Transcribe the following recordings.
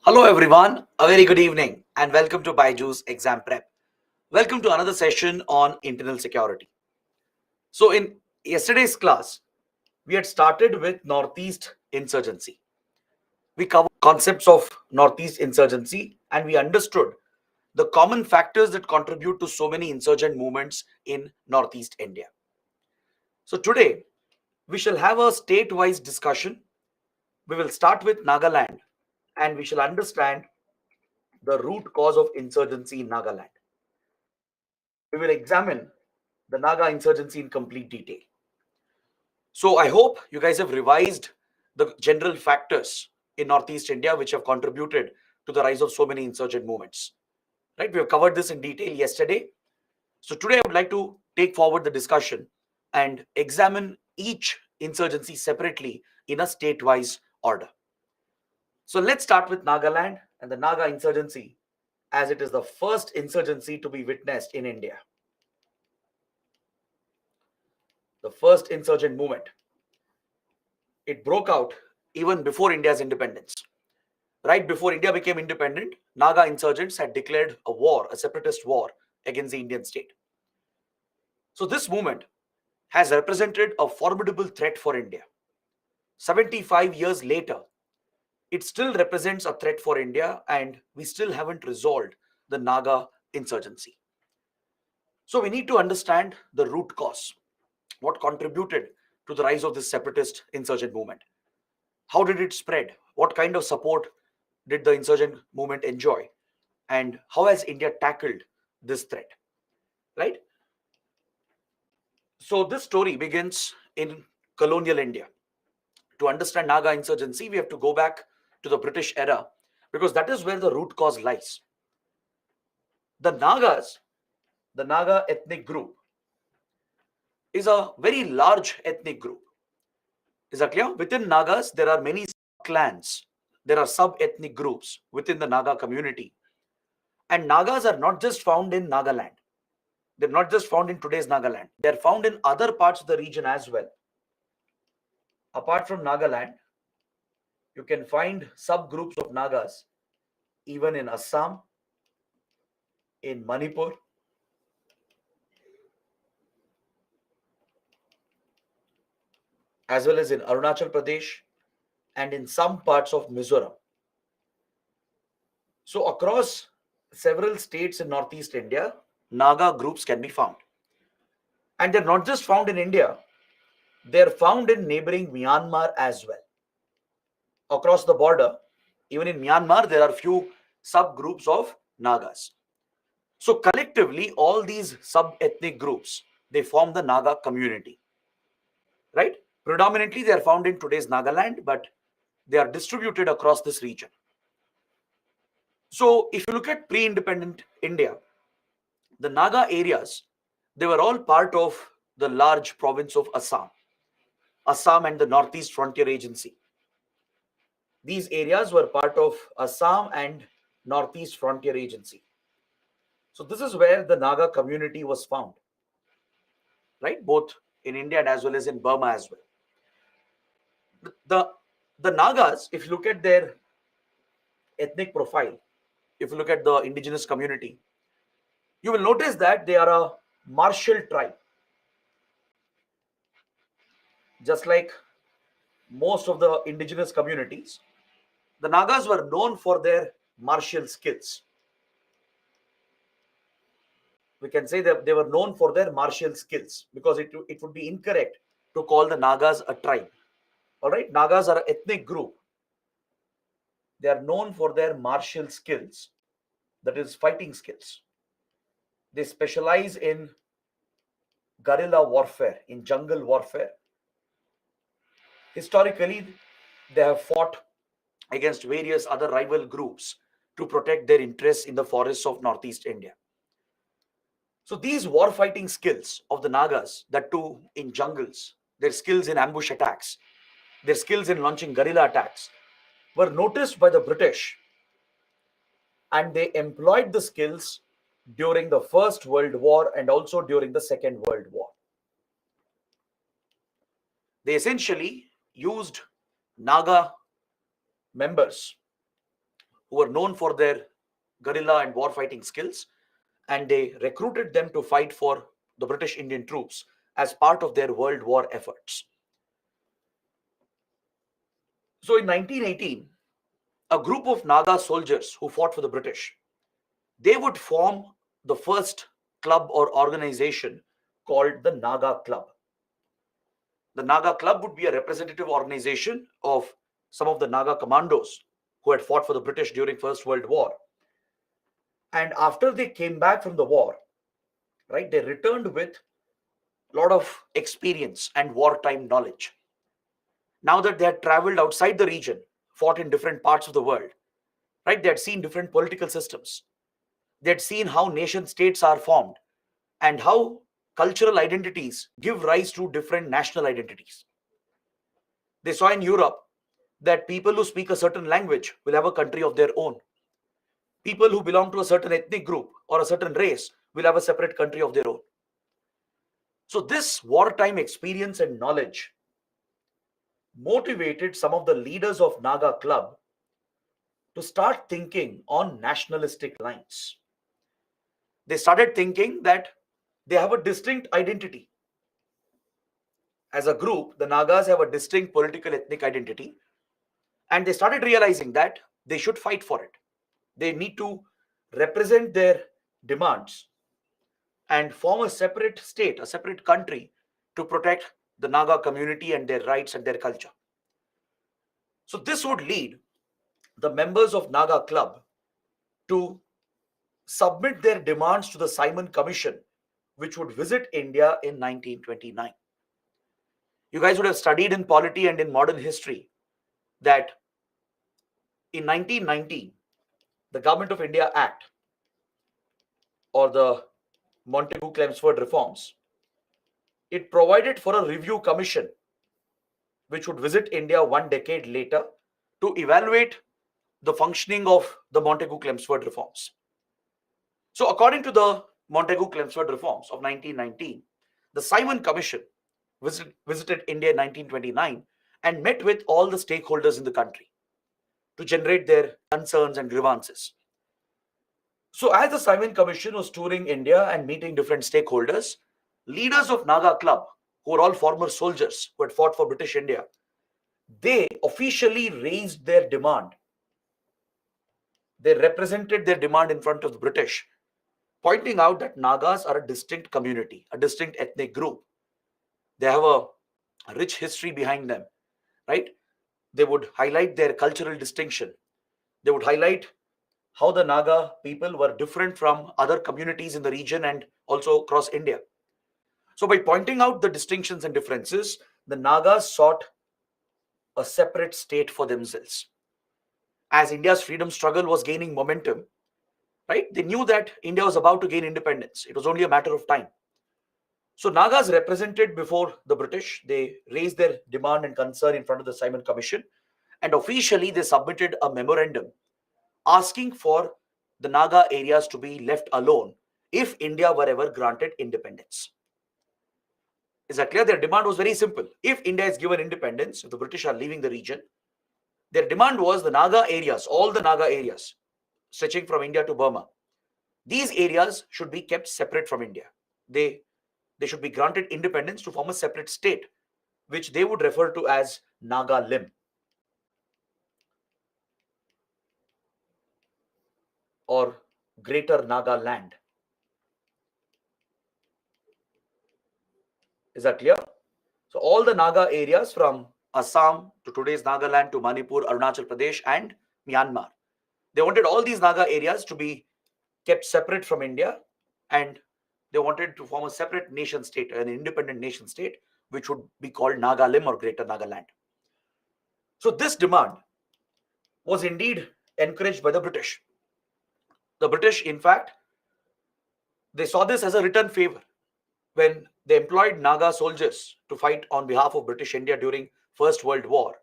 Hello everyone, a very good evening and welcome to Byju's Exam Prep. Welcome to another session on internal security. So in yesterday's class, we had started with Northeast insurgency. We covered concepts of Northeast insurgency and we understood the common factors that contribute to so many insurgent movements in Northeast India. So today, we shall have a state-wise discussion. We will start with Nagaland and we shall understand the root cause of insurgency in Nagaland. We will examine the Naga insurgency in complete detail. So I hope you guys have revised the general factors in Northeast India which have contributed to the rise of so many insurgent movements. Right? We have covered this in detail yesterday. So today I would like to take forward the discussion and examine each insurgency separately in a state-wise order. So let's start with Nagaland and the Naga insurgency, as it is the first insurgency to be witnessed in India. The first insurgent movement. It broke out even before India's independence. Right before India became independent, Naga insurgents had declared a war, a separatist war against the Indian state. So this movement has represented a formidable threat for India. 75 years later, it still represents a threat for India and we still haven't resolved the Naga insurgency. So we need to understand the root cause, what contributed to the rise of this separatist insurgent movement. How did it spread? What kind of support did the insurgent movement enjoy? And how has India tackled this threat? Right? So this story begins in colonial India. To understand Naga insurgency, we have to go back to the British era because that is where the root cause lies. The Nagas, the Naga ethnic group, is a very large ethnic group. Is that clear? Within Nagas, there are many clans. There are sub-ethnic groups within the Naga community. And Nagas are not just found in Nagaland. They're not just found in today's Nagaland. They're found in other parts of the region as well. Apart from Nagaland, you can find subgroups of Nagas even in Assam, in Manipur, as well as in Arunachal Pradesh and in some parts of Mizoram. So across several states in Northeast India, Naga groups can be found. And they're not just found in India, they're found in neighboring Myanmar as well. Across the border, even in Myanmar, there are few subgroups of Nagas. So collectively, all these sub-ethnic groups, they form the Naga community, right? Predominantly, they are found in today's Nagaland, but they are distributed across this region. So if you look at pre-independent India, the Naga areas, they were all part of the large province of Assam and the Northeast Frontier Agency. These areas were part of Assam and Northeast Frontier Agency. So this is where the Naga community was found, right? Both in India and as well as in Burma as well. The, the Nagas, if you look at their ethnic profile, if you look at the indigenous community, you will notice that they are a martial tribe. Just like most of the indigenous communities, the Nagas were known for their martial skills. We can say that they were known for their martial skills because it would be incorrect to call the Nagas a tribe. All right, Nagas are an ethnic group. They are known for their martial skills, that is, fighting skills. They specialize in guerrilla warfare, in jungle warfare. Historically, they have fought against various other rival groups to protect their interests in the forests of Northeast India. So these war fighting skills of the Nagas, that too in jungles, their skills in ambush attacks, their skills in launching guerrilla attacks, were noticed by the British, and they employed the skills during the First World War and also during the Second World War. They essentially used Naga members who were known for their guerrilla and war fighting skills, and they recruited them to fight for the British Indian troops as part of their World War efforts. So in 1918, a group of Naga soldiers who fought for the British, they would form the first club or organization called the Naga Club. The Naga Club would be a representative organization of some of the Naga commandos who had fought for the British during First World War. And after they came back from the war, right, they returned with a lot of experience and wartime knowledge. Now that they had traveled outside the region, fought in different parts of the world, right, they had seen different political systems. They had seen how nation states are formed and how cultural identities give rise to different national identities. They saw in Europe that people who speak a certain language will have a country of their own. People who belong to a certain ethnic group or a certain race will have a separate country of their own. So this wartime experience and knowledge motivated some of the leaders of Naga Club to start thinking on nationalistic lines. They started thinking that they have a distinct identity. As a group, the Nagas have a distinct political ethnic identity, and they started realizing that they should fight for it. They need to represent their demands and form a separate state, a separate country to protect the Naga community and their rights and their culture. So this would lead the members of Naga Club to submit their demands to the Simon Commission, which would visit India in 1929. You guys would have studied in polity and in modern history that in 1919, the Government of India Act, or the Montagu-Chelmsford reforms, it provided for a review commission which would visit India 1 decade later to evaluate the functioning of the Montagu-Chelmsford reforms. So according to the Montagu-Chelmsford reforms of 1919, the Simon Commission visited India in 1929 and met with all the stakeholders in the country to generate their concerns and grievances. So as the Simon Commission was touring India and meeting different stakeholders, leaders of Naga Club, who were all former soldiers who had fought for British India, they officially raised their demand. They represented their demand in front of the British, pointing out that Nagas are a distinct community, a distinct ethnic group. They have a rich history behind them, right? They would highlight their cultural distinction. They would highlight how the Naga people were different from other communities in the region and also across India. So by pointing out the distinctions and differences, the Nagas sought a separate state for themselves. As India's freedom struggle was gaining momentum, right, they knew that India was about to gain independence. It was only a matter of time. So Nagas represented before the British. They raised their demand and concern in front of the Simon Commission, and officially they submitted a memorandum asking for the Naga areas to be left alone if India were ever granted independence. Is that clear? Their demand was very simple. If India is given independence, if the British are leaving the region, their demand was the Naga areas, all the Naga areas stretching from India to Burma, these areas should be kept separate from India. They should be granted independence to form a separate state, which they would refer to as Nagalim or Greater Nagaland. Is that clear? So all the Naga areas from Assam to today's Nagaland to Manipur, Arunachal Pradesh and Myanmar, they wanted all these Naga areas to be kept separate from India, and they wanted to form a separate nation state, an independent nation state, which would be called Nagalim or Greater Nagaland. So this demand was indeed encouraged by the British. The British, in fact, they saw this as a return favor when they employed Naga soldiers to fight on behalf of British India during First World War.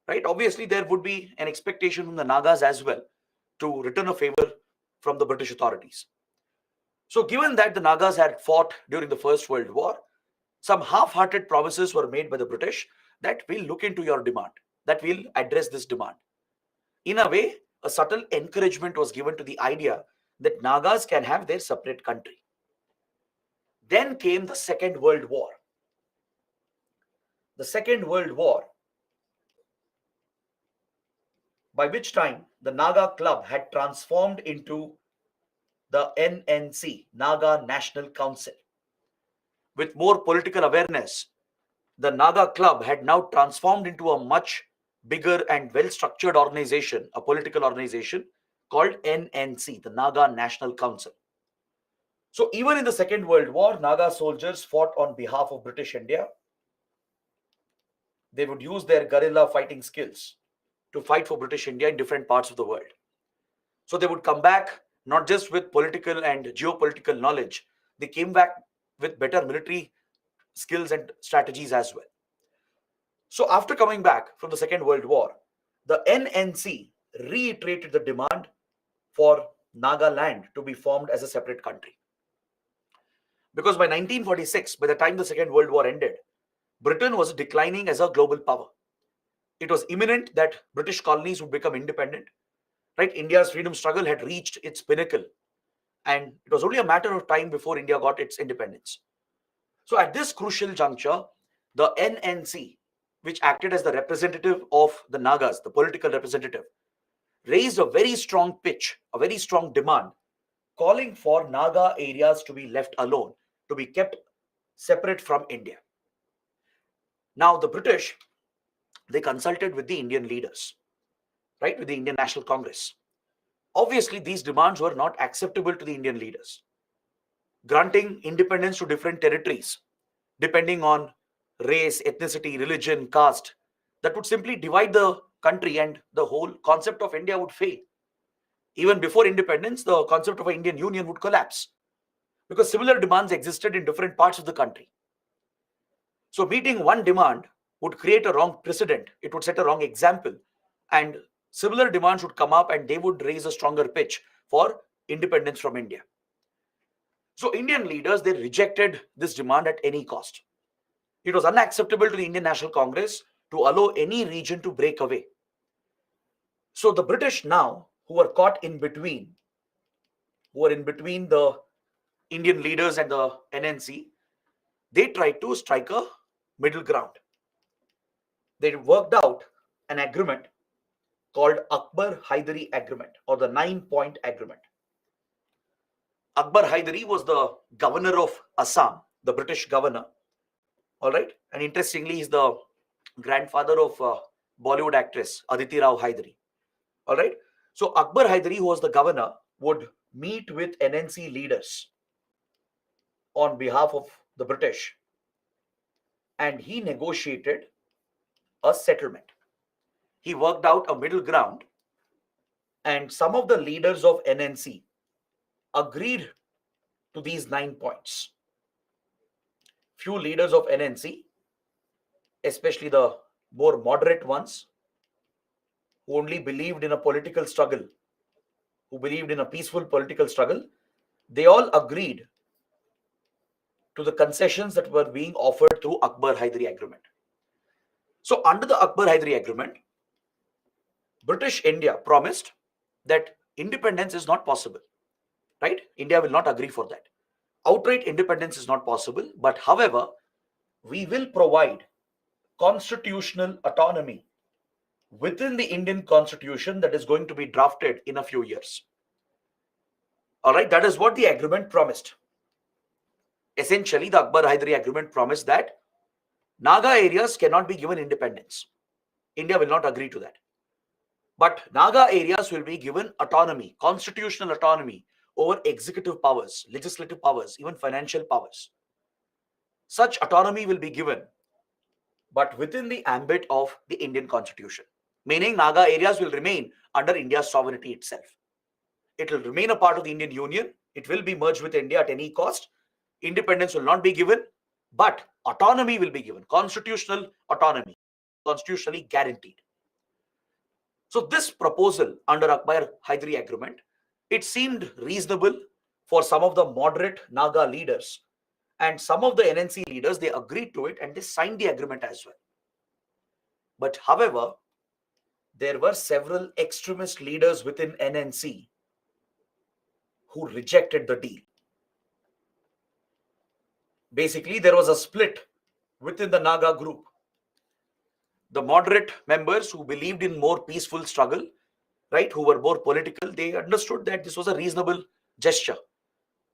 Right? Obviously, there would be an expectation from the Nagas as well to return a favor from the British authorities. So given that the Nagas had fought during the First World War, some half-hearted promises were made by the British that we'll look into your demand, that we'll address this demand. In a way, a subtle encouragement was given to the idea that Nagas can have their separate country. Then came the Second World War. The Second World War, by which time the Naga Club had transformed into the NNC, Naga National Council. With more political awareness, the Naga Club had now transformed into a much bigger and well-structured organization, a political organization called NNC, the Naga National Council. So even in the Second World War, Naga soldiers fought on behalf of British India. They would use their guerrilla fighting skills to fight for British India in different parts of the world. So they would come back not just with political and geopolitical knowledge, they came back with better military skills and strategies as well. So after coming back from the Second World War, the NNC reiterated the demand for Nagaland to be formed as a separate country. Because by 1946, by the time the Second World War ended, Britain was declining as a global power. It was imminent that British colonies would become independent. Right? India's freedom struggle had reached its pinnacle, and it was only a matter of time before India got its independence. So at this crucial juncture, the NNC, which acted as the representative of the Nagas, the political representative, raised a very strong pitch, a very strong demand, calling for Naga areas to be left alone, to be kept separate from India. Now the British, they consulted with the Indian leaders, right, with the Indian National Congress. Obviously, these demands were not acceptable to the Indian leaders. Granting independence to different territories, depending on race, ethnicity, religion, caste, that would simply divide the country and the whole concept of India would fail. Even before independence, the concept of an Indian Union would collapse because similar demands existed in different parts of the country. So meeting one demand would create a wrong precedent. It would set a wrong example, and similar demands would come up and they would raise a stronger pitch for independence from India. So Indian leaders, they rejected this demand at any cost. It was unacceptable to the Indian National Congress to allow any region to break away. So the British now, who were caught in between, who were in between the Indian leaders and the NNC, they tried to strike a middle ground. They worked out an agreement called Akbar-Haidari Agreement, or the 9-point agreement. Akbar Haidari was the governor of Assam, the British governor. All right. And interestingly, he's the grandfather of Bollywood actress Aditi Rao Haidari. All right. So Akbar Haidari, who was the governor, would meet with NNC leaders on behalf of the British, and he negotiated a settlement. He worked out a middle ground, and some of the leaders of NNC agreed to these 9 points. Few leaders of NNC, especially the more moderate ones, who only believed in a political struggle, who believed in a peaceful political struggle, they all agreed to the concessions that were being offered through Akbar-Haidari Agreement. So under the Akbar-Haidari Agreement, British India promised that independence is not possible, right? India will not agree for that. Outright independence is not possible, but however, we will provide constitutional autonomy within the Indian constitution that is going to be drafted in a few years. All right, that is what the agreement promised. Essentially, the Akbar-Haidari Agreement promised that Naga areas cannot be given independence. India will not agree to that. But Naga areas will be given autonomy, constitutional autonomy over executive powers, legislative powers, even financial powers. Such autonomy will be given, but within the ambit of the Indian constitution, meaning Naga areas will remain under India's sovereignty itself. It will remain a part of the Indian Union. It will be merged with India at any cost. Independence will not be given, but autonomy will be given, constitutional autonomy, constitutionally guaranteed. So this proposal under Akbar-Haidari Agreement, it seemed reasonable for some of the moderate Naga leaders, and some of the NNC leaders, they agreed to it and they signed the agreement as well. But however, there were several extremist leaders within NNC who rejected the deal. Basically, there was a split within the Naga group. The moderate members who believed in more peaceful struggle, right, who were more political, they understood that this was a reasonable gesture.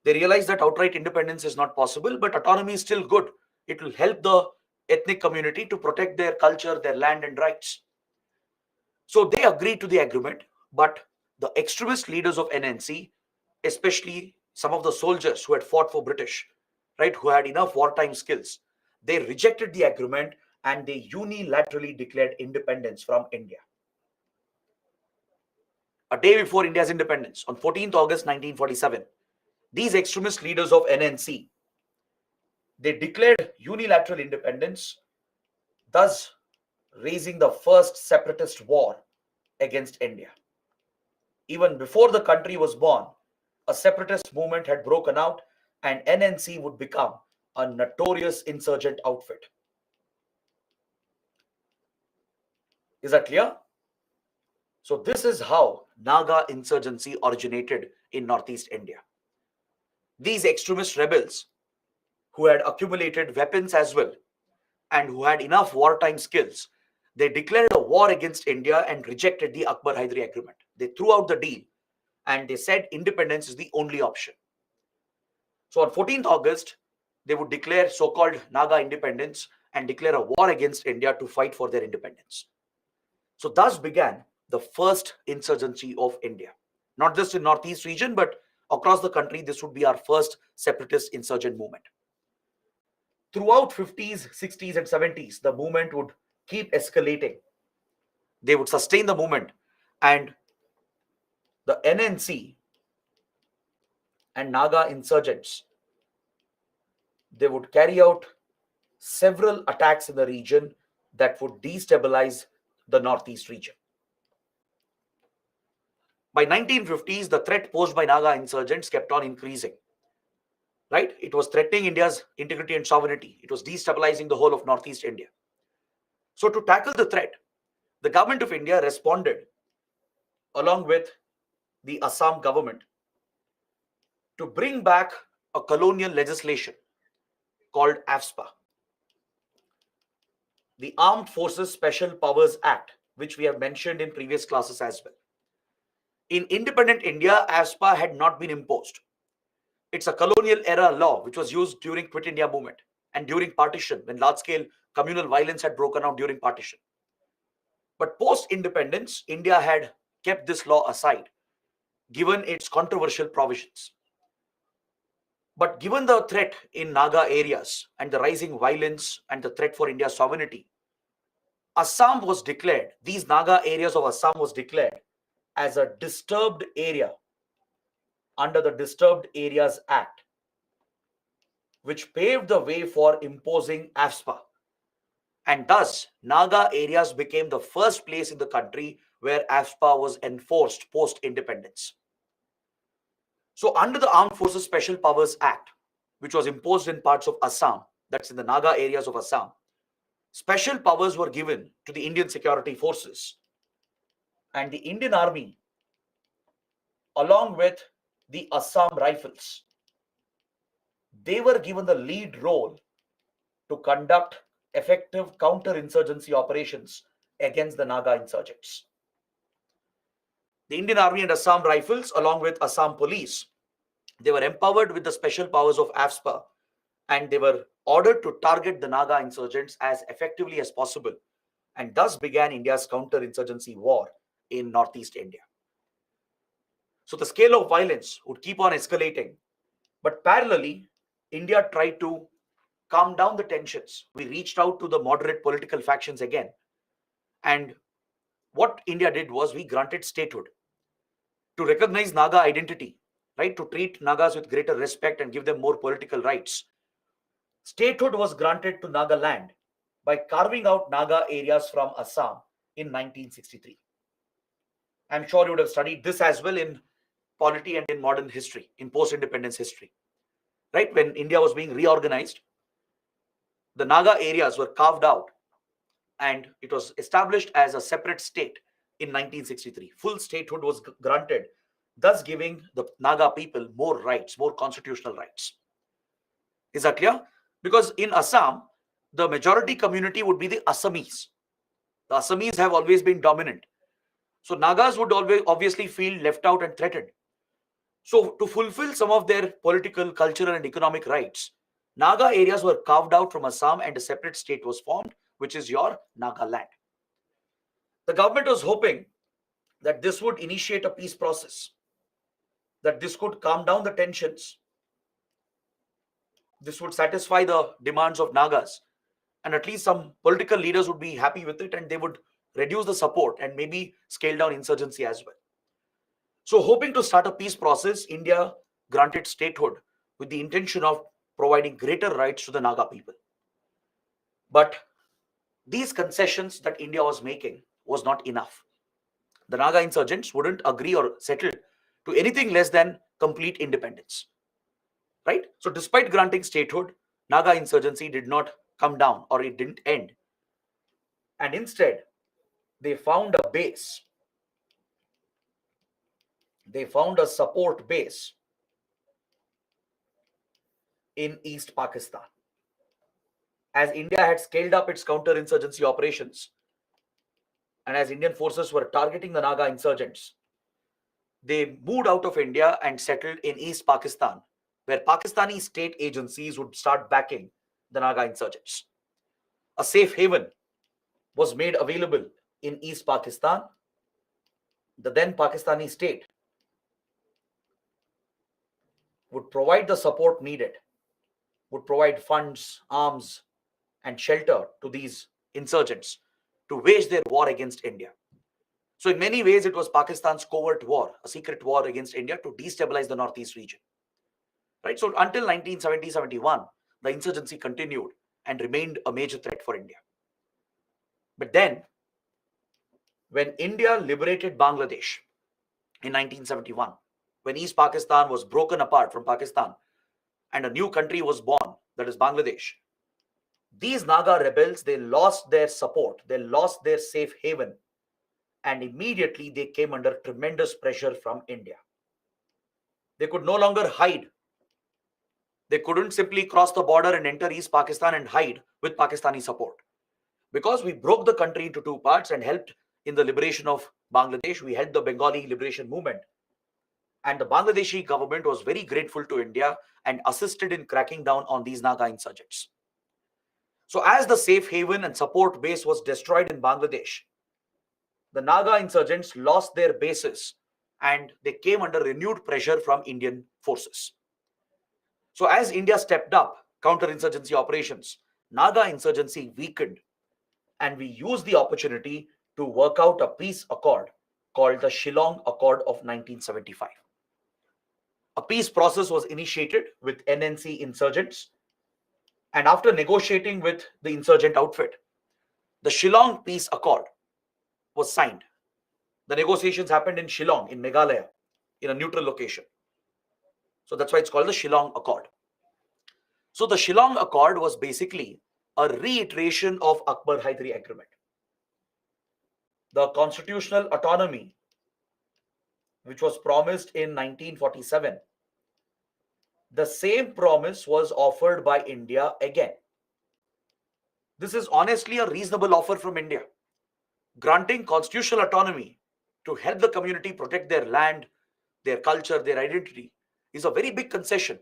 They realized that outright independence is not possible, but autonomy is still good. It will help the ethnic community to protect their culture, their land and rights. So they agreed to the agreement, but the extremist leaders of NNC, especially some of the soldiers who had fought for British, right, who had enough wartime skills, they rejected the agreement and they unilaterally declared independence from India. A day before India's independence, on 14th August 1947, these extremist leaders of NNC, they declared unilateral independence, thus raising the first separatist war against India. Even before the country was born, a separatist movement had broken out and NNC would become a notorious insurgent outfit. Is that clear? So this is how Naga insurgency originated in Northeast India. These extremist rebels who had accumulated weapons as well and who had enough wartime skills, they declared a war against India and rejected the Akbar-Hyderabad agreement. They threw out the deal and they said independence is the only option. So on 14th August, they would declare so-called Naga independence and declare a war against India to fight for their independence. So thus began the first insurgency of India. Not just in Northeast region, but across the country, this would be our first separatist insurgent movement. Throughout 50s, 60s and 70s, the movement would keep escalating. They would sustain the movement, and the NNC and Naga insurgents, they would carry out several attacks in the region that would destabilize the Northeast region. By 1950s, the threat posed by Naga insurgents kept on increasing. Right? It was threatening India's integrity and sovereignty. It was destabilizing the whole of Northeast India. So to tackle the threat, the government of India responded along with the Assam government to bring back a colonial legislation called AFSPA, the Armed Forces Special Powers Act, which we have mentioned in previous classes as well. In independent India, AFSPA had not been imposed. It's a colonial era law which was used during Quit India movement and during partition, when large-scale communal violence had broken out during partition. But post-independence, India had kept this law aside, given its controversial provisions. But given the threat in Naga areas and the rising violence and the threat for India's sovereignty, Assam was declared, these Naga areas of Assam was declared as a disturbed area under the Disturbed Areas Act, which paved the way for imposing AFSPA. And thus, Naga areas became the first place in the country where AFSPA was enforced post-independence. So under the Armed Forces Special Powers Act, which was imposed in parts of Assam, that's in the Naga areas of Assam, special powers were given to the Indian security forces. And the Indian Army, along with the Assam Rifles, they were given the lead role to conduct effective counter-insurgency operations against the Naga insurgents. The Indian Army and Assam Rifles, along with Assam Police, they were empowered with the special powers of AFSPA, and they were ordered to target the Naga insurgents as effectively as possible, and thus began India's counter-insurgency war in Northeast India. So the scale of violence would keep on escalating, but parallelly, India tried to calm down the tensions. We reached out to the moderate political factions again, and what India did was we granted statehood to recognize Naga identity, right? To treat Nagas with greater respect and give them more political rights. Statehood was granted to Nagaland by carving out Naga areas from Assam in 1963. I'm sure you would have studied this as well in polity and in modern history, in post-independence history, right? When India was being reorganized, the Naga areas were carved out and it was established as a separate state in 1963. Full statehood was granted, thus giving the Naga people more rights, more constitutional rights. Is that clear? Because in Assam, the majority community would be the Assamese. The Assamese have always been dominant. So Nagas would always obviously feel left out and threatened. So to fulfill some of their political, cultural, and economic rights, Naga areas were carved out from Assam and a separate state was formed, which is your Nagaland. The government was hoping that this would initiate a peace process, that this could calm down the tensions, this would satisfy the demands of Nagas, and at least some political leaders would be happy with it and they would reduce the support and maybe scale down insurgency as well. So, hoping to start a peace process, India granted statehood with the intention of providing greater rights to the Naga people. But these concessions that India was making was not enough. The Naga insurgents wouldn't agree or settle to anything less than complete independence. Right? So, despite granting statehood, Naga insurgency did not come down or it didn't end. And instead, they found a base. They found a support base in East Pakistan. As India had scaled up its counterinsurgency operations, and as Indian forces were targeting the Naga insurgents, they moved out of India and settled in East Pakistan, where Pakistani state agencies would start backing the Naga insurgents. A safe haven was made available in East Pakistan. The then Pakistani state would provide the support needed, would provide funds, arms, and shelter to these insurgents to wage their war against India. So in many ways, it was Pakistan's covert war, a secret war against India to destabilize the Northeast region. Right? So until 1970-71, the insurgency continued and remained a major threat for India. But then, when India liberated Bangladesh in 1971, when East Pakistan was broken apart from Pakistan and a new country was born, that is Bangladesh, these Naga rebels, they lost their support, they lost their safe haven, and immediately they came under tremendous pressure from India. They could no longer hide. They couldn't simply cross the border and enter East Pakistan and hide with Pakistani support. Because we broke the country into two parts and helped in the liberation of Bangladesh, we helped the Bengali liberation movement. And the Bangladeshi government was very grateful to India and assisted in cracking down on these Naga insurgents. So as the safe haven and support base was destroyed in Bangladesh, the Naga insurgents lost their bases and they came under renewed pressure from Indian forces. So as India stepped up counterinsurgency operations, Naga insurgency weakened, and we used the opportunity to work out a peace accord called the Shillong Accord of 1975. A peace process was initiated with NNC insurgents, and after negotiating with the insurgent outfit, the Shillong Peace Accord was signed. The negotiations happened in Shillong, in Meghalaya, in a neutral location. So that's why it's called the Shillong Accord. So the Shillong Accord was basically a reiteration of Akbar Hydari Agreement. The constitutional autonomy, which was promised in 1947, the same promise was offered by India again. This is honestly a reasonable offer from India. Granting constitutional autonomy to help the community protect their land, their culture, their identity is a very big concession.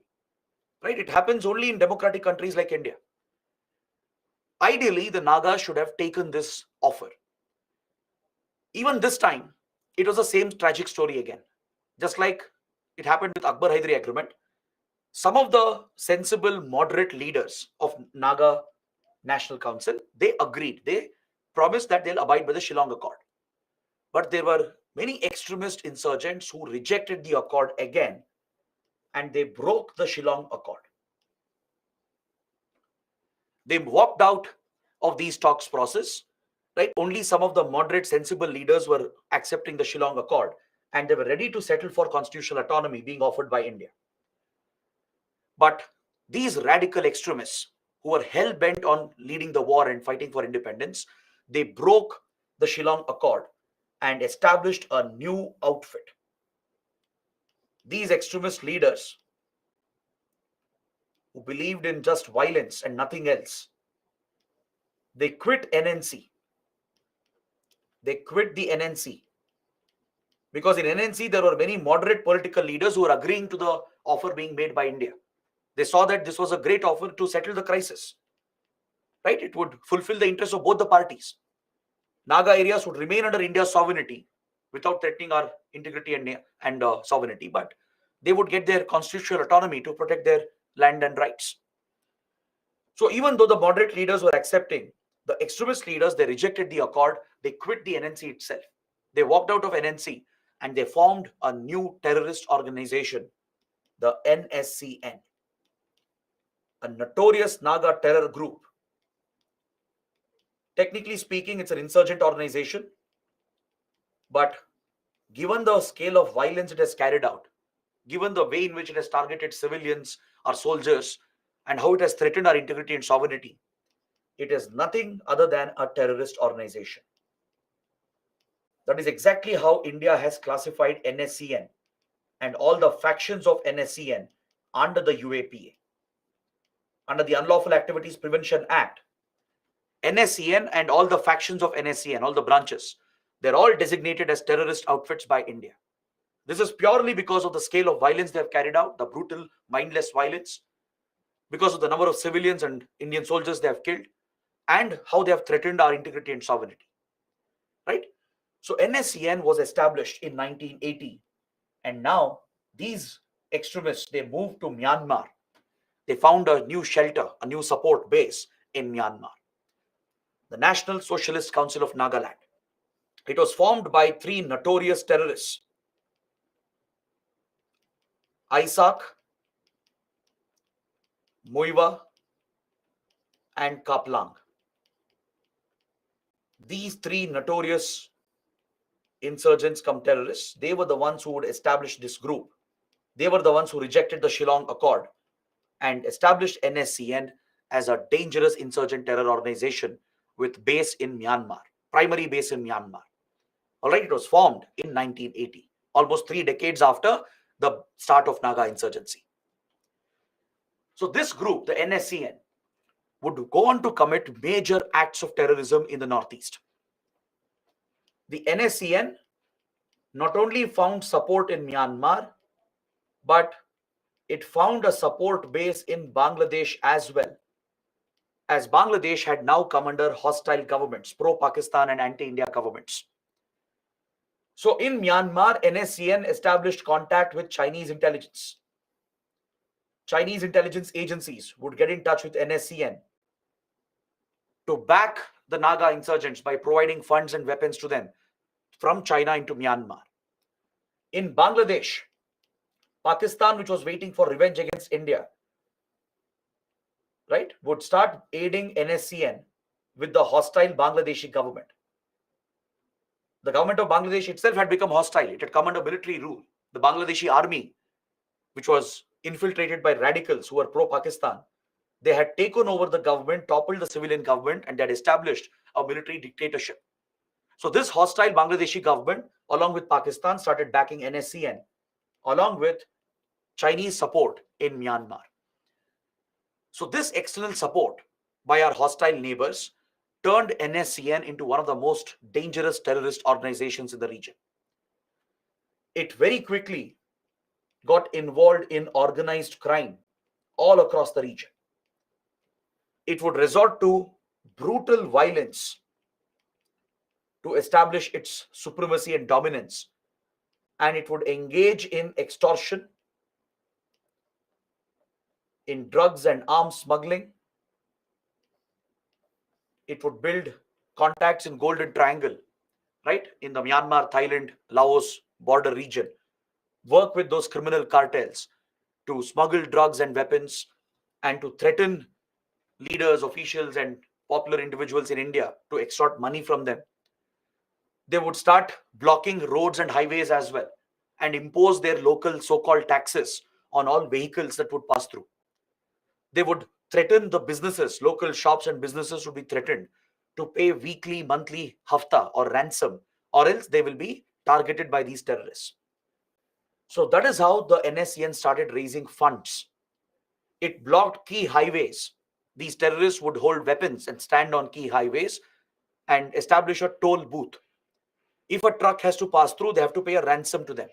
Right? It happens only in democratic countries like India. Ideally, the Nagas should have taken this offer. Even this time, it was the same tragic story again. Just like it happened with Akbar Hydari Agreement, some of the sensible, moderate leaders of Naga National Council, they agreed. They promised that they'll abide by the Shillong Accord. But there were many extremist insurgents who rejected the accord again, and they broke the Shillong Accord. They walked out of these talks process, right? Only some of the moderate, sensible leaders were accepting the Shillong Accord, and they were ready to settle for constitutional autonomy being offered by India. But these radical extremists who were hell-bent on leading the war and fighting for independence, they broke the Shillong Accord and established a new outfit. These extremist leaders who believed in just violence and nothing else, they quit NNC. They quit the NNC because in NNC there were many moderate political leaders who were agreeing to the offer being made by India. They saw that this was a great offer to settle the crisis, right? It would fulfill the interests of both the parties. Naga areas would remain under India's sovereignty without threatening our integrity and sovereignty, but they would get their constitutional autonomy to protect their land and rights. So even though the moderate leaders were accepting, the extremist leaders, they rejected the accord. They quit the NNC itself. They walked out of NNC and they formed a new terrorist organization, the NSCN, a notorious Naga terror group. Technically speaking, it's an insurgent organization, but given the scale of violence it has carried out, given the way in which it has targeted civilians, our soldiers, and how it has threatened our integrity and sovereignty, it is nothing other than a terrorist organization. That is exactly how India has classified NSCN and all the factions of NSCN under the UAPA. Under the Unlawful Activities Prevention Act, NSCN and all the factions of NSCN, all the branches, they're all designated as terrorist outfits by India. This is purely because of the scale of violence they have carried out, the brutal, mindless violence, because of the number of civilians and Indian soldiers they have killed, and how they have threatened our integrity and sovereignty. Right? So NSCN was established in 1980, and now these extremists, they moved to Myanmar. They found a new shelter, a new support base in Myanmar, the National Socialist Council of Nagaland. It was formed by three notorious terrorists, Isaac, Muiwa, and Kaplang. These three notorious insurgents come terrorists, they were the ones who would establish this group. They were the ones who rejected the Shillong Accord and established NSCN as a dangerous insurgent terror organization with base in Myanmar, primary base in Myanmar. All right, it was formed in 1980, almost 3 decades after the start of Naga insurgency. So this group, the NSCN, would go on to commit major acts of terrorism in the Northeast. The NSCN not only found support in Myanmar, but it found a support base in Bangladesh as well, as Bangladesh had now come under hostile governments, pro-Pakistan and anti-India governments. So in Myanmar, NSCN established contact with Chinese intelligence. Chinese intelligence agencies would get in touch with NSCN to back the Naga insurgents by providing funds and weapons to them from China into Myanmar. In Bangladesh, Pakistan, which was waiting for revenge against India, right, would start aiding NSCN with the hostile Bangladeshi government. The government of Bangladesh itself had become hostile. It had come under military rule. The Bangladeshi army, which was infiltrated by radicals who were pro-Pakistan, they had taken over the government, toppled the civilian government, and they had established a military dictatorship. So this hostile Bangladeshi government, along with Pakistan, started backing NSCN, along with Chinese support in Myanmar. So this external support by our hostile neighbors turned NSCN into one of the most dangerous terrorist organizations in the region. It very quickly got involved in organized crime all across the region. It would resort to brutal violence to establish its supremacy and dominance, and it would engage in extortion, in drugs and arms smuggling. It would build contacts in Golden Triangle, right, in the Myanmar, Thailand, Laos border region, work with those criminal cartels to smuggle drugs and weapons and to threaten leaders, officials, and popular individuals in India to extort money from them. They would start blocking roads and highways as well and impose their local so-called taxes on all vehicles that would pass through. They would threaten the businesses, local shops and businesses would be threatened to pay weekly, monthly hafta or ransom or else they will be targeted by these terrorists. So that is how the NSCN started raising funds. It blocked key highways. These terrorists would hold weapons and stand on key highways and establish a toll booth. If a truck has to pass through, they have to pay a ransom to them.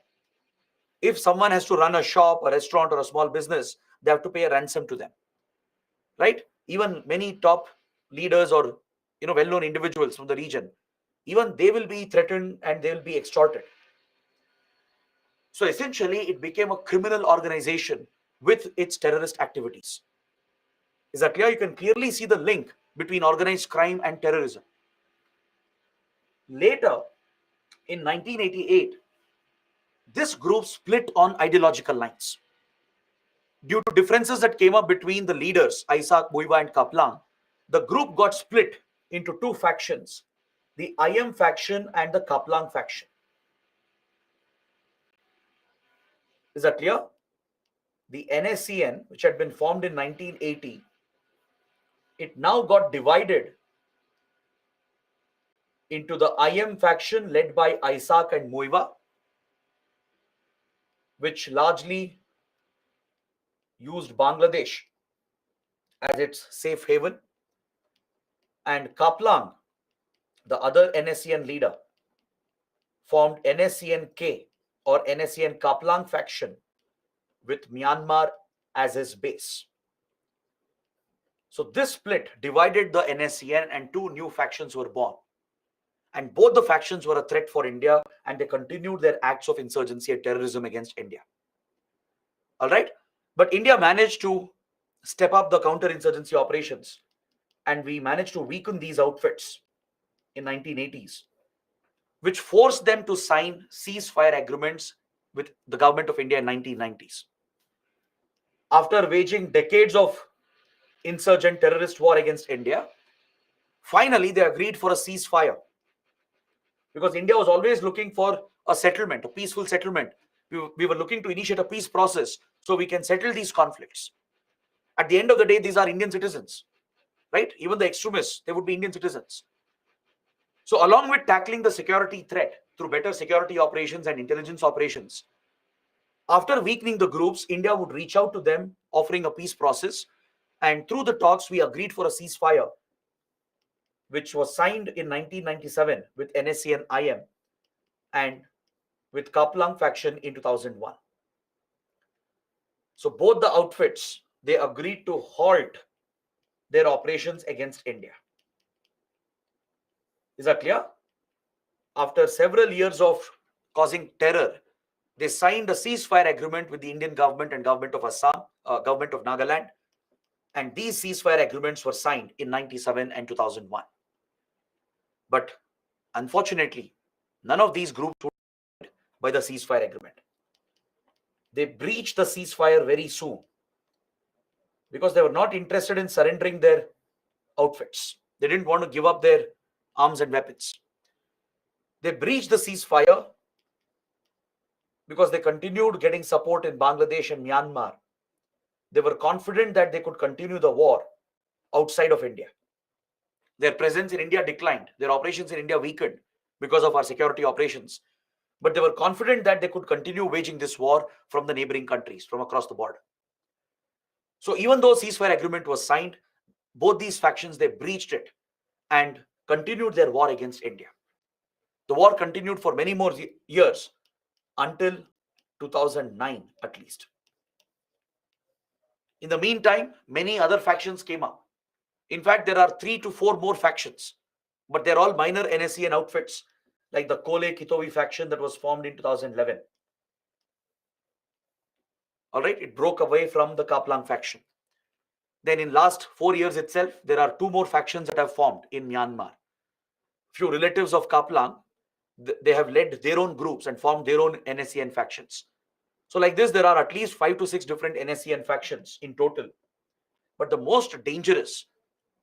If someone has to run a shop, a restaurant, or a small business, they have to pay a ransom to them. Right? Even many top leaders or well-known individuals from the region, even they will be threatened and they will be extorted. So essentially, it became a criminal organization with its terrorist activities. Is that clear? You can clearly see the link between organized crime and terrorism. Later, in 1988, this group split on ideological lines. Due to differences that came up between the leaders, Isaak, Muiva, and Kaplan, the group got split into two factions, the IM faction and the Kaplan faction. Is that clear? The NSCN, which had been formed in 1980, it now got divided into the IM faction led by Isaak and Muiva, which largely used Bangladesh as its safe haven, and Kaplan, the other NSCN leader, formed NSCN-K or NSCN Kaplan faction with Myanmar as his base. So this split divided the NSCN and two new factions were born. And both the factions were a threat for India and they continued their acts of insurgency and terrorism against India. All right? But India managed to step up the counterinsurgency operations and we managed to weaken these outfits in 1980s, which forced them to sign ceasefire agreements with the government of India in 1990s. After waging decades of insurgent terrorist war against India, finally they agreed for a ceasefire. Because India was always looking for a settlement, a peaceful settlement. We were looking to initiate a peace process so we can settle these conflicts. At the end of the day, these are Indian citizens, right? Even the extremists, they would be Indian citizens. So along with tackling the security threat through better security operations and intelligence operations, after weakening the groups, India would reach out to them offering a peace process. And through the talks, we agreed for a ceasefire, which was signed in 1997 with NSCN IM and with Kaplan faction in 2001. So both the outfits, they agreed to halt their operations against India. Is that clear? After several years of causing terror, they signed a ceasefire agreement with the Indian government and government of Assam, government of Nagaland. And these ceasefire agreements were signed in 97 and 2001. But unfortunately, none of these groups were by the ceasefire agreement. They breached the ceasefire very soon because they were not interested in surrendering their outfits. They didn't want to give up their arms and weapons. They breached the ceasefire because they continued getting support in Bangladesh and Myanmar. They were confident that they could continue the war outside of India. Their presence in India declined. Their operations in India weakened because of our security operations. But they were confident that they could continue waging this war from the neighboring countries, from across the border. So even though ceasefire agreement was signed, both these factions, they breached it and continued their war against India. The war continued for many more years until 2009 at least. In the meantime, many other factions came up. In fact, there are 3 to 4 more factions, but they're all minor NSCN outfits, like the Kole Kitovi faction that was formed in 2011. All right, it broke away from the Kaplan faction. Then in last 4 years itself, there are 2 more factions that have formed in Myanmar. Few relatives of Kaplan, they have led their own groups and formed their own NSCN factions. So like this, there are at least 5 to 6 different NSCN factions in total. But the most dangerous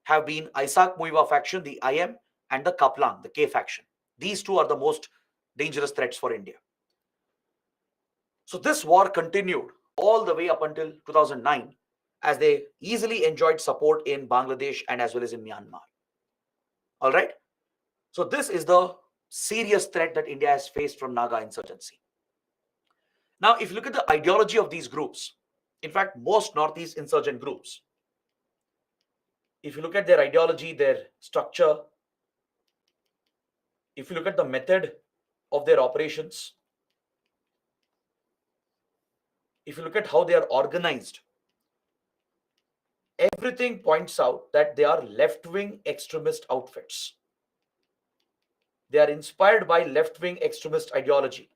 have been Isaak Muiva faction, the IM, and the Kaplan, the K faction. These two are the most dangerous threats for India. So this war continued all the way up until 2009 as they easily enjoyed support in Bangladesh and as well as in Myanmar. All right. So this is the serious threat that India has faced from Naga insurgency. Now, if you look at the ideology of these groups, in fact, most Northeast insurgent groups, if you look at their ideology, their structure, if you look at the method of their operations, if you look at how they are organized, everything points out that they are left-wing extremist outfits. They are inspired by left-wing extremist ideology.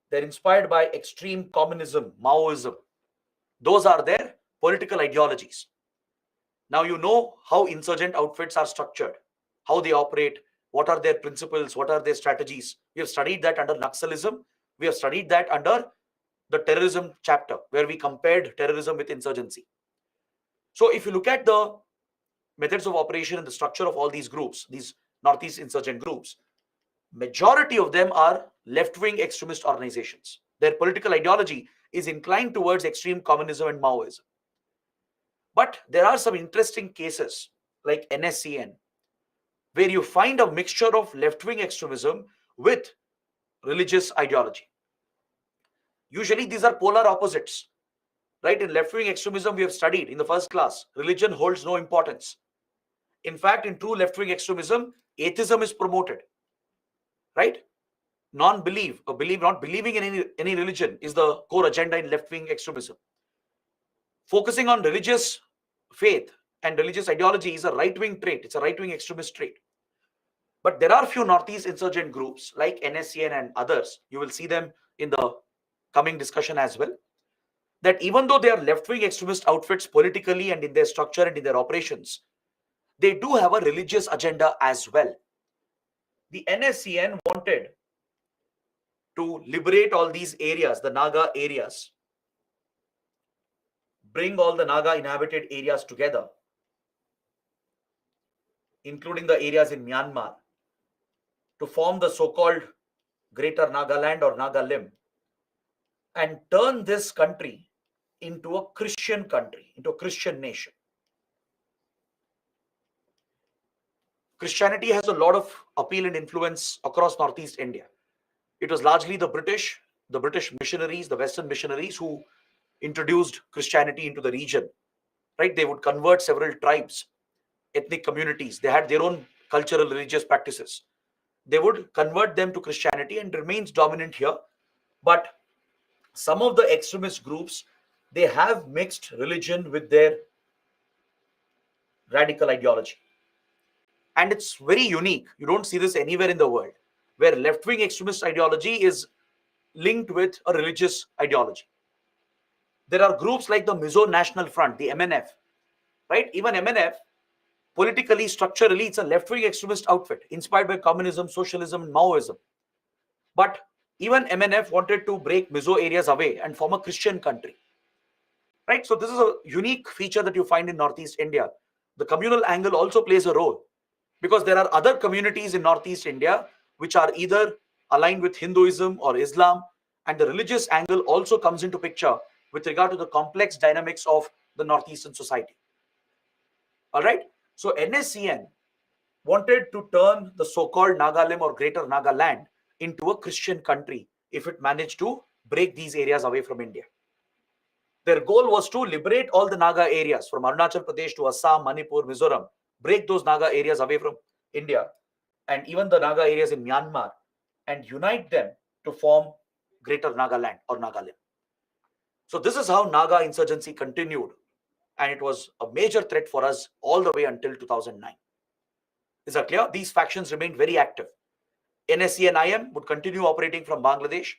They're inspired by extreme communism, Maoism. Those are their political ideologies. Now you know how insurgent outfits are structured, how they operate, what are their principles, what are their strategies. We have studied that under Naxalism. We have studied that under the terrorism chapter, where we compared terrorism with insurgency. So if you look at the methods of operation and the structure of all these groups, these Northeast insurgent groups, majority of them are left-wing extremist organizations. Their political ideology is inclined towards extreme communism and Maoism. But there are some interesting cases like NSCN, where you find a mixture of left-wing extremism with religious ideology. Usually these are polar opposites, right? In left-wing extremism, we have studied in the first class, religion holds no importance. In fact, in true left-wing extremism, atheism is promoted, right? Non-belief, or not believing in any religion is the core agenda in left-wing extremism. Focusing on religious faith and religious ideology is a right-wing trait. It's a right-wing extremist trait. But there are few Northeast insurgent groups like NSCN and others, you will see them in the coming discussion as well, that even though they are left-wing extremist outfits politically and in their structure and in their operations, they do have a religious agenda as well. The NSCN wanted to liberate all these areas, the Naga areas, bring all the Naga inhabited areas together, including the areas in Myanmar, to form the so-called Greater Nagaland or Nagalim, and turn this country into a Christian country, into a Christian nation. Christianity has a lot of appeal and influence across Northeast India. It was largely the British missionaries, the Western missionaries who introduced Christianity into the region, right? They would convert several tribes, ethnic communities. They had their own cultural religious practices. They would convert them to Christianity and remains dominant here. But some of the extremist groups, they have mixed religion with their radical ideology. And it's very unique. You don't see this anywhere in the world, where left-wing extremist ideology is linked with a religious ideology. There are groups like the Mizo National Front, the MNF, right? Even MNF, politically, structurally, it's a left-wing extremist outfit inspired by communism, socialism, and Maoism. But even MNF wanted to break Mizo areas away and form a Christian country, right? So this is a unique feature that you find in Northeast India. The communal angle also plays a role, because there are other communities in Northeast India which are either aligned with Hinduism or Islam, and the religious angle also comes into picture with regard to the complex dynamics of the Northeastern society. All right. So NSCN wanted to turn the so-called Nagalim or Greater Nagaland into a Christian country if it managed to break these areas away from India. Their goal was to liberate all the Naga areas from Arunachal Pradesh to Assam, Manipur, Mizoram, break those Naga areas away from India and even the Naga areas in Myanmar, and unite them to form Greater Nagaland or Nagalim. So this is how Naga insurgency continued, and it was a major threat for us all the way until 2009. Is that clear? These factions remained very active. NSC and IM would continue operating from Bangladesh.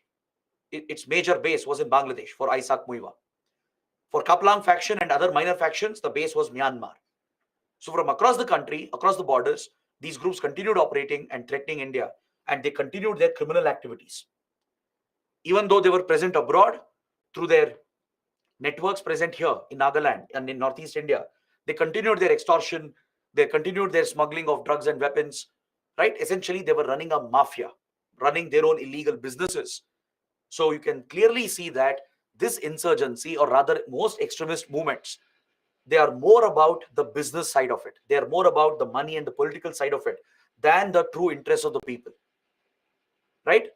Its major base was in Bangladesh for Isaac Muiwa. For Kaplang faction and other minor factions, the base was Myanmar. So from across the country, across the borders, these groups continued operating and threatening India, and they continued their criminal activities. Even though they were present abroad through their networks present here in Nagaland and in Northeast India, they continued their extortion, they continued their smuggling of drugs and weapons, right? Essentially, they were running a mafia, running their own illegal businesses. So you can clearly see that this insurgency, or rather most extremist movements, they are more about the business side of it. They are more about the money and the political side of it than the true interests of the people. right?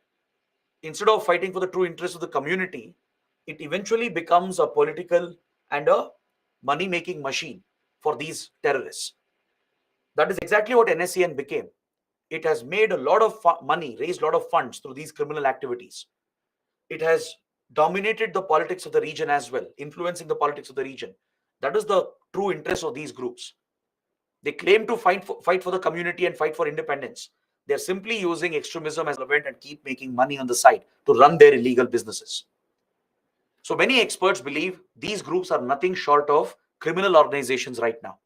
Instead of fighting for the true interests of the community, it eventually becomes a political and a money-making machine for these terrorists. That is exactly what NSCN became. It has made a lot of money, raised a lot of funds through these criminal activities. It has dominated the politics of the region as well, influencing the politics of the region. That is the true interest of these groups. They claim to fight for the community and fight for independence. They're simply using extremism as relevant and keep making money on the side to run their illegal businesses. So many experts believe these groups are nothing short of criminal organizations right now,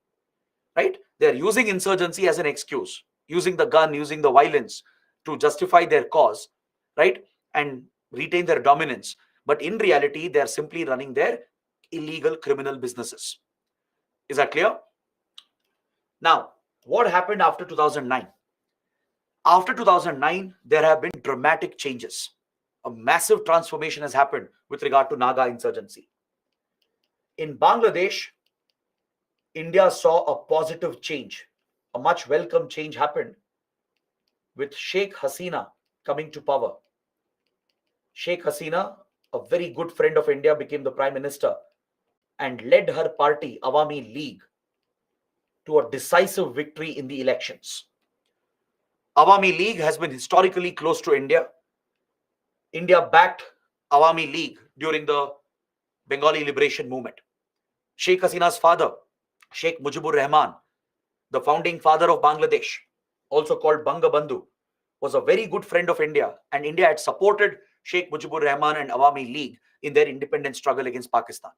right? They're using insurgency as an excuse, using the gun, using the violence to justify their cause, right? And retain their dominance. But in reality, they're simply running their illegal criminal businesses. Is that clear? Now, what happened after 2009? After 2009, there have been dramatic changes. A massive transformation has happened with regard to Naga insurgency. In Bangladesh, India saw a positive change. A much welcome change happened with Sheikh Hasina coming to power. Sheikh Hasina, a very good friend of India, became the prime minister and led her party, Awami League, to a decisive victory in the elections. Awami League has been historically close to India. India backed Awami League during the Bengali liberation movement. Sheikh Hasina's father, Sheikh Mujibur Rahman, the founding father of Bangladesh, also called Bangabandhu, was a very good friend of India, and India had supported Sheikh Mujibur Rahman and Awami League in their independence struggle against Pakistan.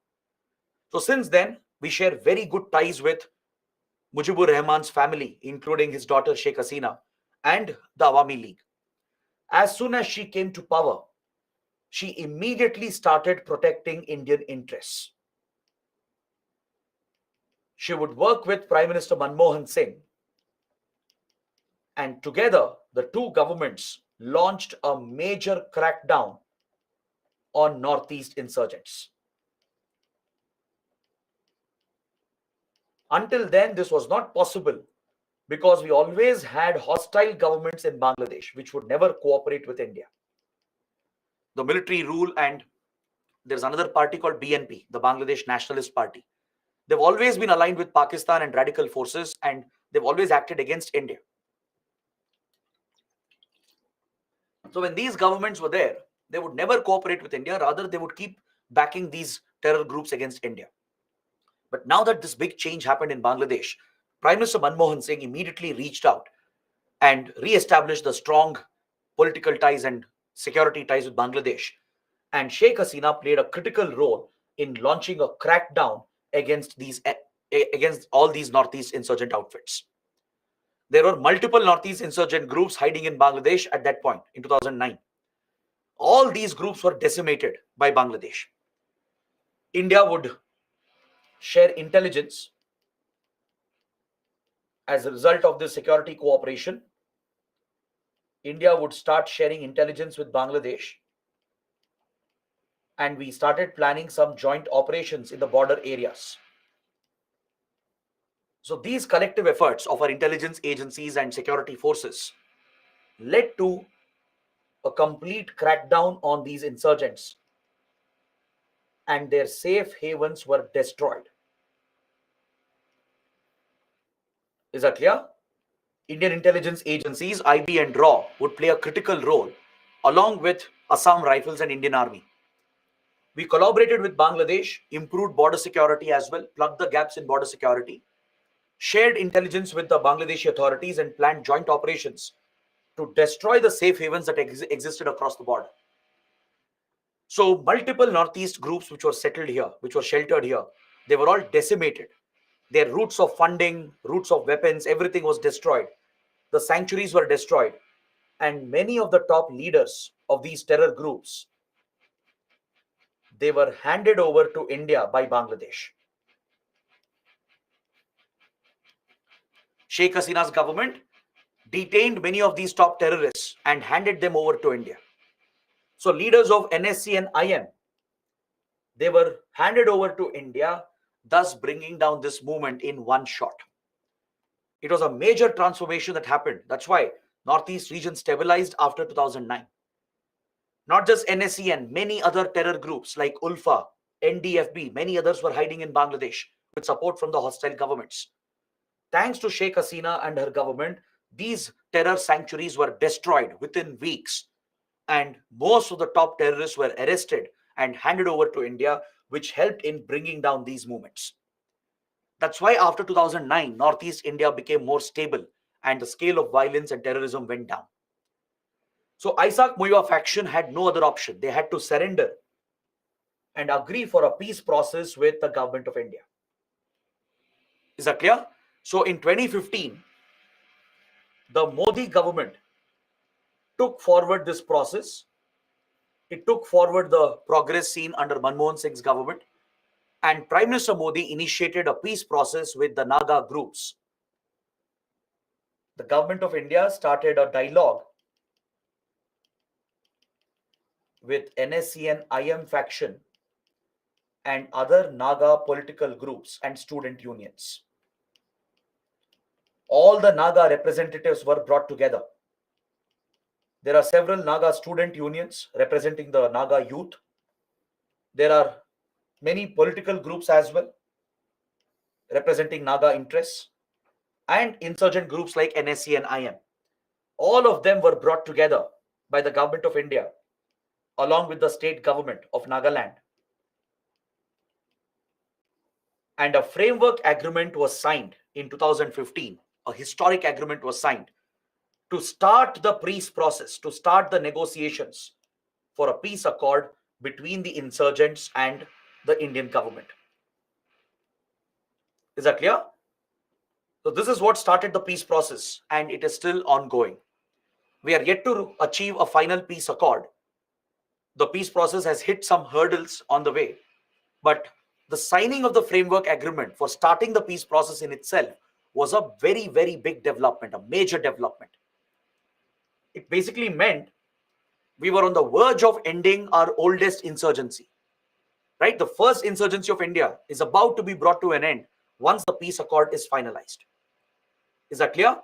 So since then, we share very good ties with Mujibur Rahman's family, including his daughter Sheikh Hasina and the Awami League. As soon as she came to power, she immediately started protecting Indian interests. She would work with Prime Minister Manmohan Singh, and together the two governments launched a major crackdown on Northeast insurgents. Until then, this was not possible because we always had hostile governments in Bangladesh which would never cooperate with India. The military rule, and there's another party called BNP, the Bangladesh Nationalist Party. They've always been aligned with Pakistan and radical forces, and they've always acted against India. So when these governments were there, they would never cooperate with India. Rather, they would keep backing these terror groups against India. But now that this big change happened in Bangladesh, Prime Minister Manmohan Singh immediately reached out and re-established the strong political ties and security ties with Bangladesh. And Sheikh Hasina played a critical role in launching a crackdown against all these Northeast insurgent outfits. There were multiple Northeast insurgent groups hiding in Bangladesh at that point in 2009. All these groups were decimated by Bangladesh. India would share intelligence as a result of this security cooperation. India would start sharing intelligence with Bangladesh, and we started planning some joint operations in the border areas. So these collective efforts of our intelligence agencies and security forces led to a complete crackdown on these insurgents, and their safe havens were destroyed. Is that clear? Indian intelligence agencies, IB and RAW, would play a critical role along with Assam Rifles and Indian Army. We collaborated with Bangladesh, improved border security as well, plugged the gaps in border security, shared intelligence with the Bangladeshi authorities, and planned joint operations to destroy the safe havens that existed across the border. So multiple Northeast groups which were settled here, which were sheltered here, they were all decimated. Their routes of funding, routes of weapons, everything was destroyed. The sanctuaries were destroyed. And many of the top leaders of these terror groups, they were handed over to India by Bangladesh. Sheikh Hasina's government detained many of these top terrorists and handed them over to India. So leaders of NSC and IM, they were handed over to India, thus bringing down this movement in one shot. It was a major transformation that happened. That's why Northeast region stabilized after 2009. Not just NSE and many other terror groups like ULFA, NDFB, many others were hiding in Bangladesh with support from the hostile governments. Thanks to Sheikh Hasina and her government, these terror sanctuaries were destroyed within weeks, and most of the top terrorists were arrested and handed over to India, which helped in bringing down these movements. That's why after 2009, Northeast India became more stable and the scale of violence and terrorism went down. So Isaac Muiwa faction had no other option. They had to surrender and agree for a peace process with the government of India. Is that clear? So in 2015, the Modi government took forward this process. It took forward the progress seen under Manmohan Singh's government, and Prime Minister Modi initiated a peace process with the Naga groups. The government of India started a dialogue with NSE and IM faction and other Naga political groups and student unions. All the Naga representatives were brought together. There are several Naga student unions representing the Naga youth. There are many political groups as well representing Naga interests, and insurgent groups like NSE and IM. All of them were brought together by the government of India along with the state government of Nagaland. And a framework agreement was signed in 2015. A historic agreement was signed to start the peace process, to start the negotiations for a peace accord between the insurgents and the Indian government. Is that clear? So this is what started the peace process, and it is still ongoing. We are yet to achieve a final peace accord. The peace process has hit some hurdles on the way, but the signing of the framework agreement for starting the peace process in itself was a very, very big development, a major development. It basically meant we were on the verge of ending our oldest insurgency, right? The first insurgency of India is about to be brought to an end once the peace accord is finalized. Is that clear?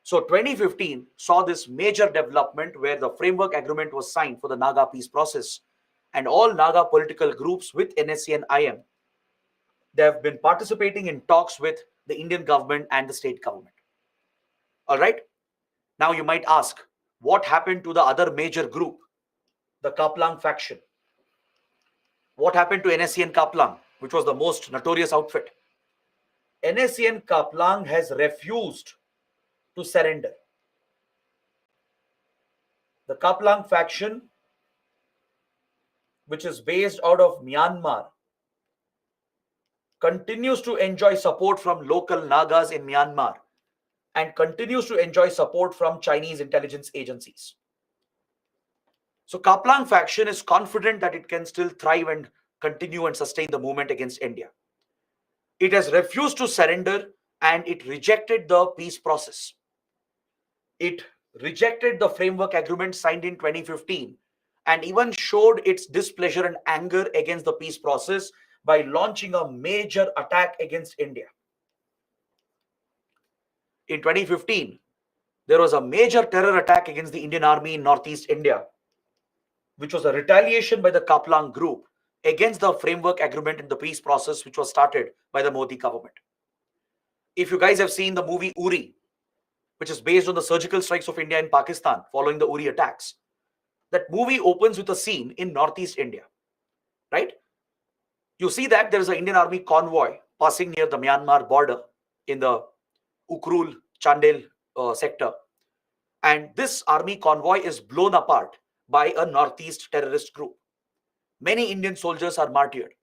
So 2015 saw this major development where the framework agreement was signed for the Naga peace process, and all Naga political groups with NSE and IM, they have been participating in talks with the Indian government and the state government. All right. Now you might ask, what happened to the other major group, the Kaplang faction? What happened to NSE and Kaplang, which was the most notorious outfit? NSE and Kaplang has refused to surrender. The Kaplang faction, which is based out of Myanmar, continues to enjoy support from local Nagas in Myanmar and continues to enjoy support from Chinese intelligence agencies. So Kaplang faction is confident that it can still thrive and continue and sustain the movement against India. It has refused to surrender and it rejected the peace process. It rejected the framework agreement signed in 2015 and even showed its displeasure and anger against the peace process by launching a major attack against India. In 2015, there was a major terror attack against the Indian Army in Northeast India, which was a retaliation by the Kaplang group against the framework agreement and the peace process which was started by the Modi government. If you guys have seen the movie Uri, which is based on the surgical strikes of India in Pakistan following the Uri attacks, that movie opens with a scene in Northeast India, right? You see that there is an Indian Army convoy passing near the Myanmar border in the Ukrul Chandel sector, and this army convoy is blown apart by a Northeast terrorist group. Many Indian soldiers are martyred.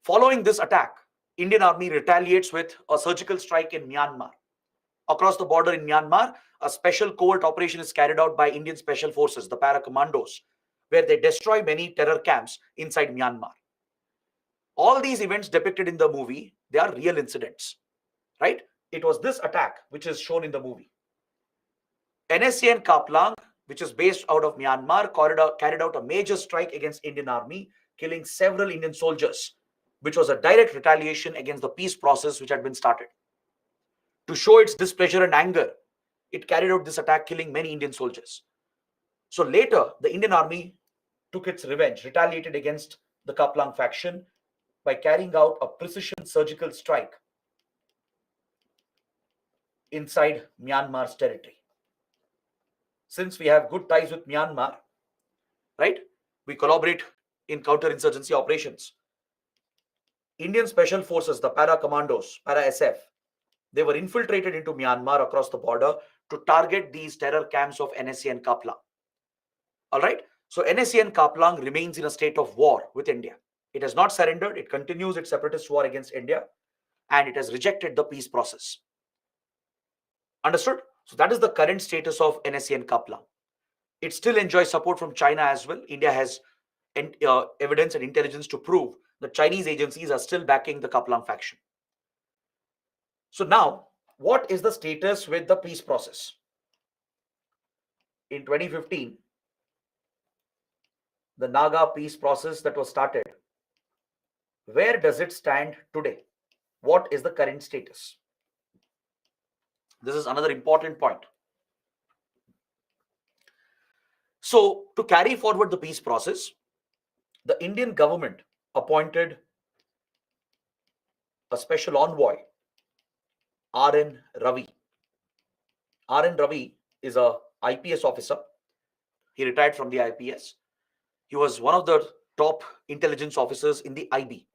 Following this attack, Indian Army retaliates with a surgical strike in Myanmar. Across the border in Myanmar, a special covert operation is carried out by Indian Special Forces, the Para Commandos, where they destroy many terror camps inside Myanmar. All these events depicted in the movie, they are real incidents, right? It was this attack which is shown in the movie. NSE and Kaplang, which is based out of Myanmar, carried out a major strike against Indian Army, killing several Indian soldiers, which was a direct retaliation against the peace process which had been started. To show its displeasure and anger, it carried out this attack, killing many Indian soldiers. So later, the Indian army took its revenge, retaliated against the Kaplang faction by carrying out a precision surgical strike inside Myanmar's territory. Since we have good ties with Myanmar, right, we collaborate in counterinsurgency operations. Indian Special Forces, the Para Commandos, Para SF, they were infiltrated into Myanmar across the border to target these terror camps of NSC and Kaplang. All right. So NSC and Kaplang remains in a state of war with India. It has not surrendered. It continues its separatist war against India, and it has rejected the peace process. Understood? So that is the current status of NSC and Kaplang. It still enjoys support from China as well. India has evidence and intelligence to prove that Chinese agencies are still backing the Kaplang faction. So now, what is the status with the peace process? In 2015, the Naga peace process that was started, where does it stand today? What is the current status? This is another important point. So, to carry forward the peace process, the Indian government appointed a special envoy, R.N. Ravi. R.N. Ravi is a IPS officer. He retired from the IPS. He was one of the top intelligence officers in the IB.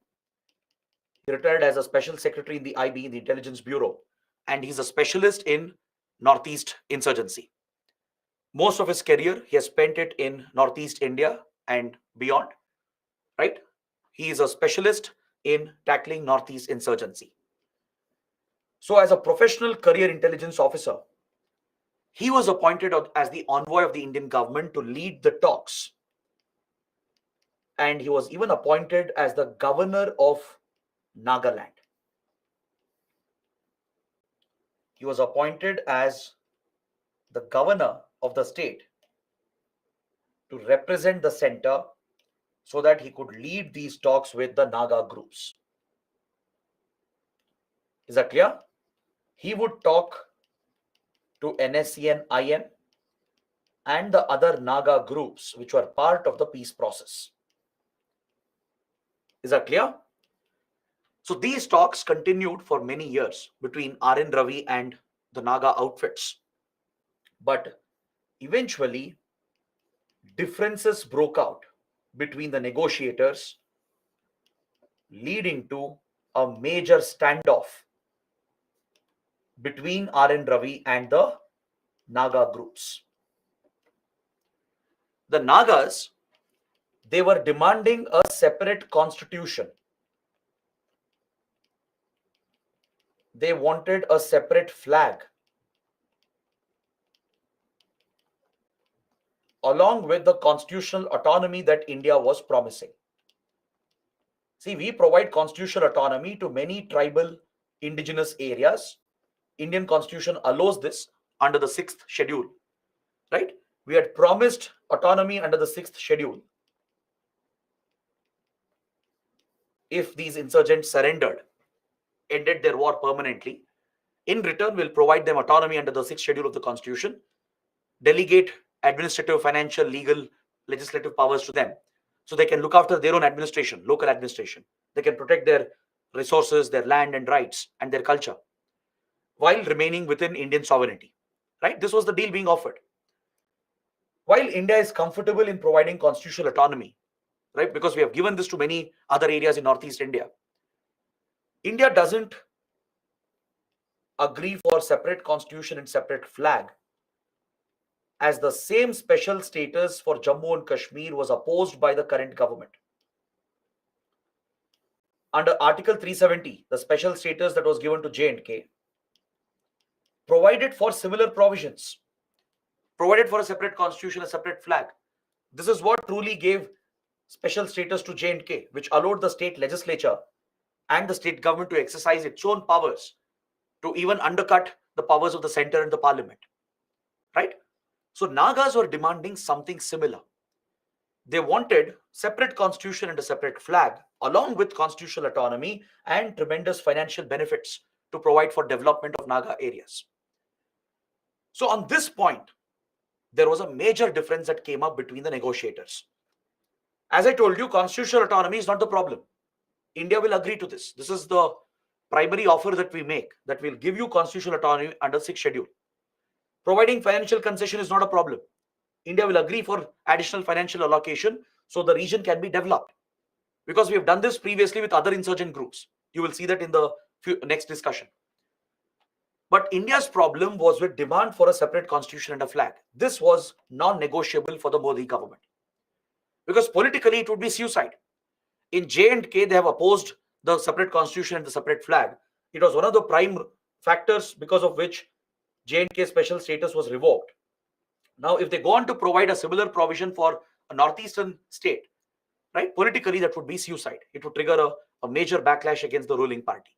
He retired as a special secretary in the IB, in the Intelligence Bureau, and he's a specialist in Northeast insurgency. Most of his career, he has spent it in Northeast India and beyond, right? He is a specialist in tackling Northeast insurgency. So as a professional career intelligence officer, he was appointed as the envoy of the Indian government to lead the talks. And he was even appointed as the governor of Nagaland. He was appointed as the governor of the state to represent the center so that he could lead these talks with the Naga groups. Is that clear? He would talk to NSC and IM and the other Naga groups which were part of the peace process. Is that clear? So these talks continued for many years between R.N. Ravi and the Naga outfits. But eventually, differences broke out between the negotiators, leading to a major standoff between R.N. Ravi and the Naga groups. The Nagas, they were demanding a separate constitution. They wanted a separate flag, along with the constitutional autonomy that India was promising. See, we provide constitutional autonomy to many tribal indigenous areas. Indian constitution allows this under the 6th schedule, right? We had promised autonomy under the 6th schedule. If these insurgents surrendered, ended their war permanently, in return, we'll provide them autonomy under the 6th schedule of the constitution, delegate administrative, financial, legal, legislative powers to them so they can look after their own administration, local administration. They can protect their resources, their land and rights and their culture while remaining within Indian sovereignty, right? This was the deal being offered. While India is comfortable in providing constitutional autonomy, right, because we have given this to many other areas in Northeast India, India doesn't agree for separate constitution and separate flag, as the same special status for Jammu and Kashmir was opposed by the current government. Under Article 370, the special status that was given to J&K provided for similar provisions, provided for a separate constitution, a separate flag. This is what truly gave special status to J&K, which allowed the state legislature and the state government to exercise its own powers to even undercut the powers of the center and the parliament, right? So Nagas were demanding something similar. They wanted separate constitution and a separate flag, along with constitutional autonomy and tremendous financial benefits to provide for development of Naga areas. So on this point, there was a major difference that came up between the negotiators. As I told you, constitutional autonomy is not the problem. India will agree to this. This is the primary offer that we make, that will give you constitutional autonomy under 6th schedule. Providing financial concession is not a problem. India will agree for additional financial allocation so the region can be developed. Because we have done this previously with other insurgent groups. You will see that in the next discussion. But India's problem was with demand for a separate constitution and a flag. This was non-negotiable for the Modi government. Because politically it would be suicide. In J&K, they have opposed the separate constitution and the separate flag. It was one of the prime factors because of which J&K special status was revoked. Now, if they go on to provide a similar provision for a northeastern state, right, politically that would be suicide. It would trigger a major backlash against the ruling party.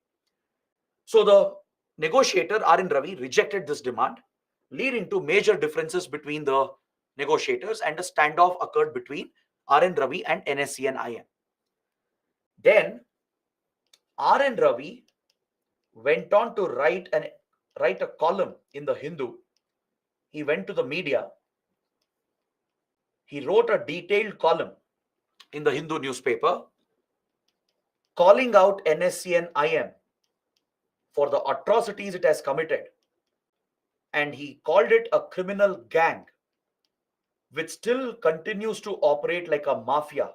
So the negotiator R.N. Ravi rejected this demand, leading to major differences between the negotiators, and a standoff occurred between R.N. Ravi and NSC and IM. Then R.N. Ravi went on to write a column in the Hindu. He went to the media. He wrote a detailed column in the Hindu newspaper calling out NSC and IM for the atrocities it has committed. And he called it a criminal gang which still continues to operate like a mafia,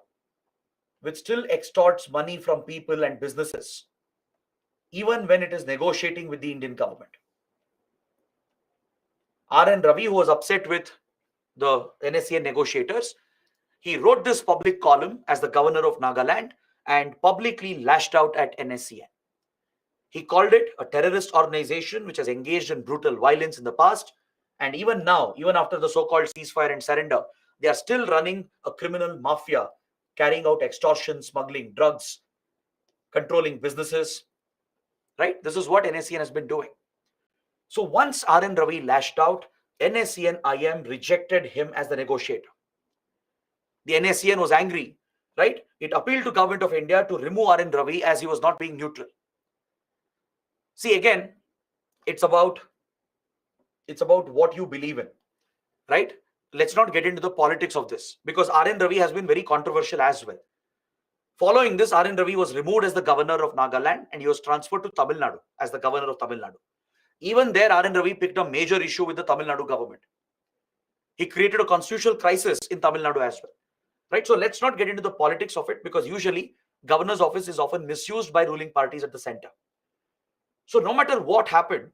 which still extorts money from people and businesses, even when it is negotiating with the Indian government. R.N. Ravi, who was upset with the NSCN negotiators, he wrote this public column as the governor of Nagaland and publicly lashed out at NSCN. He called it a terrorist organization which has engaged in brutal violence in the past, and even now, even after the so-called ceasefire and surrender, they are still running a criminal mafia, carrying out extortion, smuggling drugs, controlling businesses, right? This is what NSCN has been doing. So once R.N. Ravi lashed out, NSCN IM rejected him as the negotiator. The NSCN was angry, right? It appealed to Government of India to remove R.N. Ravi as he was not being neutral. See, again, it's about what you believe in, right? Let's not get into the politics of this, because R.N. Ravi has been very controversial as well. Following this, R.N. Ravi was removed as the governor of Nagaland and he was transferred to Tamil Nadu as the governor of Tamil Nadu. Even there, R.N. Ravi picked a major issue with the Tamil Nadu government. He created a constitutional crisis in Tamil Nadu as well, right? So let's not get into the politics of it, because usually governor's office is often misused by ruling parties at the center. So no matter what happened,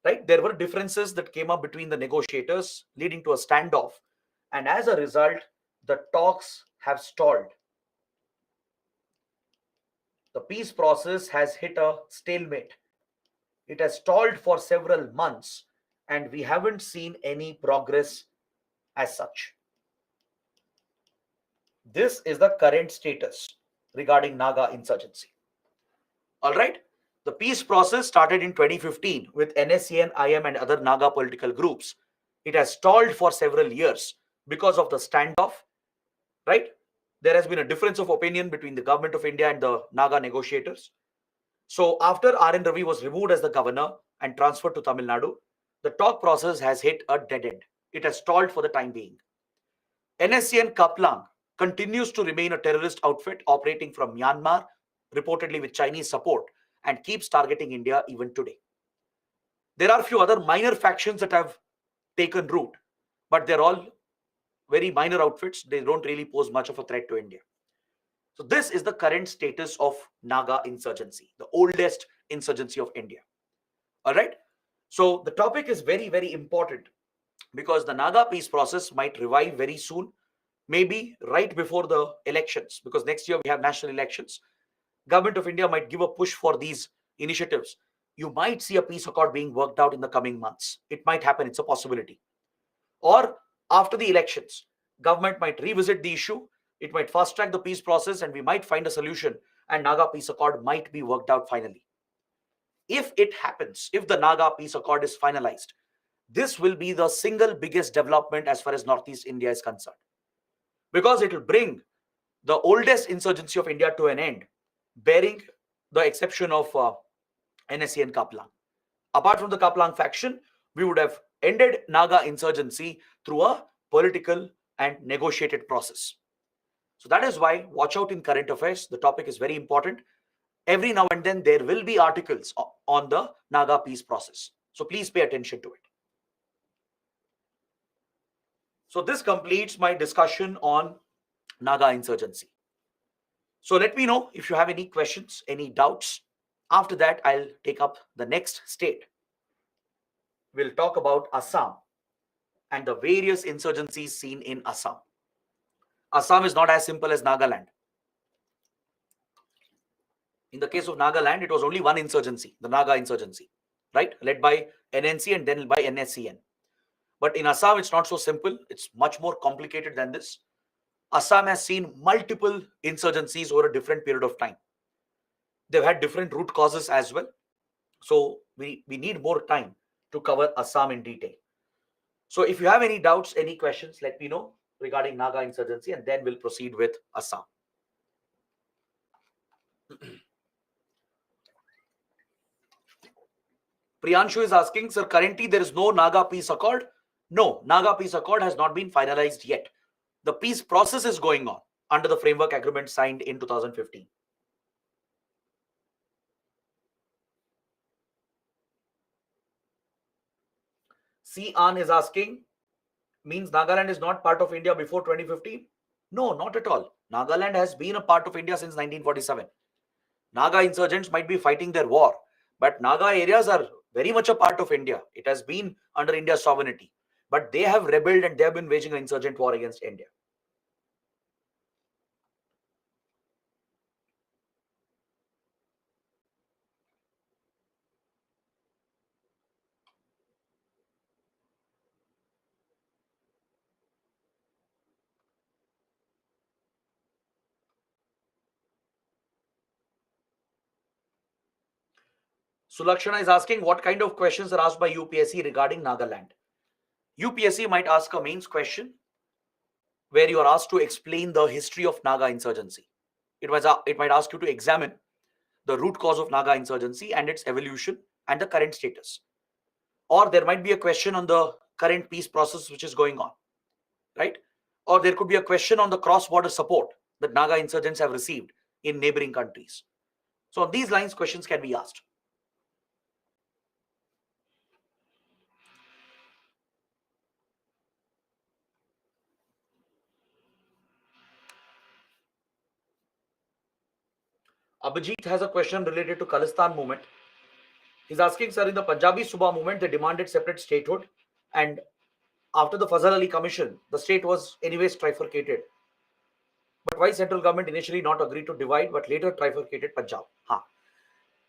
right, there were differences that came up between the negotiators, leading to a standoff. And as a result, the talks have stalled. The peace process has hit a stalemate. It has stalled for several months, and we haven't seen any progress as such. This is the current status regarding Naga insurgency. All right. The peace process started in 2015 with NSCN, IM, and other Naga political groups. It has stalled for several years because of the standoff, right? There has been a difference of opinion between the Government of India and the Naga negotiators. So after R.N. Ravi was removed as the governor and transferred to Tamil Nadu, the talk process has hit a dead end. It has stalled for the time being. NSCN Kaplang continues to remain a terrorist outfit operating from Myanmar, reportedly with Chinese support, and keeps targeting India even today. There are a few other minor factions that have taken root, but they're all very minor outfits. They don't really pose much of a threat to India. So this is the current status of Naga insurgency, the oldest insurgency of India. All right. So the topic is very, very important, because the Naga peace process might revive very soon, maybe right before the elections, because next year we have national elections. Government of India might give a push for these initiatives. You might see a peace accord being worked out in the coming months. It might happen. It's a possibility. Or after the elections, government might revisit the issue. It might fast track the peace process, and we might find a solution, and Naga peace accord might be worked out finally. If it happens, if the Naga peace accord is finalized, this will be the single biggest development as far as Northeast India is concerned, because it will bring the oldest insurgency of India to an end, bearing the exception of NSC and Kaplang. Apart from the Kaplang faction, we would have ended Naga insurgency through a political and negotiated process. So that is why watch out in current affairs. The topic is very important. Every now and then there will be articles on the Naga peace process. So please pay attention to it. So this completes my discussion on Naga insurgency. So let me know if you have any questions, any doubts. After that, I'll take up the next state. We'll talk about Assam and the various insurgencies seen in Assam. Assam is not as simple as Nagaland. In the case of Nagaland, it was only one insurgency, the Naga insurgency, right? Led by NNC and then by NSCN. But in Assam, it's not so simple. It's much more complicated than this. Assam has seen multiple insurgencies over a different period of time. They've had different root causes as well. So we need more time to cover Assam in detail. So if you have any doubts, any questions, let me know regarding Naga insurgency, and then we'll proceed with Assam. Priyanshu is asking, sir, currently there is no Naga peace accord. No, Naga peace accord has not been finalized yet. The peace process is going on under the framework agreement signed in 2015. C. An is asking, means Nagaland is not part of India before 2015? No, not at all. Nagaland has been a part of India since 1947. Naga insurgents might be fighting their war, but Naga areas are very much a part of India. It has been under India's sovereignty, but they have rebelled and they have been waging an insurgent war against India. Sulakshana is asking what kind of questions are asked by UPSC regarding Nagaland. UPSC might ask a mains question where you are asked to explain the history of Naga insurgency. It might ask you to examine the root cause of Naga insurgency and its evolution and the current status. Or there might be a question on the current peace process which is going on, right? Or there could be a question on the cross-border support that Naga insurgents have received in neighboring countries. So on these lines, questions can be asked. Abhijit has a question related to Khalistan movement. He's asking, sir, in the Punjabi Subah movement, they demanded separate statehood, and after the Fazal Ali Commission, the state was anyways trifurcated. But why central government initially not agreed to divide, but later trifurcated Punjab?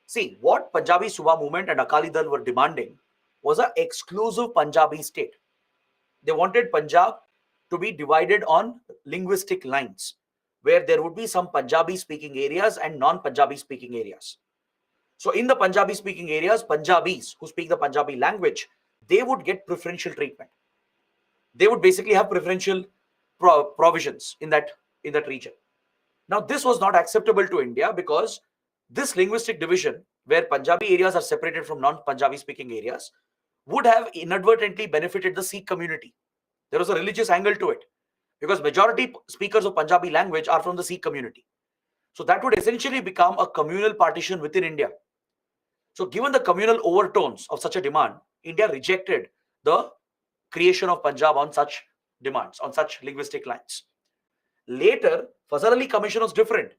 See, what Punjabi Subah movement and Akali Dal were demanding was an exclusive Punjabi state. They wanted Punjab to be divided on linguistic lines, where there would be some Punjabi speaking areas and non-Punjabi speaking areas. So in the Punjabi speaking areas, Punjabis who speak the Punjabi language, they would get preferential treatment. They would basically have preferential provisions in that region. Now, this was not acceptable to India because this linguistic division, where Punjabi areas are separated from non-Punjabi speaking areas, would have inadvertently benefited the Sikh community. There was a religious angle to it because majority speakers of Punjabi language are from the Sikh community. So that would essentially become a communal partition within India. So given the communal overtones of such a demand, India rejected the creation of Punjab on such demands, on such linguistic lines. Later, Fazal Ali Commission was different.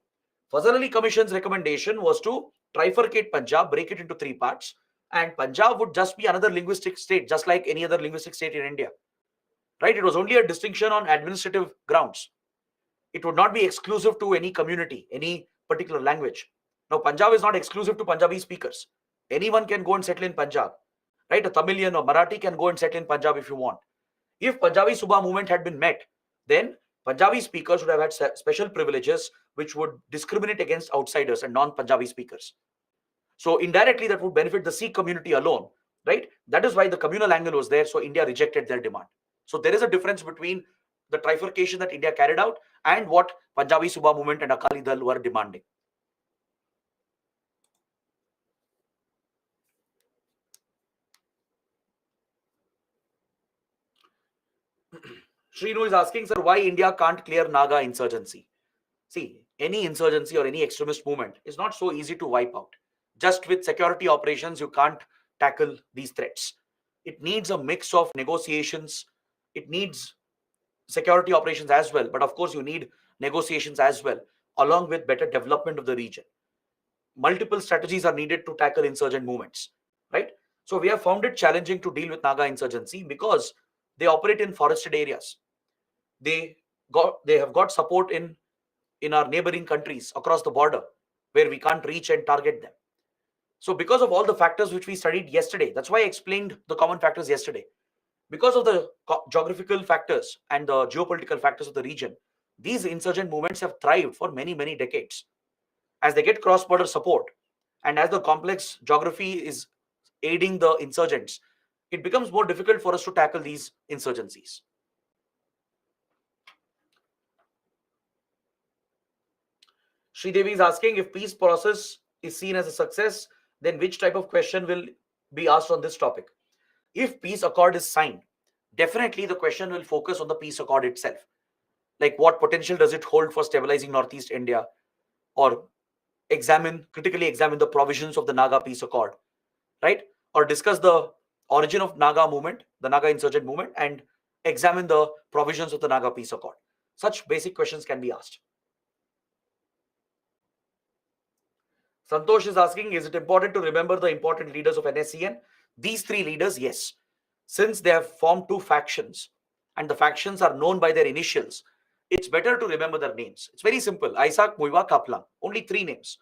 Fazal Ali Commission's recommendation was to trifurcate Punjab, break it into three parts, and Punjab would just be another linguistic state, just like any other linguistic state in India. Right? It was only a distinction on administrative grounds. It would not be exclusive to any community, any particular language. Now, Punjab is not exclusive to Punjabi speakers. Anyone can go and settle in Punjab. Right? A Tamilian or Marathi can go and settle in Punjab if you want. If Punjabi Subah movement had been met, then Punjabi speakers would have had special privileges which would discriminate against outsiders and non-Punjabi speakers. So indirectly, that would benefit the Sikh community alone, right? That is why the communal angle was there. So India rejected their demand. So there is a difference between the trifurcation that India carried out and what Punjabi Subah movement and Akali Dal were demanding. Srinu is asking, sir, why India can't clear Naga insurgency? See, any insurgency or any extremist movement is not so easy to wipe out. Just with security operations, you can't tackle these threats. It needs a mix of negotiations. It needs security operations as well. But of course, you need negotiations as well, along with better development of the region. Multiple strategies are needed to tackle insurgent movements, right? So we have found it challenging to deal with Naga insurgency because they operate in forested areas. They have got support in our neighboring countries across the border where we can't reach and target them. So because of all the factors which we studied yesterday, that's why I explained the common factors yesterday. Because of the geographical factors and the geopolitical factors of the region, these insurgent movements have thrived for many, many decades. As they get cross-border support and as the complex geography is aiding the insurgents, it becomes more difficult for us to tackle these insurgencies. Sridevi is asking, if peace process is seen as a success, then which type of question will be asked on this topic? If peace accord is signed, definitely the question will focus on the peace accord itself. Like, what potential does it hold for stabilizing Northeast India? Or critically examine the provisions of the Naga peace accord, right? Or discuss the origin of Naga movement, the Naga insurgent movement, and examine the provisions of the Naga peace accord. Such basic questions can be asked. Santosh is asking, is it important to remember the important leaders of NSCN? These three leaders, yes. Since they have formed two factions and the factions are known by their initials, it's better to remember their names. It's very simple. Isaac, Muiwa, Kaplan. Only three names,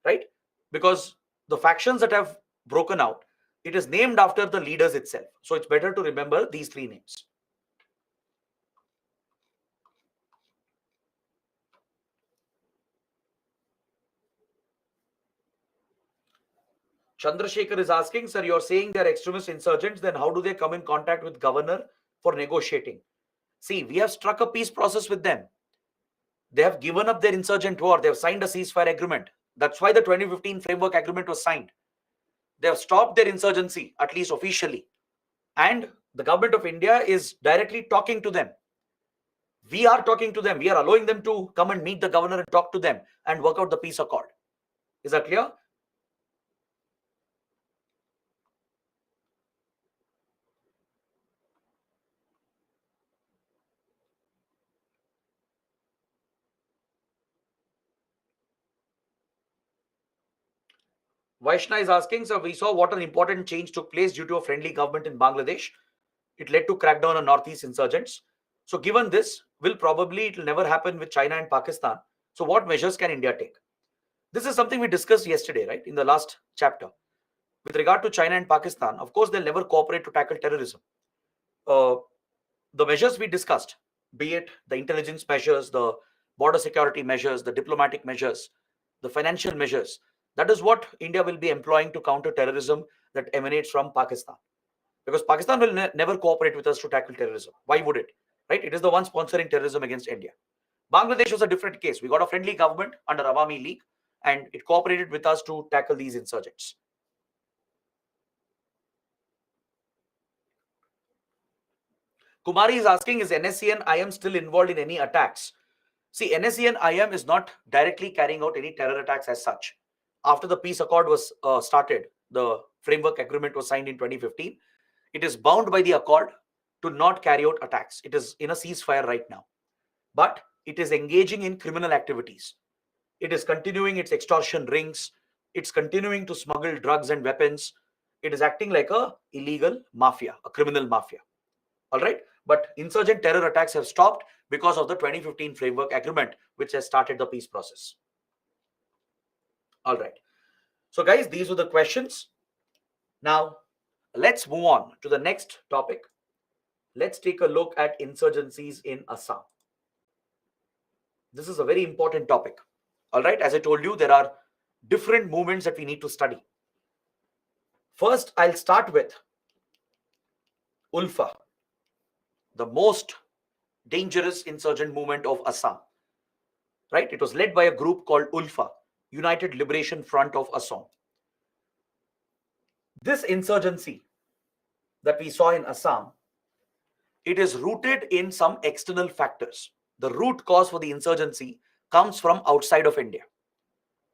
right? Because the factions that have broken out, it is named after the leaders itself. So it's better to remember these three names. Chandrasekhar is asking, sir, you're saying they're extremist insurgents, then how do they come in contact with governor for negotiating? See, we have struck a peace process with them. They have given up their insurgent war. They have signed a ceasefire agreement. That's why the 2015 framework agreement was signed. They have stopped their insurgency, at least officially. And the government of India is directly talking to them. We are talking to them. We are allowing them to come and meet the governor and talk to them and work out the peace accord. Is that clear? Vaishna is asking, so we saw what an important change took place due to a friendly government in Bangladesh. It led to crackdown on Northeast insurgents. So given this, it will never happen with China and Pakistan. So what measures can India take? This is something we discussed yesterday, right? In the last chapter. With regard to China and Pakistan, of course, they'll never cooperate to tackle terrorism. The measures we discussed, be it the intelligence measures, the border security measures, the diplomatic measures, the financial measures, that is what India will be employing to counter terrorism that emanates from Pakistan. Because Pakistan will never cooperate with us to tackle terrorism. Why would it? Right? It is the one sponsoring terrorism against India. Bangladesh was a different case. We got a friendly government under Awami League and it cooperated with us to tackle these insurgents. Kumari is asking, is NSCN IM still involved in any attacks? See, NSCN IM is not directly carrying out any terror attacks as such. After the peace accord was started, the framework agreement was signed in 2015. It is bound by the accord to not carry out attacks. It is in a ceasefire right now. But it is engaging in criminal activities. It is continuing its extortion rings. It's continuing to smuggle drugs and weapons. It is acting like a illegal mafia, a criminal mafia. All right. But insurgent terror attacks have stopped because of the 2015 framework agreement, which has started the peace process. All right. So guys, these are the questions. Now, let's move on to the next topic. Let's take a look at insurgencies in Assam. This is a very important topic. All right. As I told you, there are different movements that we need to study. First, I'll start with Ulfa, the most dangerous insurgent movement of Assam. Right? It was led by a group called Ulfa, United Liberation Front of Assam. This insurgency that we saw in Assam It is rooted in some external factors. The root cause for the insurgency comes from outside of India.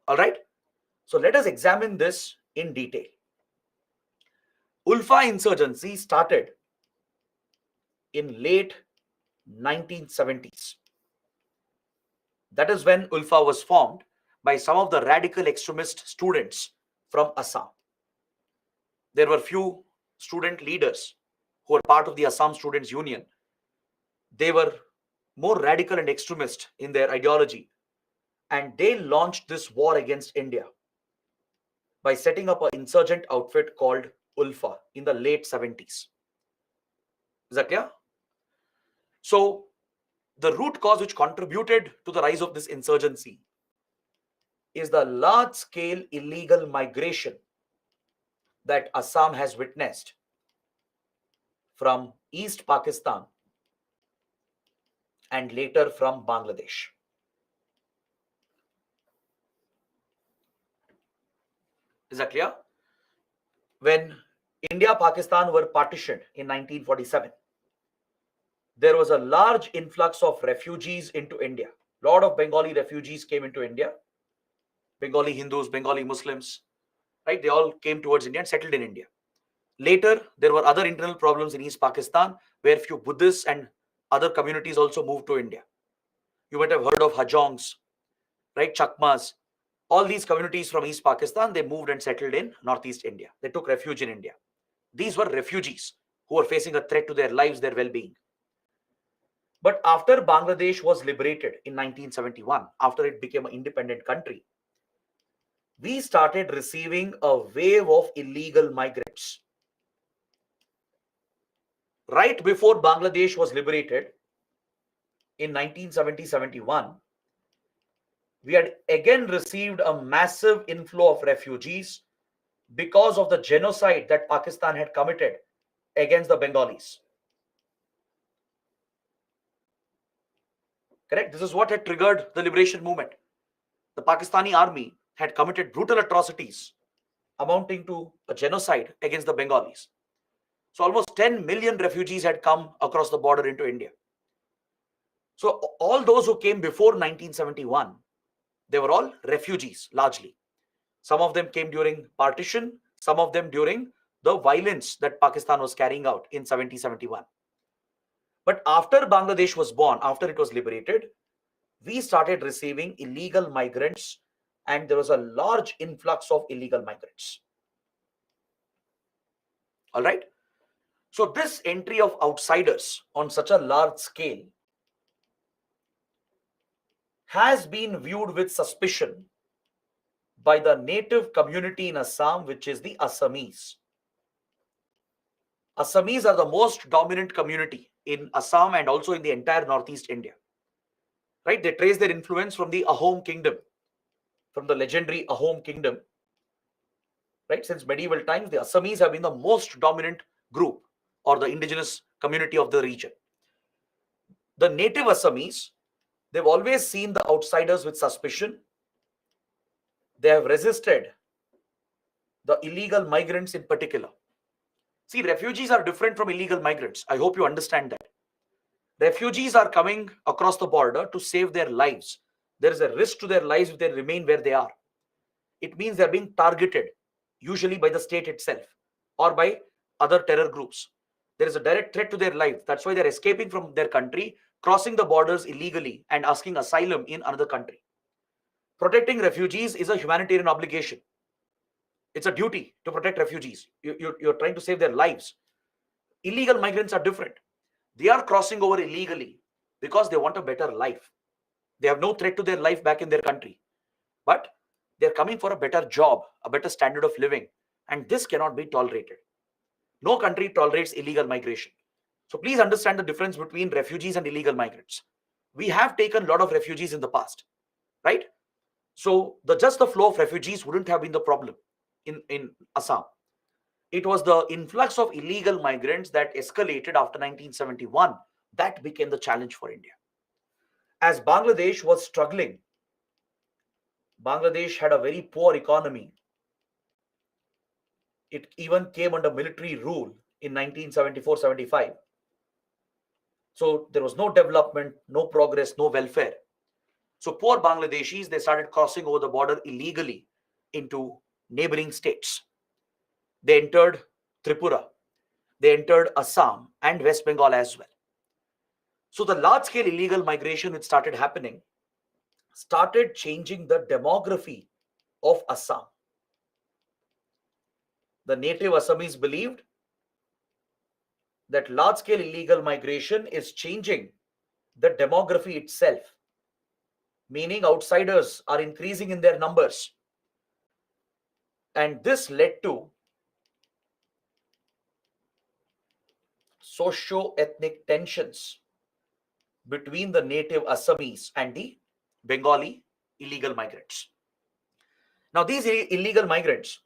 All right. So let us examine this in detail. Ulfa insurgency started in late 1970s. That is when Ulfa was formed by some of the radical extremist students from Assam. There were few student leaders who were part of the Assam Students Union. They were more radical and extremist in their ideology, and they launched this war against India by setting up an insurgent outfit called Ulfa in the late 70s. Is that clear? So, the root cause which contributed to the rise of this insurgency is the large-scale illegal migration that Assam has witnessed from East Pakistan and later from Bangladesh. Is that clear? When India Pakistan were partitioned in 1947, there was a large influx of refugees into India. A lot of Bengali refugees came into India. Bengali Hindus, Bengali Muslims, right? They all came towards India and settled in India. Later, there were other internal problems in East Pakistan where few Buddhists and other communities also moved to India. You might have heard of Hajongs, right? Chakmas. All these communities from East Pakistan, they moved and settled in Northeast India. They took refuge in India. These were refugees who were facing a threat to their lives, their well-being. But after Bangladesh was liberated in 1971, after it became an independent country, we started receiving a wave of illegal migrants. Right before Bangladesh was liberated in 1970-71, we had again received a massive inflow of refugees because of the genocide that Pakistan had committed against the Bengalis. Correct? This is what had triggered the liberation movement. The Pakistani army had committed brutal atrocities amounting to a genocide against the Bengalis. So almost 10 million refugees had come across the border into India. So all those who came before 1971, they were all refugees largely. Some of them came during partition, some of them during the violence that Pakistan was carrying out in 70-71. But after Bangladesh was born, after it was liberated, we started receiving illegal migrants, and there was a large influx of illegal migrants. All right. So this entry of outsiders on such a large scale has been viewed with suspicion by the native community in Assam, which is the Assamese. Assamese are the most dominant community in Assam and also in the entire Northeast India. Right? They trace their influence from the Ahom kingdom, from the legendary Ahom kingdom. Right? Since medieval times, the Assamese have been the most dominant group or the indigenous community of the region. The native Assamese, they've always seen the outsiders with suspicion. They have resisted the illegal migrants in particular. See, refugees are different from illegal migrants. I hope you understand that. Refugees are coming across the border to save their lives. There is a risk to their lives if they remain where they are. It means they're being targeted, usually by the state itself or by other terror groups. There is a direct threat to their life. That's why they're escaping from their country, crossing the borders illegally and asking asylum in another country. Protecting refugees is a humanitarian obligation. It's a duty to protect refugees. You're trying to save their lives. Illegal migrants are different. They are crossing over illegally because they want a better life. They have no threat to their life back in their country. But they're coming for a better job, a better standard of living. And this cannot be tolerated. No country tolerates illegal migration. So please understand the difference between refugees and illegal migrants. We have taken a lot of refugees in the past, right? So just the flow of refugees wouldn't have been the problem in Assam. It was the influx of illegal migrants that escalated after 1971 that became the challenge for India. As Bangladesh was struggling, Bangladesh had a very poor economy. It even came under military rule in 1974-75. So there was no development, no progress, no welfare. So poor Bangladeshis, they started crossing over the border illegally into neighboring states. They entered Tripura, they entered Assam and West Bengal as well. So the large scale illegal migration which started happening started changing the demography of Assam. The native Assamese believed that large scale illegal migration is changing the demography itself, meaning outsiders are increasing in their numbers. And this led to socio-ethnic tensions between the native Assamese and the Bengali illegal migrants. Now, these illegal migrants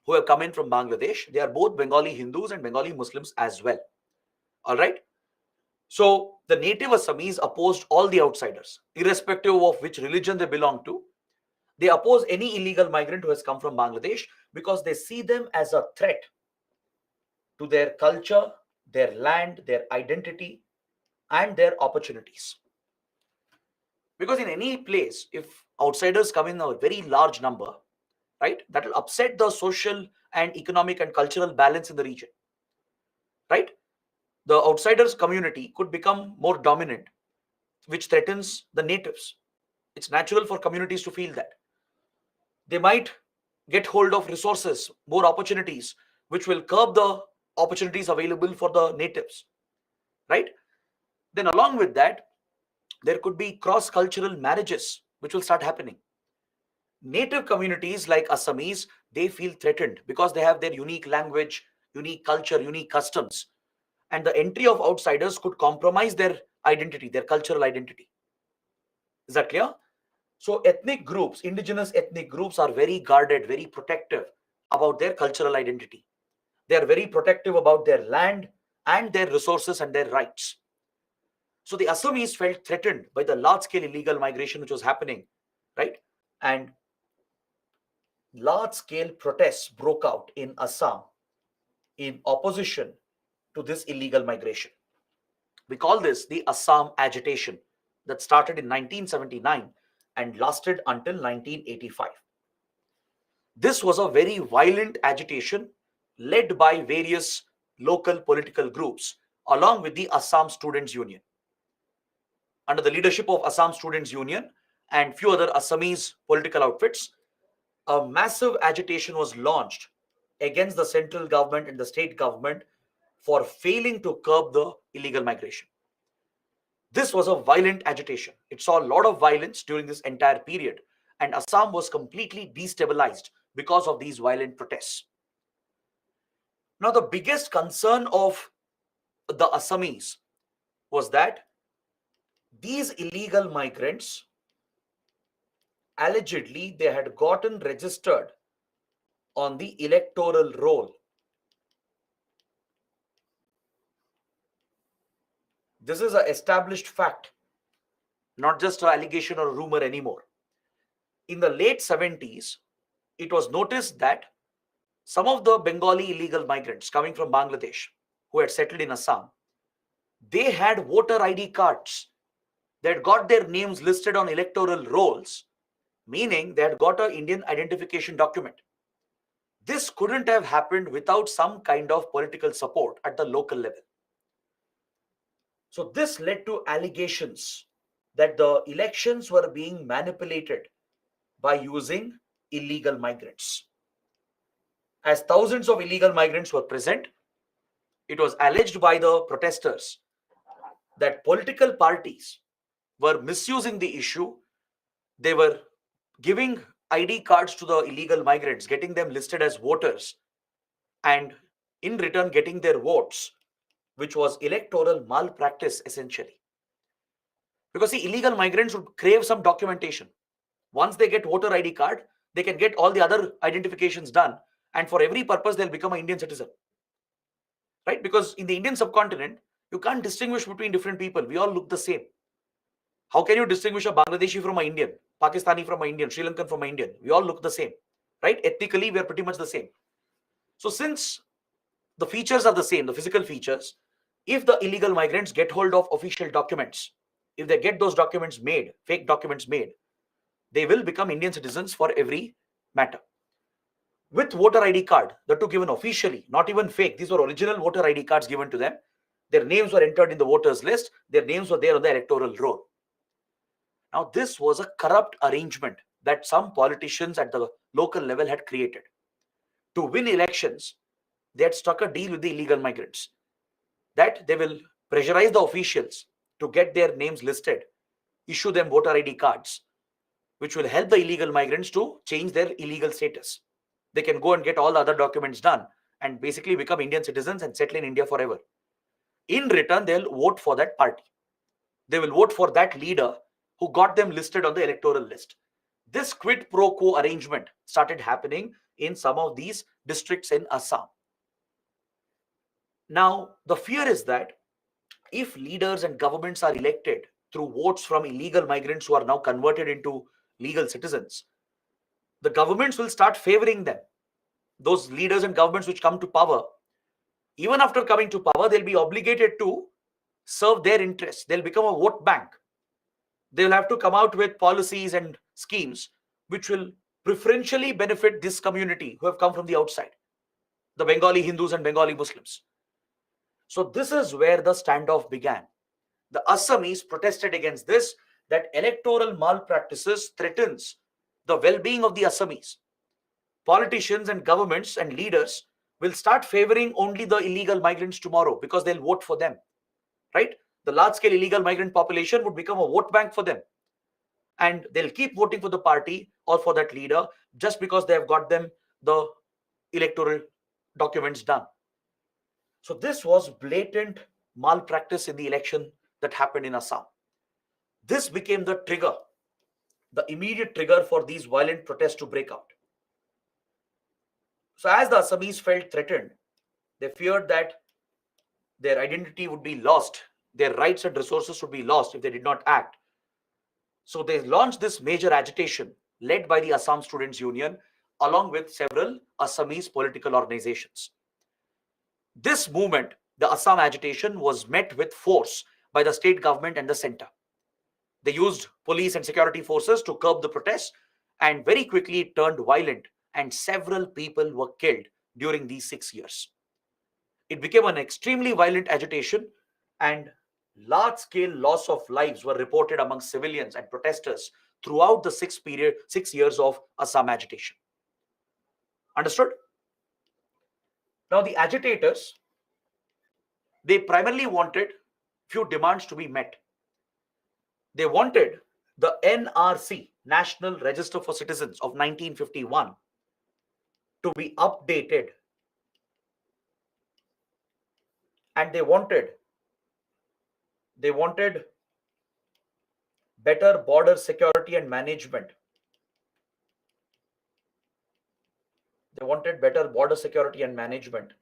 who have come in from Bangladesh, they are both Bengali Hindus and Bengali Muslims as well. All right. So the native Assamese opposed all the outsiders, irrespective of which religion they belong to. They oppose any illegal migrant who has come from Bangladesh because they see them as a threat to their culture, their land, their identity, and their opportunities. Because in any place, if outsiders come in a very large number, right, that will upset the social and economic and cultural balance in the region, right? The outsiders community could become more dominant, which threatens the natives. It's natural for communities to feel that. They might get hold of resources, more opportunities, which will curb the opportunities available for the natives, right? Then along with that, there could be cross-cultural marriages, which will start happening. Native communities like Assamese, they feel threatened because they have their unique language, unique culture, unique customs. And the entry of outsiders could compromise their identity, their cultural identity. Is that clear? So ethnic groups, indigenous ethnic groups are very guarded, very protective about their cultural identity. They are very protective about their land and their resources and their rights. So the Assamese felt threatened by the large-scale illegal migration which was happening, right? And large-scale protests broke out in Assam in opposition to this illegal migration. We call this the Assam agitation that started in 1979 and lasted until 1985. This was a very violent agitation led by various local political groups along with the Assam Students Union. Under the leadership of Assam Students Union and few other Assamese political outfits, a massive agitation was launched against the central government and the state government for failing to curb the illegal migration. This was a violent agitation. It saw a lot of violence during this entire period, and Assam was completely destabilized because of these violent protests. Now, the biggest concern of the Assamese was that these illegal migrants, allegedly, they had gotten registered on the electoral roll. This is an established fact, not just an allegation or a rumor anymore. In the late 70s, it was noticed that some of the Bengali illegal migrants coming from Bangladesh who had settled in Assam, they had voter ID cards. They had got their names listed on electoral rolls, meaning they had got an Indian identification document. This couldn't have happened without some kind of political support at the local level. So this led to allegations that the elections were being manipulated by using illegal migrants. As thousands of illegal migrants were present, it was alleged by the protesters that political parties were misusing the issue. They were giving ID cards to the illegal migrants, getting them listed as voters, and in return getting their votes, which was electoral malpractice essentially. Because the illegal migrants would crave some documentation. Once they get voter ID card, they can get all the other identifications done, and for every purpose they'll become an Indian citizen, right? Because in the Indian subcontinent, you can't distinguish between different people. We all look the same. How can you distinguish a Bangladeshi from an Indian, Pakistani from an Indian, Sri Lankan from an Indian? We all look the same, right? Ethnically, we are pretty much the same. So since the features are the same, the physical features, If the illegal migrants get hold of official documents, if they get those documents made, fake documents made, they will become Indian citizens for every matter. With voter ID card, the two given officially, not even fake, these were original voter ID cards given to them. Their names were entered in the voters list, their names were there on the electoral roll. Now, this was a corrupt arrangement that some politicians at the local level had created. To win elections, they had struck a deal with the illegal migrants that they will pressurize the officials to get their names listed, issue them voter ID cards, which will help the illegal migrants to change their illegal status. They can go and get all the other documents done and basically become Indian citizens and settle in India forever. In return, they'll vote for that party. They will vote for that leader who got them listed on the electoral list. This quid pro quo arrangement started happening in some of these districts in Assam. Now, the fear is that if leaders and governments are elected through votes from illegal migrants who are now converted into legal citizens, the governments will start favoring them. Those leaders and governments which come to power, even after coming to power, they'll be obligated to serve their interests. They'll become a vote bank. They'll have to come out with policies and schemes which will preferentially benefit this community who have come from the outside, the Bengali Hindus and Bengali Muslims. So this is where the standoff began. The Assamese protested against this, that electoral malpractices threatens the well-being of the Assamese. Politicians and governments and leaders will start favoring only the illegal migrants tomorrow because they'll vote for them, right? The large-scale illegal migrant population would become a vote bank for them. And they'll keep voting for the party or for that leader just because they have got them the electoral documents done. So this was blatant malpractice in the election that happened in Assam. This became the trigger, the immediate trigger for these violent protests to break out. So as the Assamese felt threatened, they feared that their identity would be lost, their rights and resources would be lost if they did not act. So they launched this major agitation led by the Assam Students Union along with several Assamese political organizations. This movement, the Assam agitation, was met with force by the state government and the center. They used police and security forces to curb the protests, and very quickly it turned violent and several people were killed during these 6 years. It became an extremely violent agitation and large-scale loss of lives were reported among civilians and protesters throughout the 6 years of Assam agitation. Understood? Now the agitators, they primarily wanted few demands to be met. They wanted the NRC, National Register for Citizens of 1951, to be updated, and they wanted better border security and management. They wanted better border security and management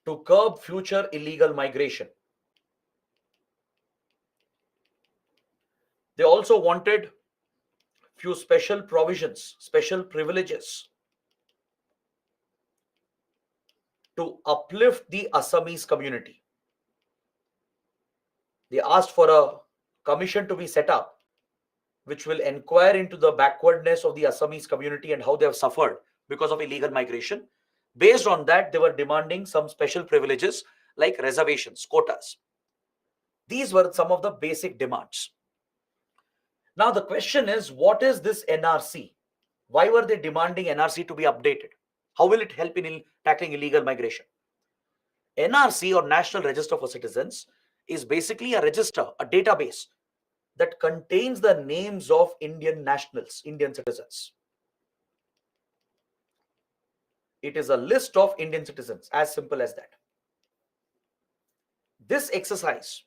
to curb future illegal migration. They also wanted few special provisions, special privileges to uplift the Assamese community. They asked for a commission to be set up which will inquire into the backwardness of the Assamese community and how they have suffered because of illegal migration. Based on that, they were demanding some special privileges like reservations, quotas. These were some of the basic demands. Now the question is, what is this NRC? Why were they demanding NRC to be updated? How will it help in tackling illegal migration? NRC, or National Register for Citizens, is basically a register, a database that contains the names of Indian nationals, Indian citizens. It is a list of Indian citizens, as simple as that. This exercise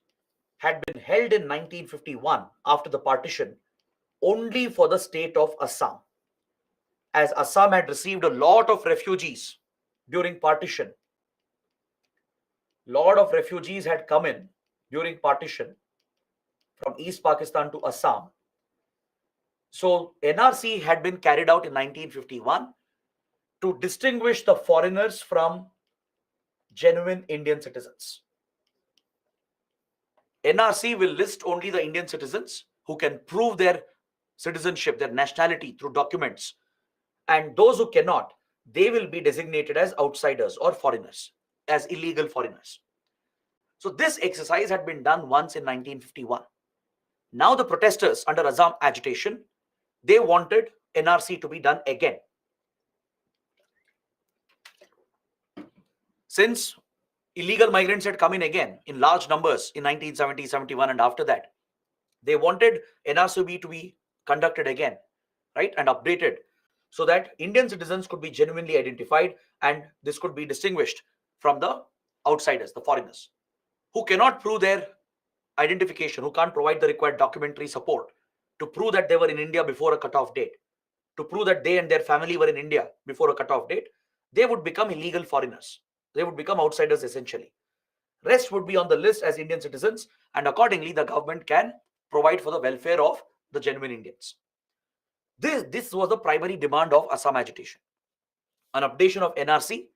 had been held in 1951 after the partition only for the state of Assam, as Assam had received a lot of refugees during partition. Lot of refugees had come in during partition from East Pakistan to Assam. So NRC had been carried out in 1951 to distinguish the foreigners from genuine Indian citizens. NRC will list only the Indian citizens who can prove their citizenship, their nationality through documents. And those who cannot, they will be designated as outsiders or foreigners, as illegal foreigners. So this exercise had been done once in 1951. Now the protesters under Assam agitation, they wanted NRC to be done again. Since illegal migrants had come in again in large numbers in 1970, 71 and after that, they wanted NRC to be conducted again, right, and updated so that Indian citizens could be genuinely identified and this could be distinguished from the outsiders, the foreigners, who cannot prove their identification, who can't provide the required documentary support to prove that they were in India before a cutoff date, to prove that they and their family were in India before a cutoff date. They would become illegal foreigners. They would become outsiders essentially. Rest would be on the list as Indian citizens, and accordingly, the government can provide for the welfare of the genuine Indians. This was the primary demand of Assam agitation. An updation of NRC,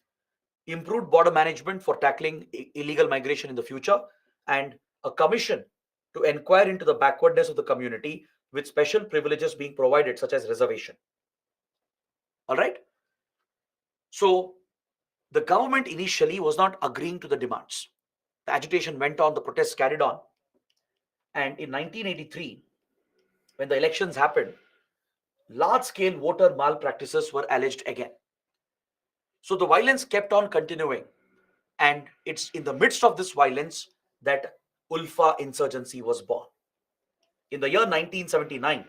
improved border management for tackling illegal migration in the future, and a commission to inquire into the backwardness of the community with special privileges being provided, such as reservation. All right. So the government initially was not agreeing to the demands. The agitation went on, the protests carried on. And in 1983, when the elections happened, large-scale voter malpractices were alleged again. So the violence kept on continuing. And it's in the midst of this violence that Ulfa insurgency was born. In the year 1979,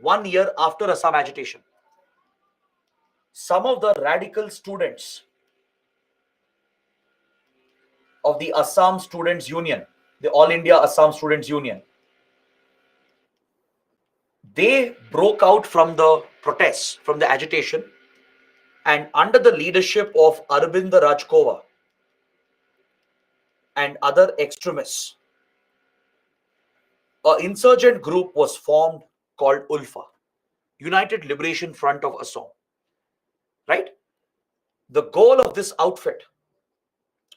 1 year after Assam agitation, some of the radical students of the Assam Students Union, the All India Assam Students Union, they broke out from the protests, from the agitation, and under the leadership of Arvind Rajkova and other extremists, an insurgent group was formed called ULFA, United Liberation Front of Assam. Right? The goal of this outfit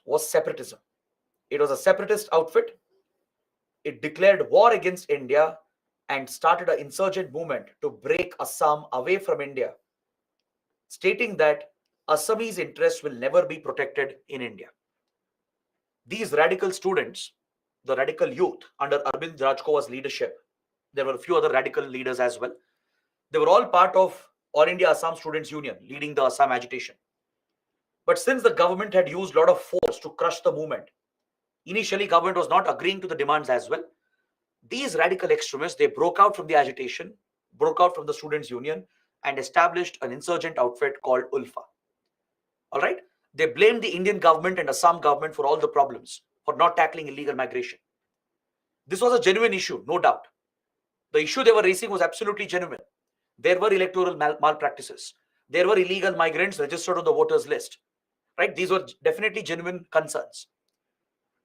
was separatism. It was a separatist outfit. It declared war against India and started an insurgent movement to break Assam away from India, stating that Assamese interests will never be protected in India. These radical students, the radical youth under Arvind Rajkova's leadership, there were a few other radical leaders as well. They were all part of All India Assam Students Union, leading the Assam agitation. But since the government had used a lot of force to crush the movement, initially government was not agreeing to the demands as well. These radical extremists, they broke out from the agitation, broke out from the Students Union, and established an insurgent outfit called ULFA. All right? They blamed the Indian government and Assam government for all the problems, for not tackling illegal migration. This was a genuine issue, no doubt. The issue they were raising was absolutely genuine. There were electoral malpractices. There were illegal migrants registered on the voters list. Right? These were definitely genuine concerns.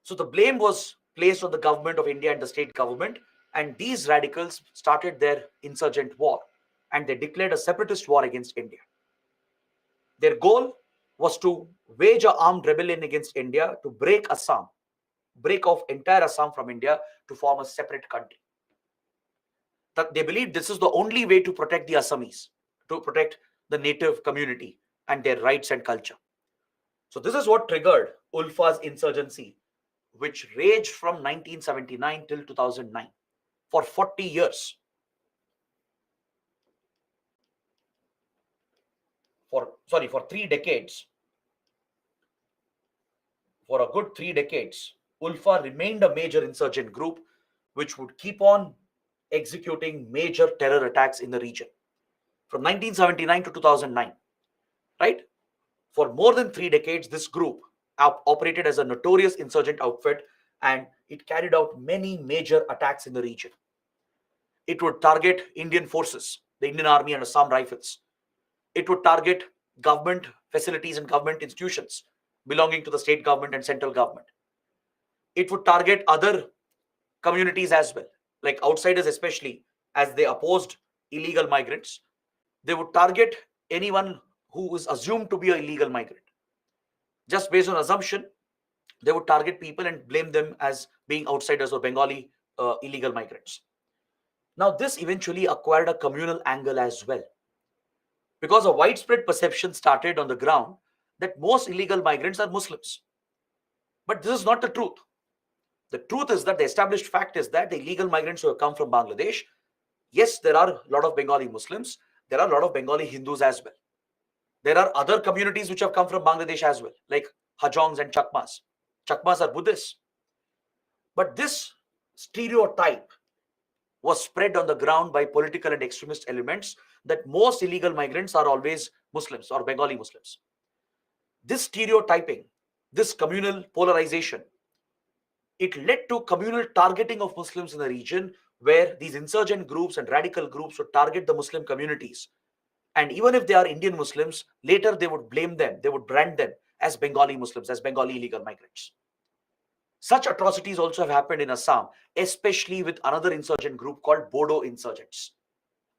So the blame was placed on the government of India and the state government, and these radicals started their insurgent war, and they declared a separatist war against India. Their goal was to wage an armed rebellion against India to break Assam, break off entire Assam from India to form a separate country. That they believed this is the only way to protect the Assamese, to protect the native community and their rights and culture. So this is what triggered ULFA's insurgency, which raged from 1979 till 2009 for 40 years. For 3 decades. For a good 3 decades, ULFA remained a major insurgent group which would keep on executing major terror attacks in the region from 1979 to 2009. Right? For more than 3 decades, this group operated as a notorious insurgent outfit, and it carried out many major attacks in the region. It would target Indian forces, the Indian Army and Assam Rifles. It would target government facilities and government institutions belonging to the state government and central government. It would target other communities as well, like outsiders especially, as they opposed illegal migrants. They would target anyone who is assumed to be an illegal migrant. Just based on assumption, they would target people and blame them as being outsiders or Bengali illegal migrants. Now, this eventually acquired a communal angle as well, because a widespread perception started on the ground that most illegal migrants are Muslims. But this is not the truth. The truth is that the established fact is that the illegal migrants who have come from Bangladesh, yes, there are a lot of Bengali Muslims, there are a lot of Bengali Hindus as well. There are other communities which have come from Bangladesh as well, like Hajongs and Chakmas. Chakmas are Buddhists. But this stereotype was spread on the ground by political and extremist elements that most illegal migrants are always Muslims or Bengali Muslims. This stereotyping, this communal polarization, it led to communal targeting of Muslims in the region, where these insurgent groups and radical groups would target the Muslim communities. And even if they are Indian Muslims, later they would blame them, they would brand them as Bengali Muslims, as Bengali illegal migrants. Such atrocities also have happened in Assam, especially with another insurgent group called Bodo insurgents.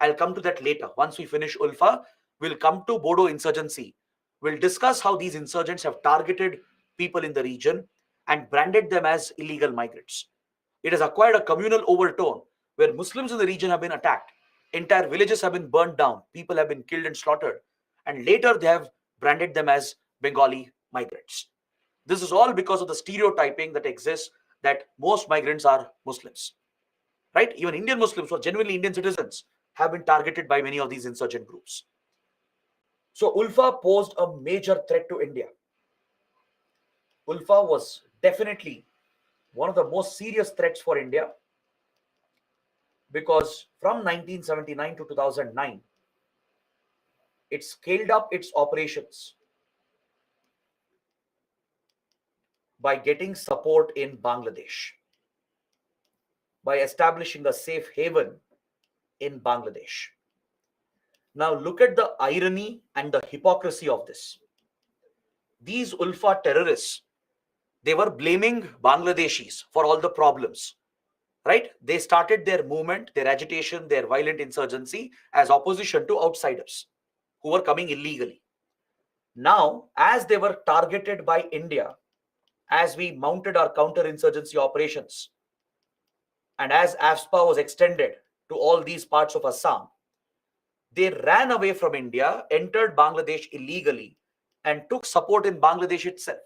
I'll come to that later. Once we finish Ulfa, we'll come to Bodo insurgency. We'll discuss how these insurgents have targeted people in the region and branded them as illegal migrants. It has acquired a communal overtone where Muslims in the region have been attacked, entire villages have been burned down, people have been killed and slaughtered, and later they have branded them as Bengali migrants. This is all because of the stereotyping that exists that most migrants are Muslims. Right? Even Indian Muslims who are genuinely Indian citizens have been targeted by many of these insurgent groups. So Ulfa posed a major threat to India. Ulfa was definitely one of the most serious threats for India, because from 1979 to 2009, it scaled up its operations by getting support in Bangladesh, by establishing a safe haven in Bangladesh. Now look at the irony and the hypocrisy of this. These Ulfa terrorists, they were blaming Bangladeshis for all the problems, right? They started their movement, their agitation, their violent insurgency as opposition to outsiders who were coming illegally. Now, as they were targeted by India, as we mounted our counterinsurgency operations, and as AFSPA was extended to all these parts of Assam, they ran away from India, entered Bangladesh illegally, and took support in Bangladesh itself.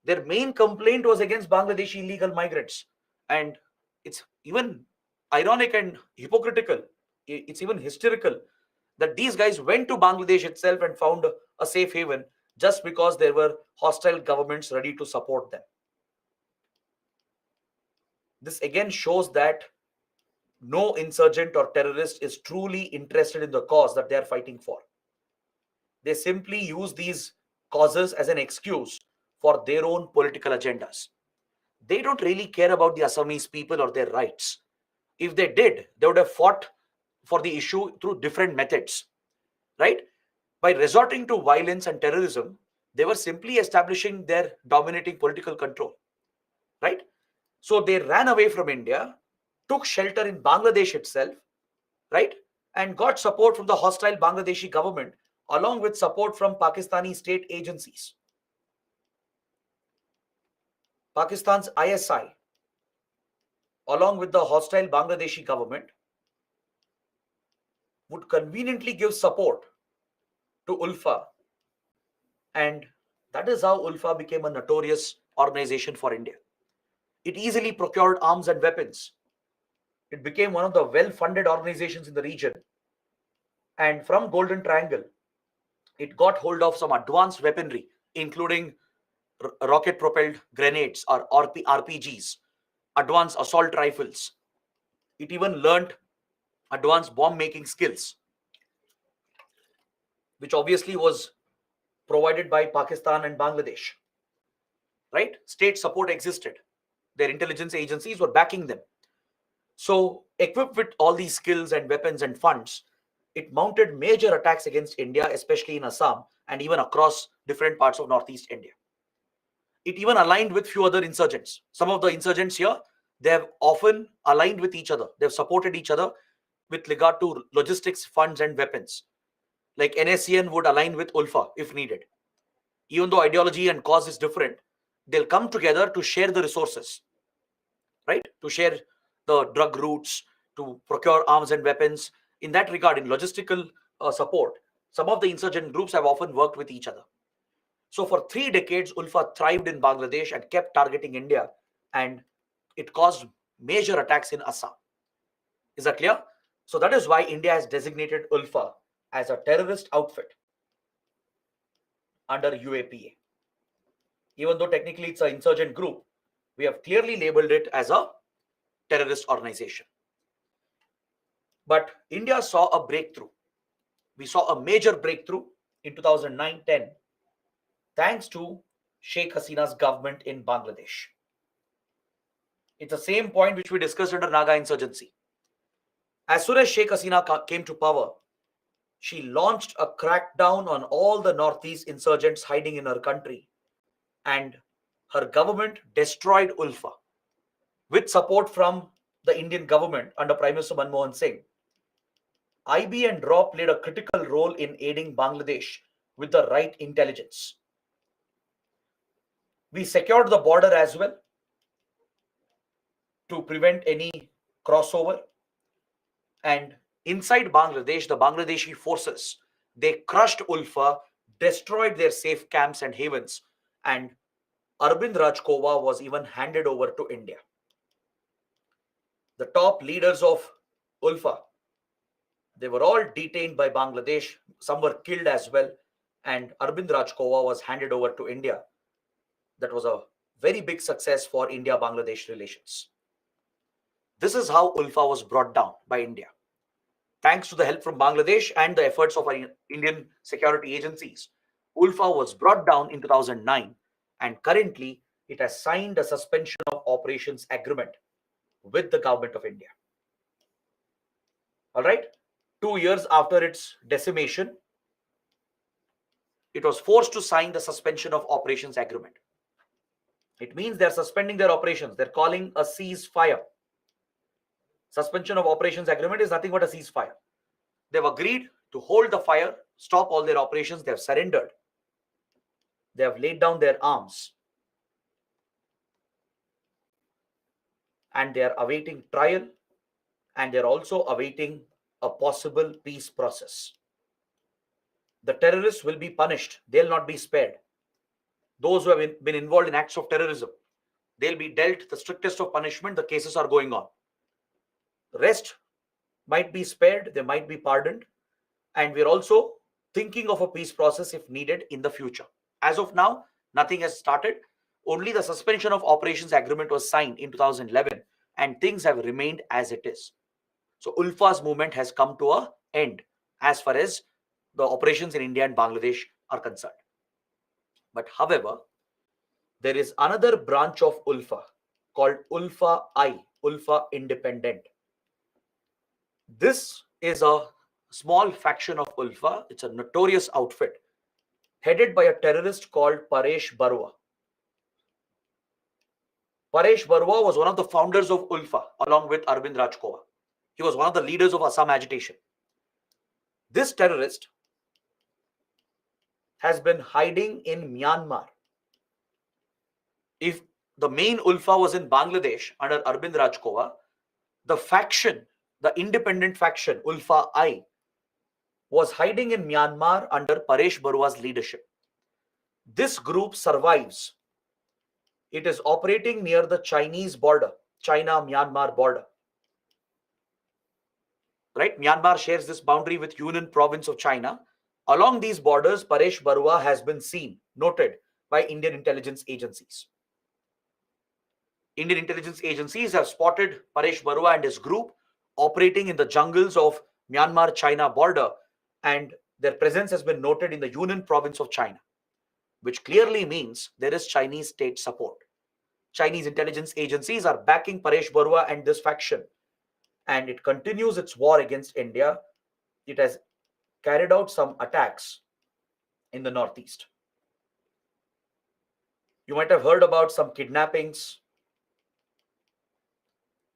Their main complaint was against Bangladeshi illegal migrants. And it's even ironic and hypocritical. It's even hysterical that these guys went to Bangladesh itself and found a safe haven just because there were hostile governments ready to support them. This again shows that no insurgent or terrorist is truly interested in the cause that they are fighting for. They simply use these causes as an excuse for their own political agendas. They don't really care about the Assamese people or their rights. If they did, they would have fought for the issue through different methods, right? By resorting to violence and terrorism, they were simply establishing their dominating political control, right? So they ran away from India, took shelter in Bangladesh itself, right? And got support from the hostile Bangladeshi government, along with support from Pakistani state agencies. Pakistan's ISI, along with the hostile Bangladeshi government, would conveniently give support to Ulfa. And that is how Ulfa became a notorious organization for India. It easily procured arms and weapons. It became one of the well-funded organizations in the region. And from Golden Triangle, it got hold of some advanced weaponry, including rocket-propelled grenades or RPGs, advanced assault rifles. It even learned advanced bomb-making skills, which obviously was provided by Pakistan and Bangladesh. Right? State support existed. Their intelligence agencies were backing them. So, equipped with all these skills and weapons and funds, it mounted major attacks against India, especially in Assam and even across different parts of Northeast India. It even aligned with few other insurgents. Some of the insurgents here, they have often aligned with each other. They've supported each other with regard to logistics, funds, and weapons. Like NSCN would align with Ulfa if needed. even though ideology and cause is different, they'll come together to share the resources, right? To share the drug routes, to procure arms and weapons. In that regard, in logistical support, some of the insurgent groups have often worked with each other. So for 3 decades, Ulfa thrived in Bangladesh and kept targeting India, and it caused major attacks in Assam. Is that clear? So that is why India has designated Ulfa as a terrorist outfit under UAPA. Even though technically it's an insurgent group, we have clearly labeled it as a terrorist organization. But India saw a breakthrough. We saw a major breakthrough in 2009-10 thanks to Sheikh Hasina's government in Bangladesh. It's the same point which we discussed under Naga insurgency. As soon as Sheikh Hasina came to power, she launched a crackdown on all the Northeast insurgents hiding in her country, and her government destroyed Ulfa with support from the Indian government under Prime Minister Manmohan Singh. IB and RAW played a critical role in aiding Bangladesh with the right intelligence. We secured the border as well to prevent any crossover. And inside Bangladesh, the Bangladeshi forces, they crushed Ulfa, destroyed their safe camps and havens, and Arvind Rajkova was even handed over to India. The top leaders of Ulfa, they were all detained by Bangladesh. Some were killed as well, and Arvind Rajkova was handed over to India. That was a very big success for India-Bangladesh relations. This is how Ulfa was brought down by India. Thanks to the help from Bangladesh and the efforts of our Indian security agencies, Ulfa was brought down in 2009, and currently it has signed a suspension of operations agreement with the government of India. All right. 2 years after its decimation, it was forced to sign the suspension of operations agreement. It means they're suspending their operations. They're calling a ceasefire. Suspension of operations agreement is nothing but a ceasefire. They've agreed to hold the fire, stop all their operations. They have surrendered. They have laid down their arms. And they are awaiting trial, and they're also awaiting a possible peace process. The terrorists will be punished. They'll not be spared. Those who have been involved in acts of terrorism, they'll be dealt the strictest of punishment. The cases are going on. The rest might be spared. They might be pardoned. And we're also thinking of a peace process if needed in the future. As of now, nothing has started. Only the suspension of operations agreement was signed in 2011, and things have remained as it is. So Ulfa's movement has come to an end as far as the operations in India and Bangladesh are concerned. But however, there is another branch of Ulfa called Ulfa I, Ulfa Independent. This is a small faction of Ulfa. It's a notorious outfit headed by a terrorist called Paresh Barua. Paresh Barua was one of the founders of Ulfa along with Arvind Rajkova. He was one of the leaders of Assam agitation. This terrorist has been hiding in Myanmar. If the main Ulfa was in Bangladesh under Arvind Rajkova, the faction, the independent faction, Ulfa I, was hiding in Myanmar under Paresh Barua's leadership. This group survives. It is operating near the Chinese border, China-Myanmar border. Right? Myanmar shares this boundary with Yunnan province of China. Along these borders, Paresh Barua has been seen, noted by Indian intelligence agencies. Indian intelligence agencies have spotted Paresh Barua and his group operating in the jungles of Myanmar-China border, and their presence has been noted in the Yunnan province of China, which clearly means there is Chinese state support. Chinese intelligence agencies are backing Paresh Barua and this faction, and it continues its war against India. It has carried out some attacks in the Northeast. You might have heard about some kidnappings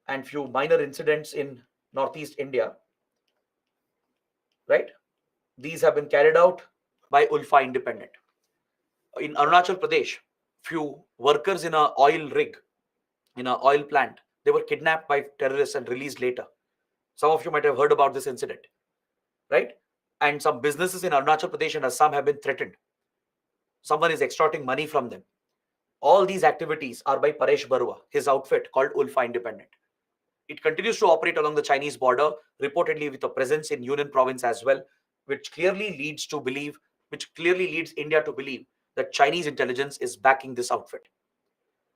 and few minor incidents in Northeast India, right? These have been carried out by Ulfa Independent. In Arunachal Pradesh, few workers in a oil rig, in a oil plant, they were kidnapped by terrorists and released later. Some of you might have heard about this incident, right? And some businesses in Arunachal Pradesh and Assam have been threatened. Someone is extorting money from them. All these activities are by Paresh Barua, his outfit called Ulfa Independent. It continues to operate along the Chinese border, reportedly with a presence in Yunnan province as well, which clearly leads India to believe that Chinese intelligence is backing this outfit.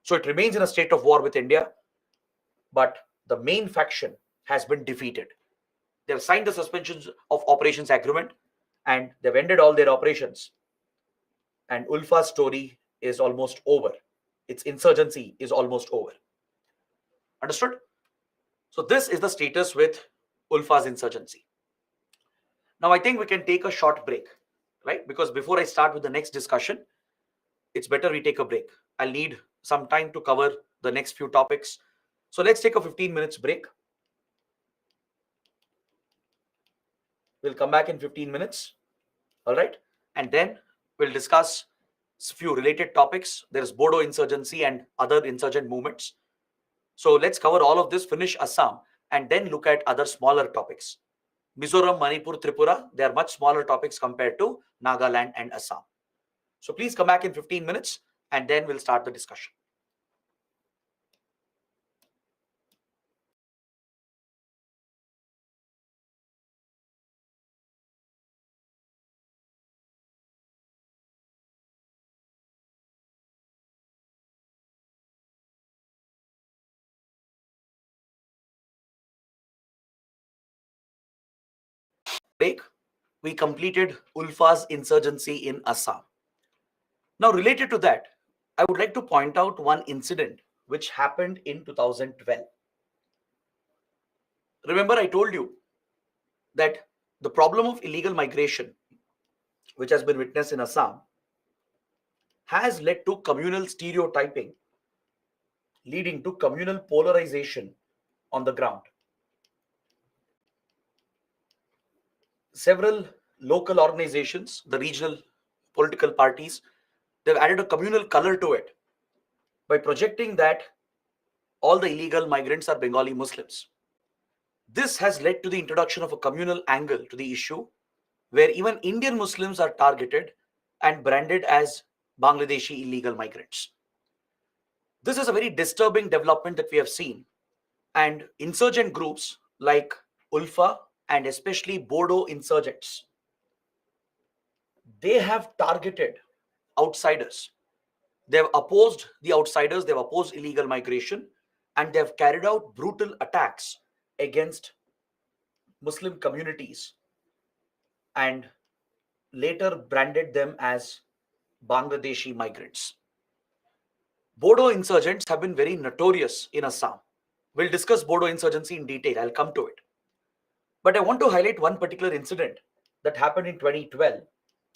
So it remains in a state of war with India, but the main faction has been defeated. They've signed the suspension of operations agreement and they've ended all their operations. And Ulfa's story is almost over. Its insurgency is almost over. Understood? So this is the status with Ulfa's insurgency. Now I think we can take a short break, right? Because before I start with the next discussion, it's better we take a break. I'll need some time to cover the next few topics. So let's take a 15 minutes break. We'll come back in 15 minutes. All right. And then we'll discuss a few related topics. There's Bodo insurgency and other insurgent movements. So let's cover all of this, finish Assam, and then look at other smaller topics. Mizoram, Manipur, Tripura, they are much smaller topics compared to Nagaland and Assam. So please come back in 15 minutes and then we'll start the discussion. Break, we completed Ulfa's insurgency in Assam. Now, related to that, I would like to point out one incident which happened in 2012. Remember, I told you that the problem of illegal migration, which has been witnessed in Assam, has led to communal stereotyping, leading to communal polarization on the ground. Several local organizations, the regional political parties, they've added a communal color to it by projecting that all the illegal migrants are Bengali Muslims. This has led to the introduction of a communal angle to the issue, where even Indian Muslims are targeted and branded as Bangladeshi illegal migrants. This is a very disturbing development that we have seen, and insurgent groups like Ulfa and especially Bodo insurgents, they have targeted outsiders. They've opposed the outsiders, they've opposed illegal migration, and they've carried out brutal attacks against Muslim communities and later branded them as Bangladeshi migrants. Bodo insurgents have been very notorious in Assam. We'll discuss Bodo insurgency in detail, I'll come to it. But I want to highlight one particular incident that happened in 2012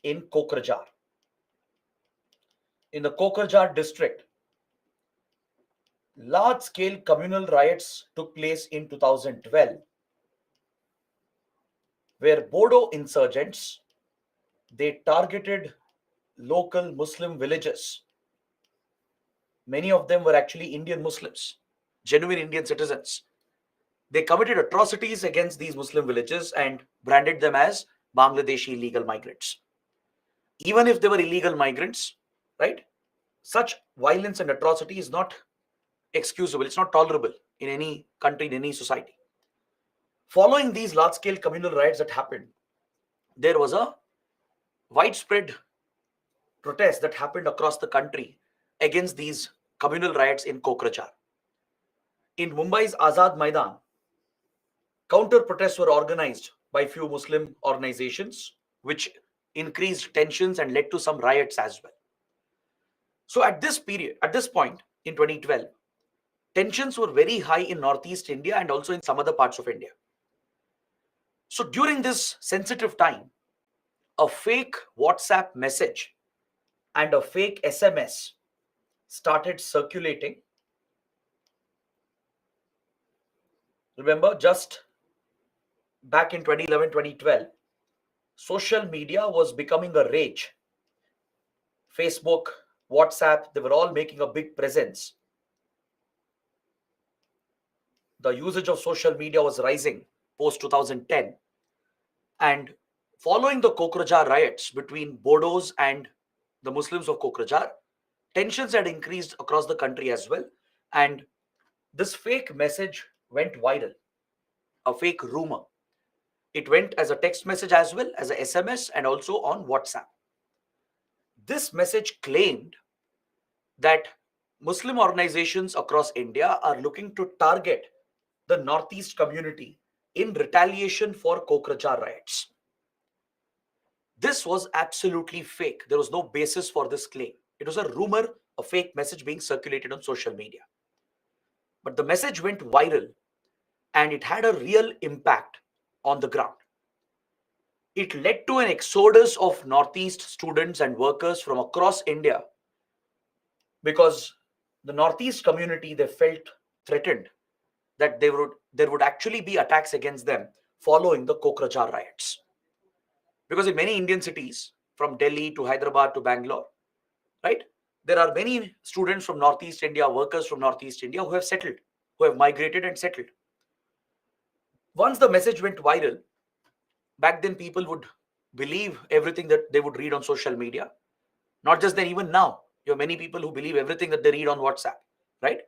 in Kokrajhar. In the Kokrajhar district, large-scale communal riots took place in 2012, where Bodo insurgents, they targeted local Muslim villages. Many of them were actually Indian Muslims, genuine Indian citizens. They committed atrocities against these Muslim villages and branded them as Bangladeshi illegal migrants. Even if they were illegal migrants, right? Such violence and atrocity is not excusable. It's not tolerable in any country, in any society. Following these large-scale communal riots that happened, there was a widespread protest that happened across the country against these communal riots in Kokrajhar. In Mumbai's Azad Maidan, counter protests were organized by few Muslim organizations, which increased tensions and led to some riots as well. So at this point in 2012, tensions were very high in Northeast India and also in some other parts of India. So during this sensitive time, a fake WhatsApp message and a fake SMS started circulating. Remember, just back in 2011, 2012, social media was becoming a rage. Facebook, WhatsApp, they were all making a big presence. The usage of social media was rising post 2010. And following the Kokrajhar riots between Bodos and the Muslims of Kokrajhar, tensions had increased across the country as well. And this fake message went viral, a fake rumor. It went as a text message as well as a SMS and also on WhatsApp. This message claimed that Muslim organizations across India are looking to target the Northeast community in retaliation for Kokrajhar riots. This was absolutely fake. There was no basis for this claim. It was a rumor, a fake message being circulated on social media. But the message went viral and it had a real impact on the ground. It led to an exodus of Northeast students and workers from across India because the Northeast community, they felt threatened that there would actually be attacks against them following the Kokrajhar riots. Because in many Indian cities, from Delhi to Hyderabad to Bangalore, right, there are many students from Northeast India, workers from Northeast India who have settled, who have migrated and settled. Once the message went viral, back then people would believe everything that they would read on social media. Not just then, even now, you have many people who believe everything that they read on WhatsApp, right?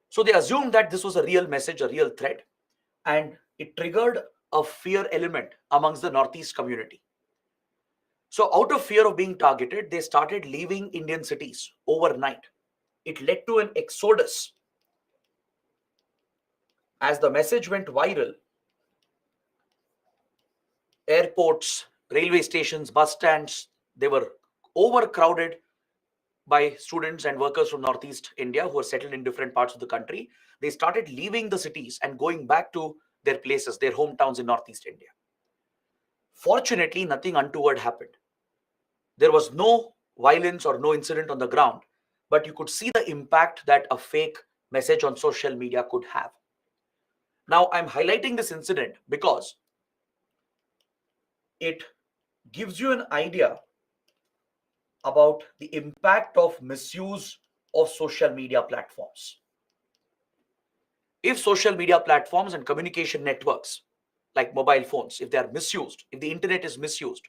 So they assumed that this was a real message, a real threat, and it triggered a fear element amongst the Northeast community. So out of fear of being targeted, they started leaving Indian cities overnight. It led to an exodus. As the message went viral, airports, railway stations, bus stands, they were overcrowded by students and workers from Northeast India who were settled in different parts of the country. They started leaving the cities and going back to their places, their hometowns in Northeast India. Fortunately, nothing untoward happened. There was no violence or no incident on the ground, but you could see the impact that a fake message on social media could have. Now, I'm highlighting this incident because it gives you an idea about the impact of misuse of social media platforms. If social media platforms and communication networks like mobile phones, if they are misused, if the internet is misused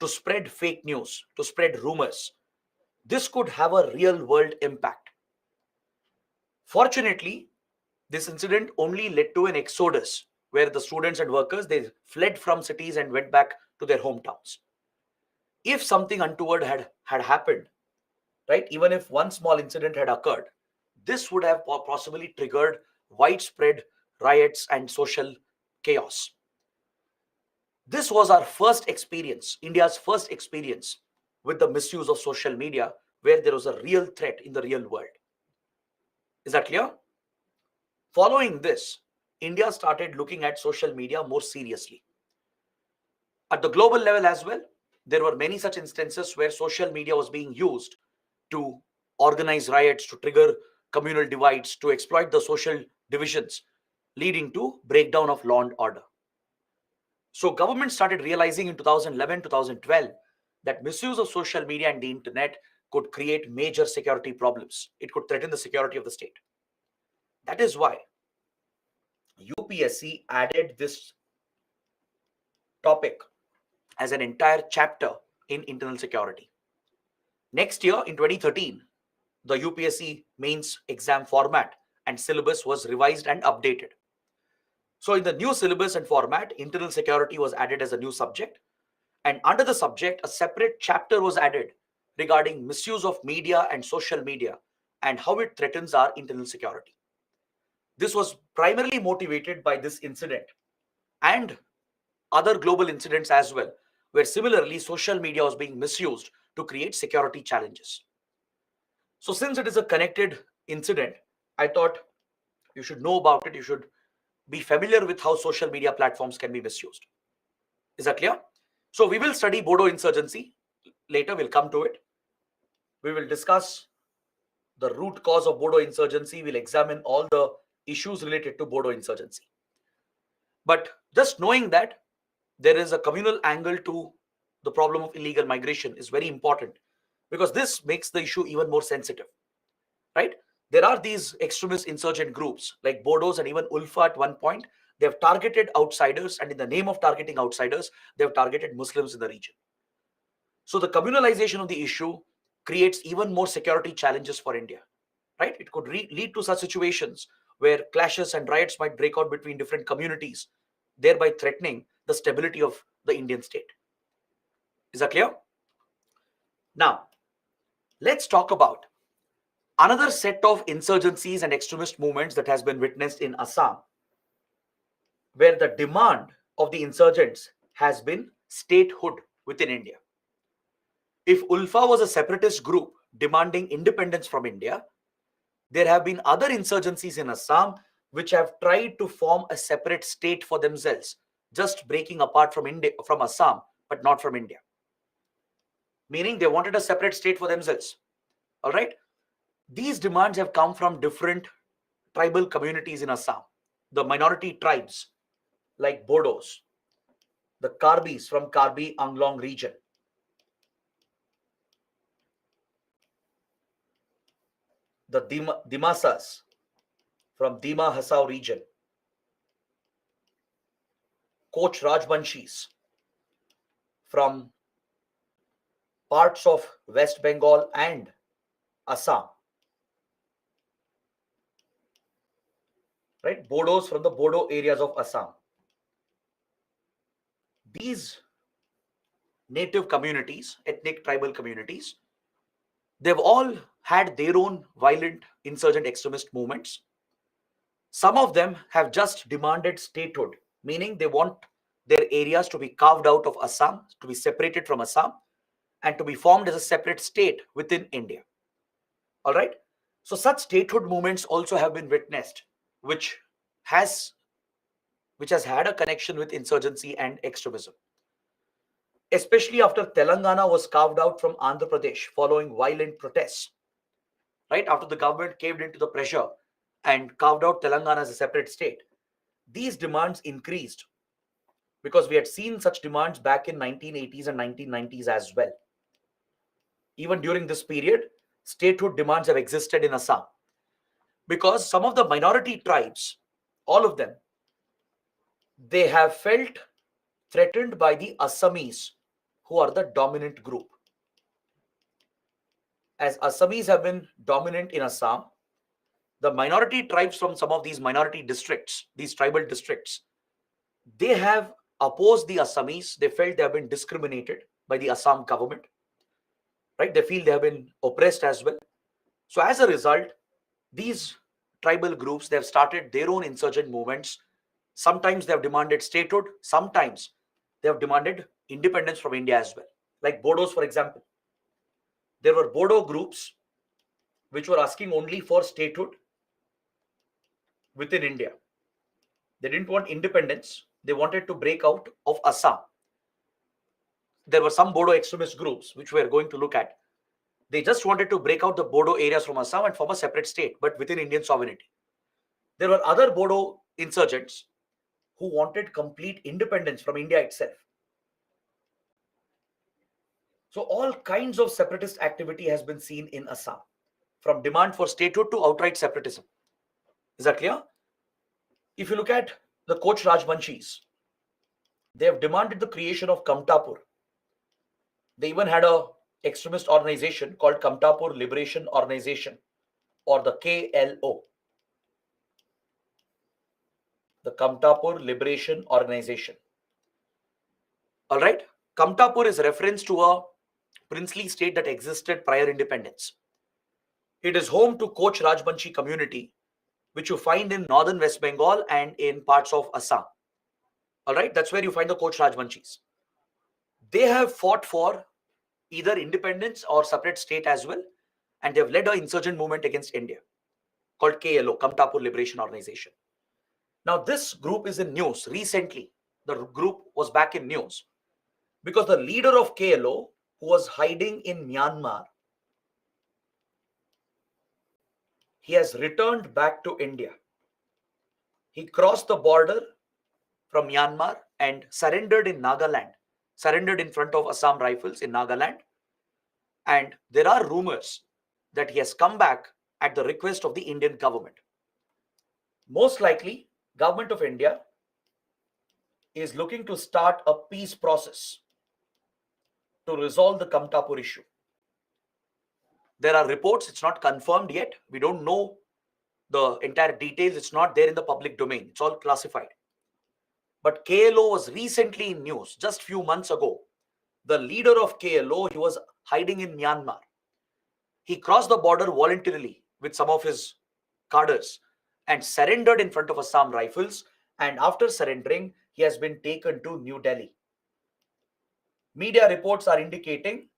to spread fake news, to spread rumors, this could have a real world impact. Fortunately, this incident only led to an exodus where the students and workers, they fled from cities and went back to their hometowns. If something untoward had happened, right, even if one small incident had occurred, this would have possibly triggered widespread riots and social chaos. This was our first experience, India's first experience with the misuse of social media, where there was a real threat in the real world. Is that clear? Following this, India started looking at social media more seriously. At the global level as well, there were many such instances where social media was being used to organize riots, to trigger communal divides, to exploit the social divisions, leading to breakdown of law and order. So government started realizing in 2011, 2012 that misuse of social media and the internet could create major security problems. It could threaten the security of the state. That is why UPSC added this topic as an entire chapter in internal security. Next year, in 2013, the UPSC mains exam format and syllabus was revised and updated. So in the new syllabus and format, internal security was added as a new subject. And under the subject, a separate chapter was added regarding misuse of media and social media and how it threatens our internal security. This was primarily motivated by this incident and other global incidents as well, where similarly social media was being misused to create security challenges. So since it is a connected incident, I thought you should know about it. You should be familiar with how social media platforms can be misused. Is that clear? So we will study Bodo insurgency. Later we'll come to it. We will discuss the root cause of Bodo insurgency. We'll examine all the issues related to Bodo insurgency. But just knowing that there is a communal angle to the problem of illegal migration is very important, because this makes the issue even more sensitive, right? There are these extremist insurgent groups like Bodos and even Ulfa at one point. They have targeted outsiders, and in the name of targeting outsiders, they have targeted Muslims in the region. So the communalization of the issue creates even more security challenges for India, right? It could lead to such situations where clashes and riots might break out between different communities, thereby threatening the stability of the Indian state. Is that clear? Now, let's talk about another set of insurgencies and extremist movements that has been witnessed in Assam, where the demand of the insurgents has been statehood within India. If Ulfa was a separatist group demanding independence from India, there have been other insurgencies in Assam which have tried to form a separate state for themselves, just breaking apart from India, from Assam, but not from India. Meaning they wanted a separate state for themselves. All right. These demands have come from different tribal communities in Assam, the minority tribes like Bodos, the Karbis from Karbi Anglong region, the Dimasas from Dima Hasao region, Koch Rajbanshis from parts of West Bengal and Assam, right? Bodos from the Bodo areas of Assam. These native communities, ethnic tribal communities, they've all had their own violent insurgent extremist movements. Some of them have just demanded statehood, meaning they want their areas to be carved out of Assam, to be separated from Assam, and to be formed as a separate state within India. All right. So such statehood movements also have been witnessed, which has had a connection with insurgency and extremism, especially after Telangana was carved out from Andhra Pradesh following violent protests. Right after the government caved into the pressure and carved out Telangana as a separate state, these demands increased because we had seen such demands back in 1980s and 1990s as well. Even during this period, statehood demands have existed in Assam because some of the minority tribes, all of them, they have felt threatened by the Assamese, who are the dominant group. As Assamese have been dominant in Assam, the minority tribes from some of these minority districts, these tribal districts, they have opposed the Assamese. They felt they have been discriminated by the Assam government, right? They feel they have been oppressed as well. So as a result, these tribal groups, they have started their own insurgent movements. Sometimes they have demanded statehood, sometimes they have demanded independence from India as well. Like Bodos, for example. There were Bodo groups which were asking only for statehood within India. They didn't want independence. They wanted to break out of Assam. There were some Bodo extremist groups which we are going to look at. They just wanted to break out the Bodo areas from Assam and form a separate state, but within Indian sovereignty. There were other Bodo insurgents who wanted complete independence from India itself. So all kinds of separatist activity has been seen in Assam, from demand for statehood to outright separatism. Is that clear? If you look at the Koch Rajbanshis, they have demanded the creation of Kamtapur. They even had a extremist organization called Kamtapur Liberation Organization, or the KLO. The Kamtapur Liberation Organization. All right. Kamtapur is reference to a princely state that existed prior independence. It is home to Koch Rajbanshi community, which you find in northern West Bengal and in parts of Assam. All right. That's where you find the Koch Rajbanshis. They have fought for either independence or separate state as well, and they have led an insurgent movement against India called KLO, Kamtapur Liberation Organization. Now, this group is in news recently. The group was back in news because the leader of KLO, who was hiding in Myanmar, he has returned back to India. He crossed the border from Myanmar and surrendered in Nagaland, surrendered in front of Assam Rifles in Nagaland. And there are rumors that he has come back at the request of the Indian government. Most likely, Government of India is looking to start a peace process to resolve the Kamtapur issue. There are reports, it's not confirmed yet. We don't know the entire details. It's not there in the public domain. It's all classified. But KLO was recently in news just few months ago. The leader of KLO, he was hiding in Myanmar. He crossed the border voluntarily with some of his cadres and surrendered in front of Assam Rifles. And after surrendering, he has been taken to New Delhi. Media reports are indicating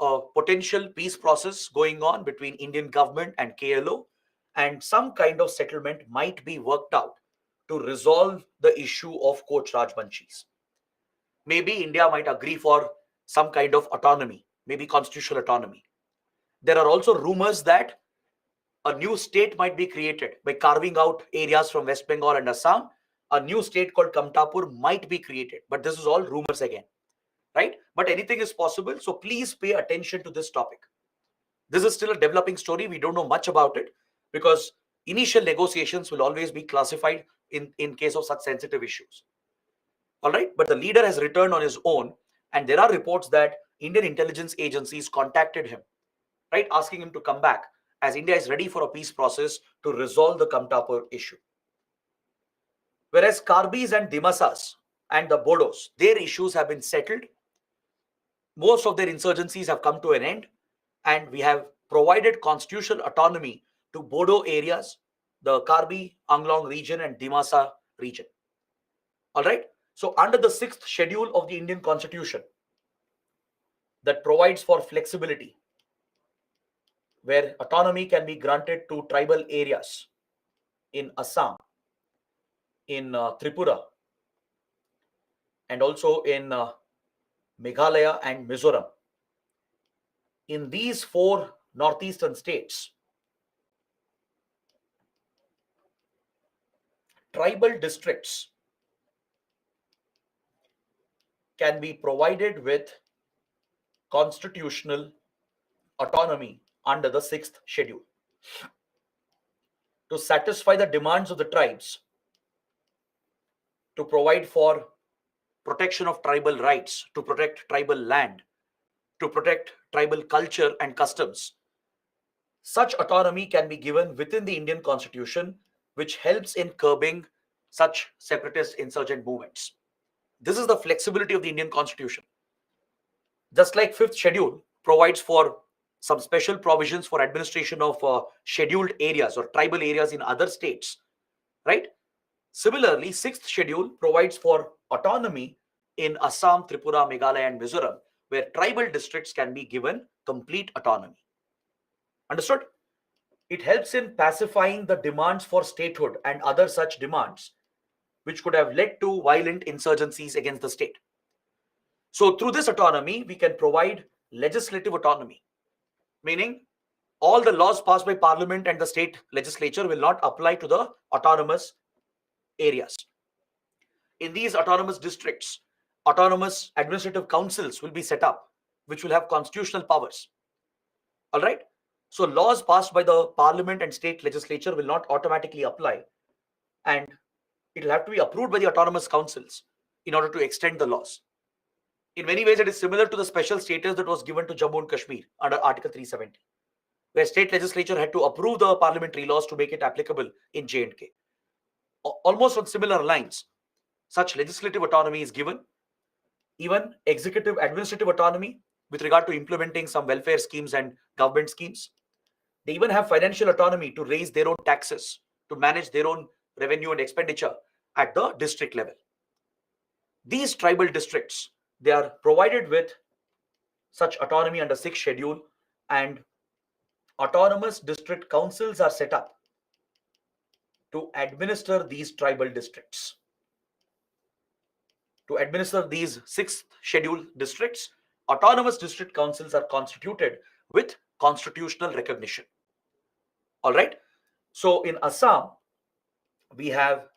a potential peace process going on between Indian government and KLO, and some kind of settlement might be worked out to resolve the issue of Coach Rajbanshis. Maybe India might agree for some kind of autonomy, maybe constitutional autonomy. There are also rumors that a new state might be created by carving out areas from West Bengal and Assam. A new state called Kamtapur might be created, but this is all rumors again, right? But anything is possible, so please pay attention to this topic. This is still a developing story. We don't know much about it because initial negotiations will always be classified in case of such sensitive issues. All right, but the leader has returned on his own, and there are reports that Indian intelligence agencies contacted him, right, asking him to come back as India is ready for a peace process to resolve the Kamtapur issue. Whereas Karbis and Dimasas and the Bodos, their issues have been settled. Most of their insurgencies have come to an end, and we have provided constitutional autonomy to Bodo areas, the Karbi Anglong region and Dimasa region. All right. So under the 6th schedule of the Indian Constitution that provides for flexibility, where autonomy can be granted to tribal areas in Assam, in Tripura, and also in Meghalaya and Mizoram. In these 4 northeastern states, tribal districts can be provided with constitutional autonomy under the 6th schedule. To satisfy the demands of the tribes, to provide for protection of tribal rights, to protect tribal land, to protect tribal culture and customs. Such autonomy can be given within the Indian Constitution, which helps in curbing such separatist insurgent movements. This is the flexibility of the Indian Constitution. Just like 5th schedule provides for some special provisions for administration of scheduled areas or tribal areas in other states, right? Similarly, 6th schedule provides for autonomy in Assam, Tripura, Meghalaya, and Mizoram, where tribal districts can be given complete autonomy. Understood? It helps in pacifying the demands for statehood and other such demands, which could have led to violent insurgencies against the state. So through this autonomy, we can provide legislative autonomy, meaning all the laws passed by parliament and the state legislature will not apply to the autonomous areas. In these autonomous districts, autonomous administrative councils will be set up, which will have constitutional powers. All right. So laws passed by the parliament and state legislature will not automatically apply, and it will have to be approved by the autonomous councils in order to extend the laws. In many ways, it is similar to the special status that was given to Jammu and Kashmir under Article 370, where state legislature had to approve the parliamentary laws to make it applicable in J&K. Almost on similar lines, such legislative autonomy is given, even executive administrative autonomy with regard to implementing some welfare schemes and government schemes. They even have financial autonomy to raise their own taxes, to manage their own revenue and expenditure at the district level. These tribal districts, they are provided with such autonomy under 6th schedule, and autonomous district councils are set up to administer these tribal districts. To administer these 6th schedule districts, autonomous district councils are constituted with constitutional recognition. All right. So in Assam, we have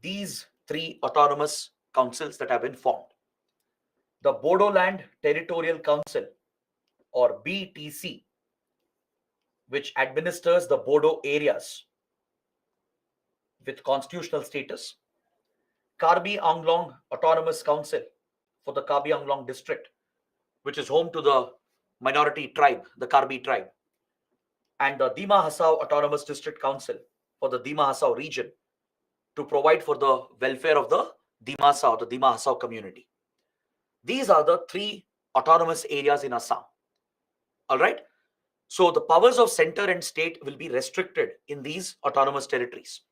these 3 autonomous councils that have been formed. The Bodoland Territorial Council, or BTC, which administers the Bodo areas with constitutional status. Karbi Anglong Autonomous Council for the Karbi Anglong district, which is home to the minority tribe, the Karbi tribe. And the Dima Hasao Autonomous District Council for the Dima Hasao region to provide for the welfare of the Dima Hasao community. These are the three autonomous areas in Assam. All right. So the powers of center and state will be restricted in these autonomous territories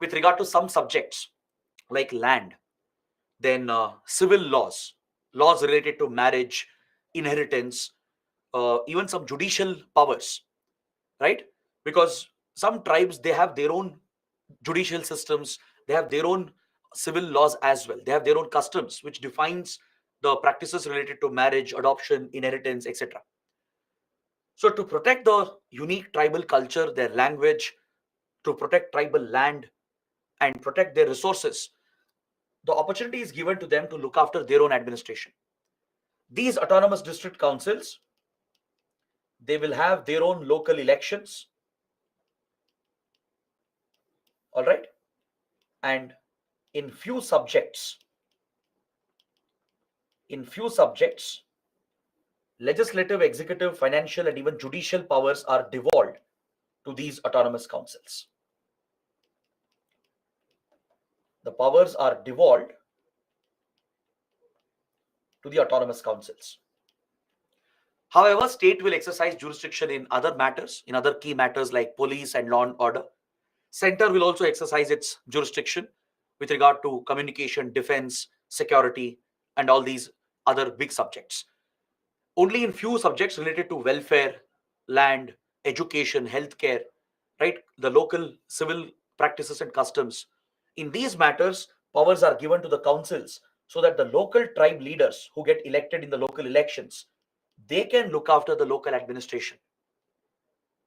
with regard to some subjects like land, then civil laws, laws related to marriage, inheritance, even some judicial powers, right? Because some tribes, they have their own judicial systems, they have their own civil laws as well, they have their own customs which defines the practices related to marriage, adoption, inheritance, etc. So to protect the unique tribal culture, their language, to protect tribal land and protect their resources, the opportunity is given to them to look after their own administration. These autonomous district councils, they will have their own local elections, all right? And in few subjects, legislative, executive, financial, and even judicial powers are devolved to these autonomous councils. The powers are devolved to the autonomous councils. However, state will exercise jurisdiction in other matters, in other key matters like police and law and order. Center will also exercise its jurisdiction with regard to communication, defense, security, and all these other big subjects. Only in few subjects related to welfare, land, education, healthcare, right? The local civil practices and customs. In these matters, powers are given to the councils so that the local tribe leaders who get elected in the local elections, they can look after the local administration.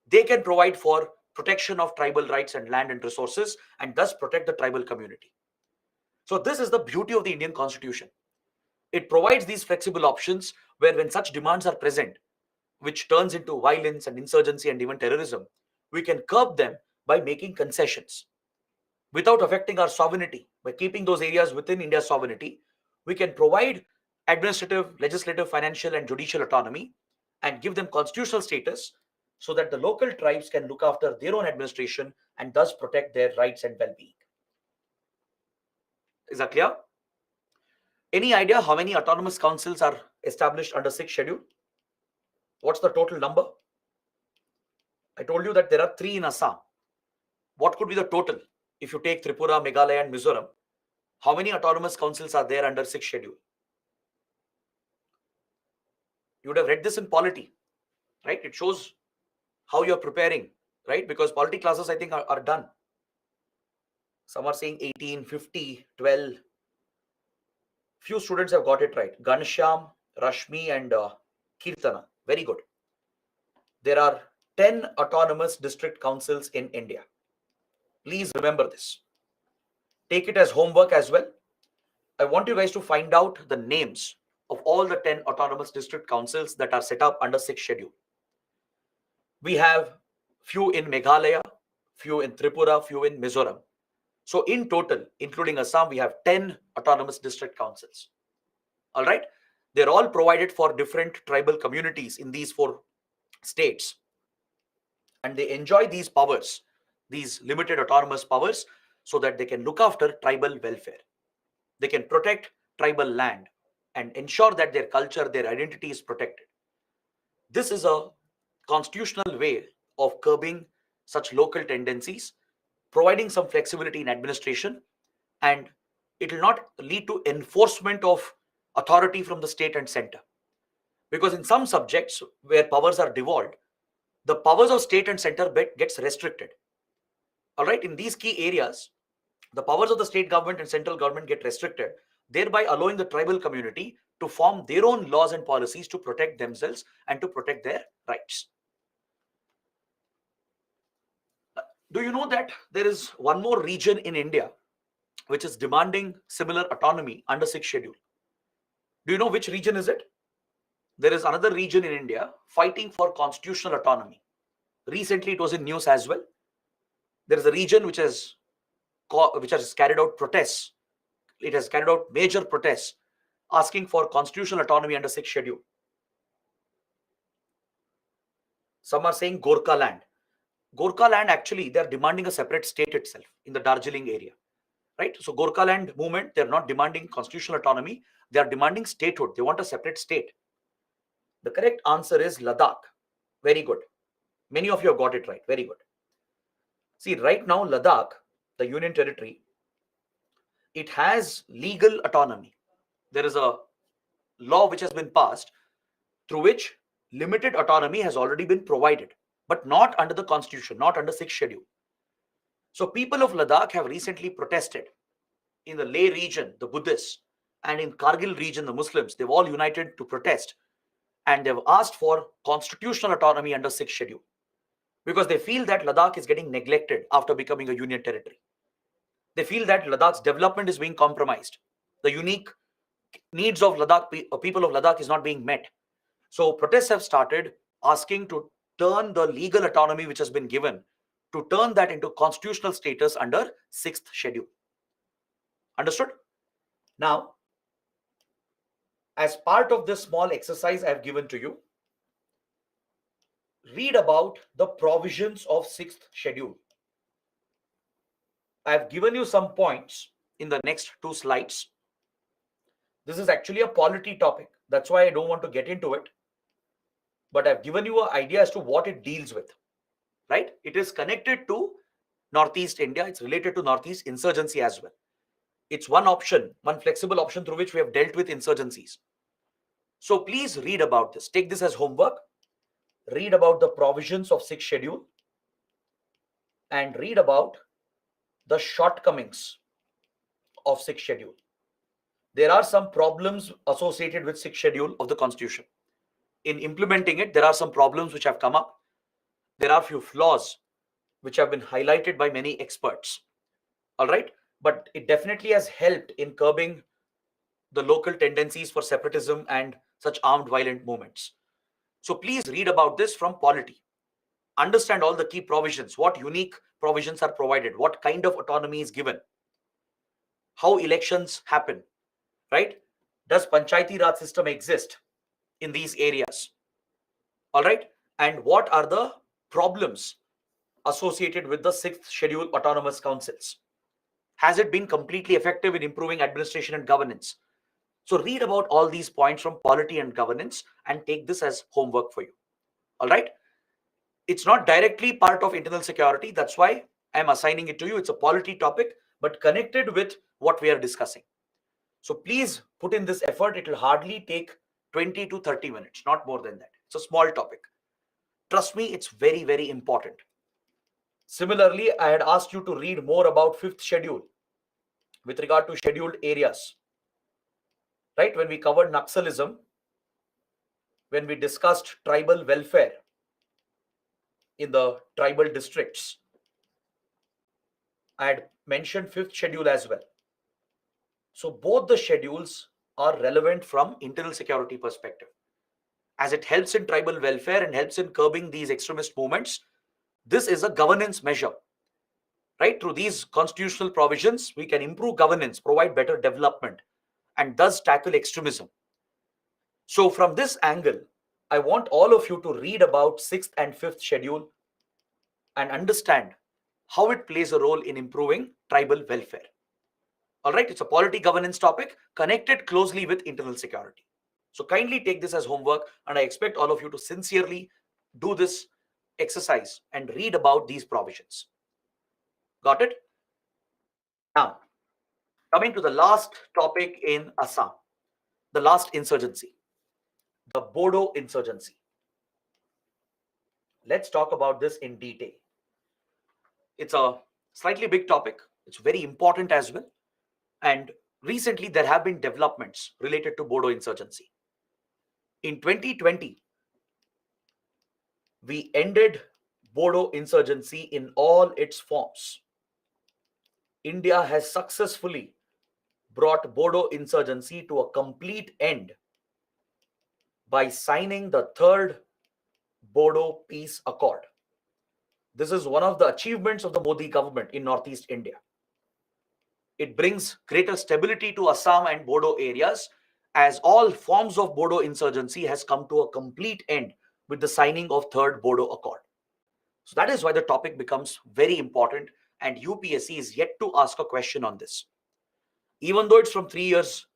They can provide for protection of tribal rights and land and resources and thus protect the tribal community. So this is the beauty of the Indian Constitution. It provides these flexible options where when such demands are present, which turns into violence and insurgency and even terrorism, we can curb them by making concessions. Without affecting our sovereignty, by keeping those areas within India's sovereignty, we can provide administrative, legislative, financial, and judicial autonomy and give them constitutional status so that the local tribes can look after their own administration and thus protect their rights and well-being. Is that clear? Any idea how many autonomous councils are established under 6th schedule? What's the total number? I told you that there are 3 in Assam. What could be the total? If you take Tripura, Meghalaya, and Mizoram, how many autonomous councils are there under 6th schedule? You would have read this in polity, right? It shows how you're preparing, right? Because polity classes, I think, are done. Some are saying 18, 50, 12. Few students have got it right. Gansham, Rashmi, and Kirtana. Very good. There are 10 autonomous district councils in India. Please remember this. Take it as homework as well. I want you guys to find out the names of all the 10 autonomous district councils that are set up under 6th schedule. We have few in Meghalaya, few in Tripura, few in Mizoram. So in total, including Assam, we have 10 autonomous district councils. All right. They're all provided for different tribal communities in these 4 states. And they enjoy these powers, these limited autonomous powers, so that they can look after tribal welfare. They can protect tribal land and ensure that their culture, their identity is protected. This is a constitutional way of curbing such local tendencies, providing some flexibility in administration, and it will not lead to enforcement of authority from the state and center. Because in some subjects where powers are devolved, the powers of state and center gets restricted. All right, in these key areas, the powers of the state government and central government get restricted, thereby allowing the tribal community to form their own laws and policies to protect themselves and to protect their rights. Do you know that there is one more region in India which is demanding similar autonomy under 6th schedule? Do you know which region is it? there is another region in India fighting for constitutional autonomy. Recently, it was in news as well. There is a region which has carried out protests. It has carried out major protests asking for constitutional autonomy under 6th schedule. Some are saying Gorkha land. Gorkha land, actually, they are demanding a separate state itself in the Darjeeling area. Right? So Gorkha land movement, they're not demanding constitutional autonomy. They are demanding statehood. They want a separate state. The correct answer is Ladakh. Very good. Many of you have got it right. Very good. See, right now, Ladakh, the Union Territory, it has legal autonomy. There is a law which has been passed through which limited autonomy has already been provided, but not under the constitution, not under 6th schedule. So people of Ladakh have recently protested. In the Leh region, the Buddhists, and in Kargil region, the Muslims, they've all united to protest, and they've asked for constitutional autonomy under 6th schedule because they feel that Ladakh is getting neglected after becoming a union territory. They feel that Ladakh's development is being compromised. The unique needs of people of Ladakh is not being met. So protests have started asking to turn the legal autonomy which has been given, to turn that into constitutional status under 6th schedule. Understood? Now, as part of this small exercise I have given to you, read about the provisions of 6th schedule. I have given you some points in the next 2 slides. This is actually a polity topic. That's why I don't want to get into it. But I've given you an idea as to what it deals with. Right? It is connected to Northeast India. It's related to Northeast insurgency as well. It's one option, one flexible option through which we have dealt with insurgencies. So please read about this. Take this as homework. Read about the provisions of 6th schedule and read about the shortcomings of 6th schedule. There are some problems associated with 6th schedule of the constitution. In implementing it, there are some problems which have come up. There are few flaws which have been highlighted by many experts. All right. But it definitely has helped in curbing the local tendencies for separatism and such armed violent movements. So please read about this from polity. Understand all the key provisions, what unique provisions are provided, what kind of autonomy is given, how elections happen, right? Does Panchayati Raj system exist in these areas? All right. And what are the problems associated with the 6th schedule autonomous councils? Has it been completely effective in improving administration and governance? So read about all these points from polity and governance and take this as homework for you. All right. It's not directly part of internal security. That's why I'm assigning it to you. It's a polity topic, but connected with what we are discussing. So please put in this effort. It will hardly take 20 to 30 minutes, not more than that. It's a small topic. Trust me, it's very, very important. Similarly, I had asked you to read more about 5th schedule with regard to scheduled areas. Right? When we covered Naxalism, when we discussed tribal welfare in the tribal districts, I had mentioned 5th schedule as well. So both the schedules are relevant from internal security perspective, as it helps in tribal welfare and helps in curbing these extremist movements. This is a governance measure, right? Through these constitutional provisions, we can improve governance, provide better development, and thus tackle extremism. So from this angle, I want all of you to read about 6th and 5th schedule and understand how it plays a role in improving tribal welfare. All right, it's a polity governance topic connected closely with internal security. So kindly take this as homework, and I expect all of you to sincerely do this exercise and read about these provisions. Got it? Now, coming to the last topic in Assam, the last insurgency, the Bodo insurgency. Let's talk about this in detail. It's a slightly big topic. It's very important as well. And recently, there have been developments related to Bodo insurgency. In 2020, we ended Bodo insurgency in all its forms. India has successfully brought Bodo insurgency to a complete end by signing the third Bodo Peace Accord. This is one of the achievements of the Modi government in Northeast India. It brings greater stability to Assam and Bodo areas, as all forms of Bodo insurgency has come to a complete end with the signing of third Bodo Accord. So that is why the topic becomes very important, and UPSC is yet to ask a question on this. Even though it's from 3 years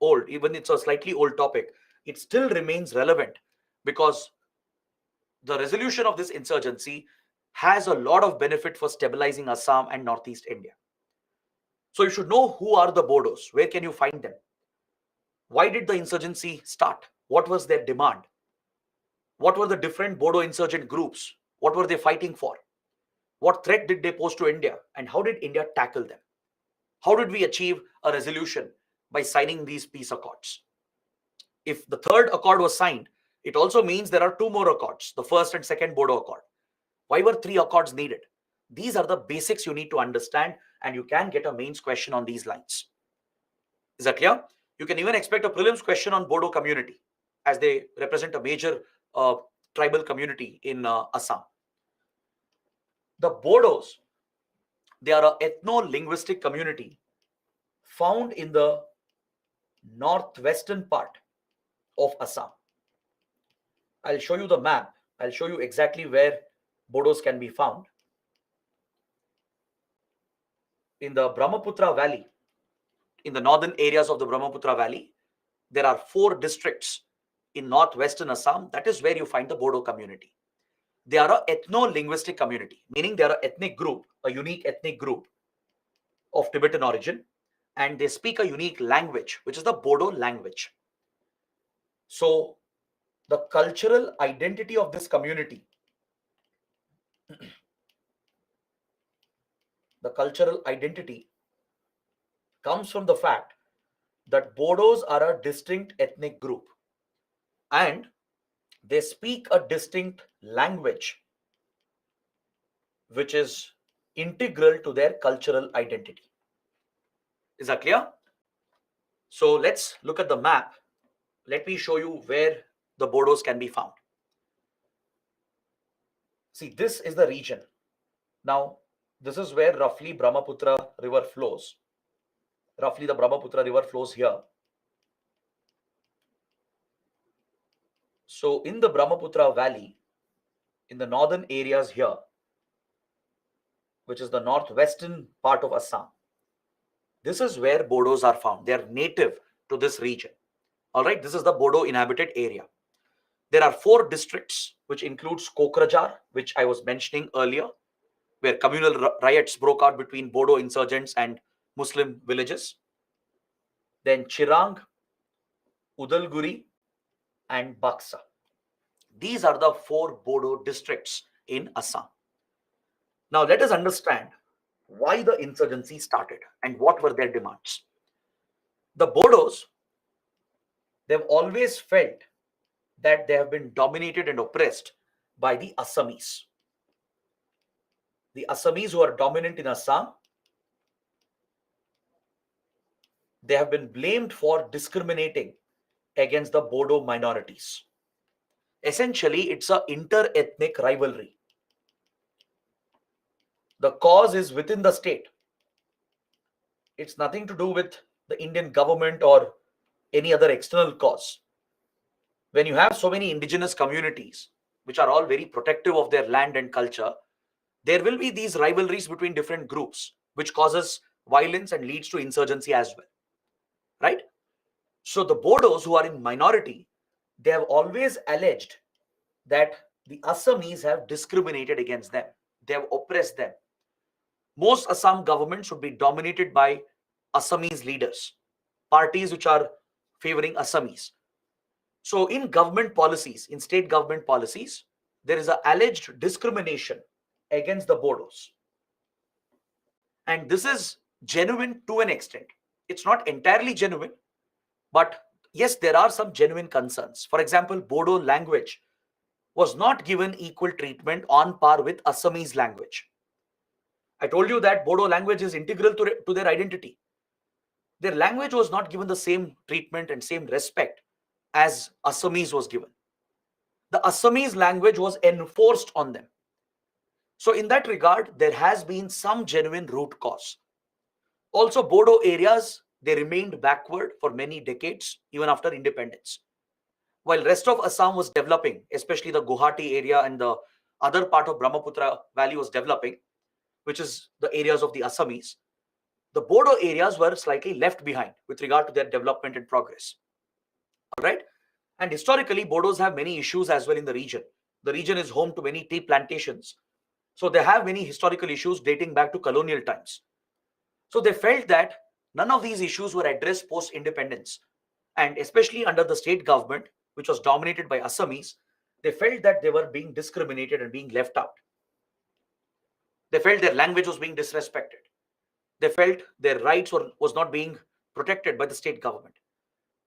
old, even it's a slightly old topic, it still remains relevant because the resolution of this insurgency has a lot of benefit for stabilizing Assam and Northeast India. So you should know who are the Bodos, where can you find them? Why did the insurgency start? What was their demand? What were the different Bodo insurgent groups? What were they fighting for? What threat did they pose to India? And how did India tackle them? How did we achieve a resolution by signing these peace accords? If the third accord was signed, it also means there are two more accords, the first and second Bodo Accord. Why were three accords needed? These are the basics you need to understand, and you can get a mains question on these lines. Is that clear? You can even expect a prelims question on Bodo community, as they represent a major tribal community in Assam. The Bodos, they are an ethno-linguistic community found in the northwestern part of Assam. I'll show you the map. I'll show you exactly where Bodos can be found. In the Brahmaputra Valley, in the northern areas of the Brahmaputra Valley, there are 4 districts in northwestern Assam. That is where you find the Bodo community. They are an ethno-linguistic community, meaning they are an ethnic group, a unique ethnic group of Tibetan origin, and they speak a unique language, which is the Bodo language. So the cultural identity of this community, the cultural identity comes from the fact that Bodos are a distinct ethnic group and they speak a distinct language which is integral to their cultural identity. Is that clear? So let's look at the map. Let me show you where the Bodos can be found. See, this is the region. Now, this is where roughly Brahmaputra river flows. Roughly the Brahmaputra river flows here. So in the Brahmaputra Valley, in the northern areas here, which is the northwestern part of Assam, this is where Bodos are found. They are native to this region. All right, this is the Bodo inhabited area. There are 4 districts, which includes Kokrajhar, which I was mentioning earlier, where communal riots broke out between Bodo insurgents and Muslim villages. Then Chirang, Udalguri, and Baksa. These are the 4 Bodo districts in Assam. Now let us understand why the insurgency started and what were their demands. The Bodos, they've always felt that they have been dominated and oppressed by the Assamese. The Assamese who are dominant in Assam, they have been blamed for discriminating against the Bodo minorities. Essentially, it's an inter-ethnic rivalry. The cause is within the state. It's nothing to do with the Indian government or any other external cause. When you have so many indigenous communities, which are all very protective of their land and culture, there will be these rivalries between different groups, which causes violence and leads to insurgency as well. Right? So the Bodos who are in minority, they have always alleged that the Assamese have discriminated against them. They have oppressed them. Most Assam government should be dominated by Assamese leaders, parties which are favoring Assamese. So in government policies, in state government policies, there is an alleged discrimination against the Bodos. And this is genuine to an extent. It's not entirely genuine, but yes, there are some genuine concerns. For example, Bodo language was not given equal treatment on par with Assamese language. I told you that Bodo language is integral to their identity. Their language was not given the same treatment and same respect as Assamese was given. The Assamese language was enforced on them. So in that regard, there has been some genuine root cause. Also, Bodo areas, they remained backward for many decades, even after independence. While rest of Assam was developing, especially the Guwahati area and the other part of Brahmaputra Valley was developing, which is the areas of the Assamese, the Bodo areas were slightly left behind with regard to their development and progress. All right. And historically, Bodos have many issues as well in the region. The region is home to many tea plantations. So they have many historical issues dating back to colonial times. So they felt that none of these issues were addressed post independence. And especially under the state government, which was dominated by Assamese, they felt that they were being discriminated and being left out. They felt their language was being disrespected. They felt their rights was not being protected by the state government.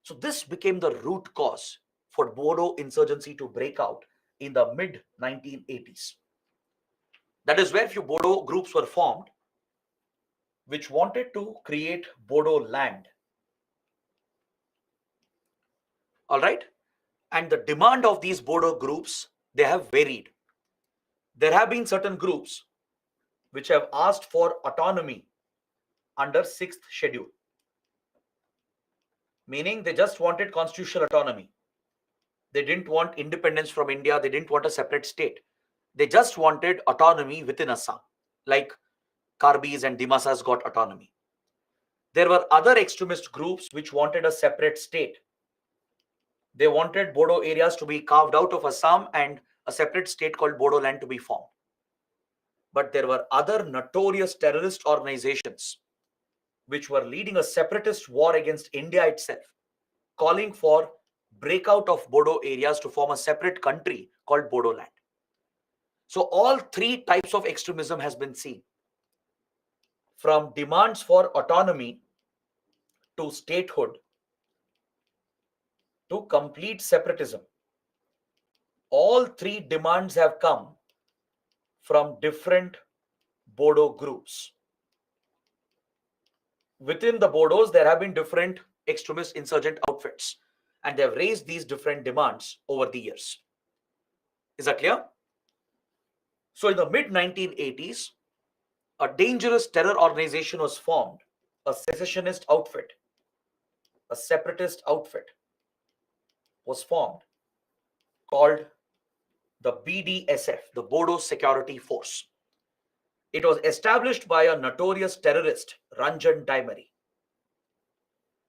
So this became the root cause for Bodo insurgency to break out in the mid 1980s. That is where few Bodo groups were formed which wanted to create Bodo land. All right. And the demand of these Bodo groups, they have varied. There have been certain groups which have asked for autonomy under 6th schedule, meaning they just wanted constitutional autonomy. They didn't want independence from India. They didn't want a separate state. They just wanted autonomy within Assam, like Karbis and Dimasas got autonomy. There were other extremist groups which wanted a separate state. They wanted Bodo areas to be carved out of Assam and a separate state called Bodo land to be formed. But there were other notorious terrorist organizations which were leading a separatist war against India itself, calling for breakout of Bodo areas to form a separate country called Bodo land. So all three types of extremism has been seen, from demands for autonomy to statehood to complete separatism. All three demands have come from different Bodo groups. Within the Bodos, there have been different extremist insurgent outfits, and they have raised these different demands over the years. Is that clear? So in the mid 1980s, a dangerous terror organization was formed, a secessionist outfit, a separatist outfit was formed called the BDSF, the Bodo Security Force. It was established by a notorious terrorist, Ranjan Daimari.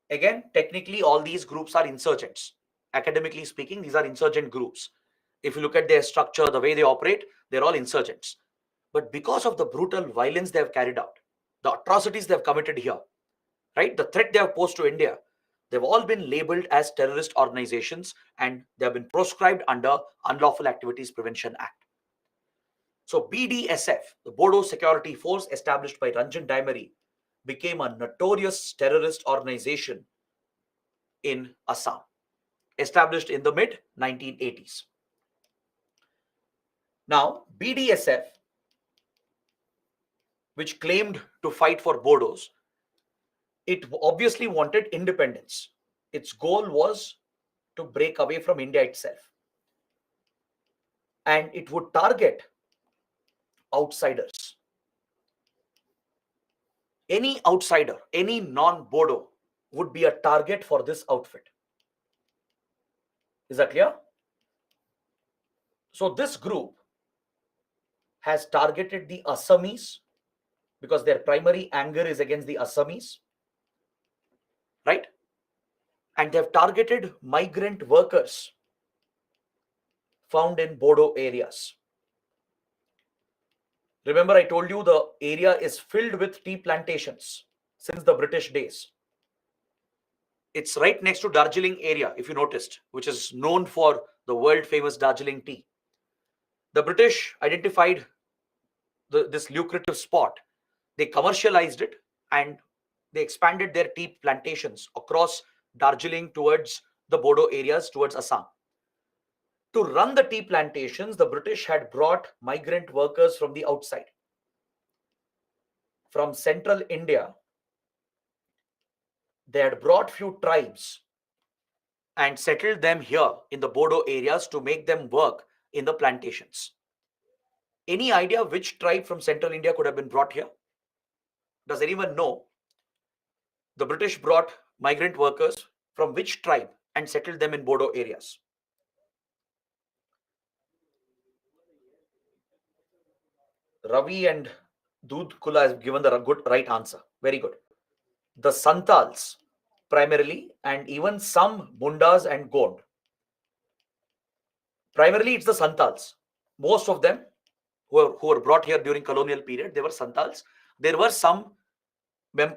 Again, technically, all these groups are insurgents. Academically speaking, these are insurgent groups. If you look at their structure, the way they operate, they're all insurgents. But because of the brutal violence they have carried out, the atrocities they have committed here, right, the threat they have posed to India, they've all been labeled as terrorist organizations and they have been proscribed under Unlawful Activities Prevention Act. So BDSF, the Bodo Security Force established by Ranjan Daimari, became a notorious terrorist organization in Assam, established in the mid 1980s. Now, BDSF, which claimed to fight for Bodos, it obviously wanted independence. Its goal was to break away from India itself. And it would target outsiders. Any outsider, any non-Bodo would be a target for this outfit. Is that clear? So this group has targeted the Assamese because their primary anger is against the Assamese, right? And they have targeted migrant workers found in Bodo areas. Remember, I told you the area is filled with tea plantations since the British days. It's right next to Darjeeling area, if you noticed, which is known for the world famous Darjeeling tea. The British identified this lucrative spot. They commercialized it and they expanded their tea plantations across Darjeeling towards the Bodo areas, towards Assam. To run the tea plantations, the British had brought migrant workers from the outside. From central India, they had brought few tribes and settled them here in the Bodo areas to make them work in the plantations. Any idea which tribe from central India could have been brought here? Does anyone know? The British brought migrant workers from which tribe and settled them in Bodo areas? Ravi and Dood Kula has given the good right answer. Very good. The Santals primarily, and even some Mundas and Gond. Primarily, it's the Santals. Most of them who were brought here during colonial period, they were Santals. There were some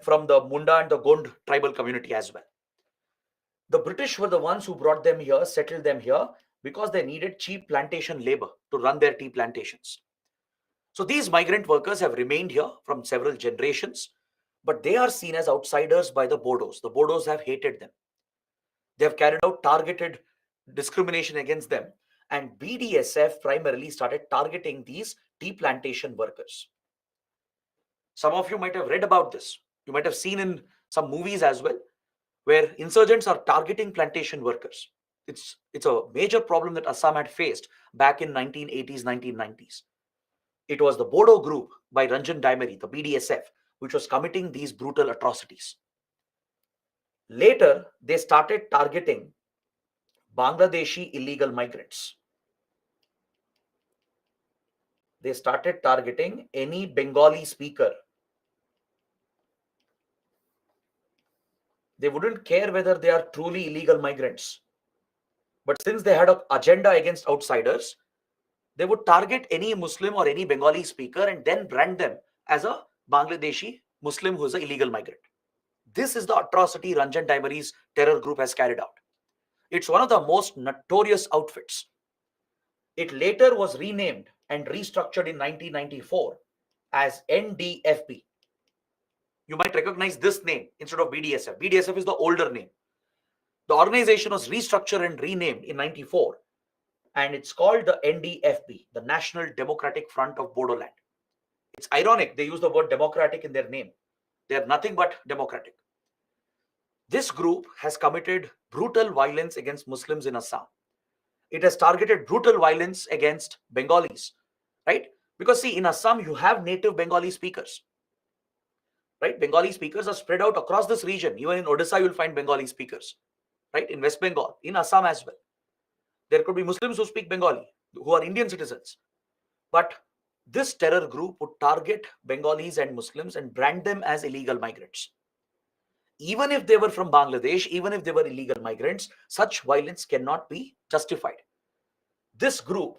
from the Munda and the Gond tribal community as well. The British were the ones who brought them here, settled them here, because they needed cheap plantation labor to run their tea plantations. So these migrant workers have remained here from several generations, but they are seen as outsiders by the Bodos. The Bodos have hated them. They have carried out targeted discrimination against them, and BDSF primarily started targeting these tea plantation workers. Some of you might have read about this. You might have seen in some movies as well, where insurgents are targeting plantation workers. It's a major problem that Assam had faced back in 1980s, 1990s. It was the Bodo group by Ranjan Daimari, the BDSF, which was committing these brutal atrocities. Later, they started targeting Bangladeshi illegal migrants. They started targeting any Bengali speaker. They wouldn't care whether they are truly illegal migrants. But since they had an agenda against outsiders, they would target any Muslim or any Bengali speaker and then brand them as a Bangladeshi Muslim who is an illegal migrant. This is the atrocity Ranjan Daimari's terror group has carried out. It's one of the most notorious outfits. It later was renamed and restructured in 1994 as NDFB. You might recognize this name instead of BDSF. BDSF is the older name. The organization was restructured and renamed in 94, and it's called the NDFB, the National Democratic Front of Bodoland. It's ironic they use the word democratic in their name. They are nothing but democratic. This group has committed brutal violence against Muslims in Assam. It has targeted brutal violence against Bengalis, right? Because see, in Assam, you have native Bengali speakers, right? Bengali speakers are spread out across this region. Even in Odisha, you'll find Bengali speakers, right? In West Bengal, in Assam as well. There could be Muslims who speak Bengali, who are Indian citizens. But this terror group would target Bengalis and Muslims and brand them as illegal migrants. Even if they were from Bangladesh, even if they were illegal migrants, such violence cannot be justified. This group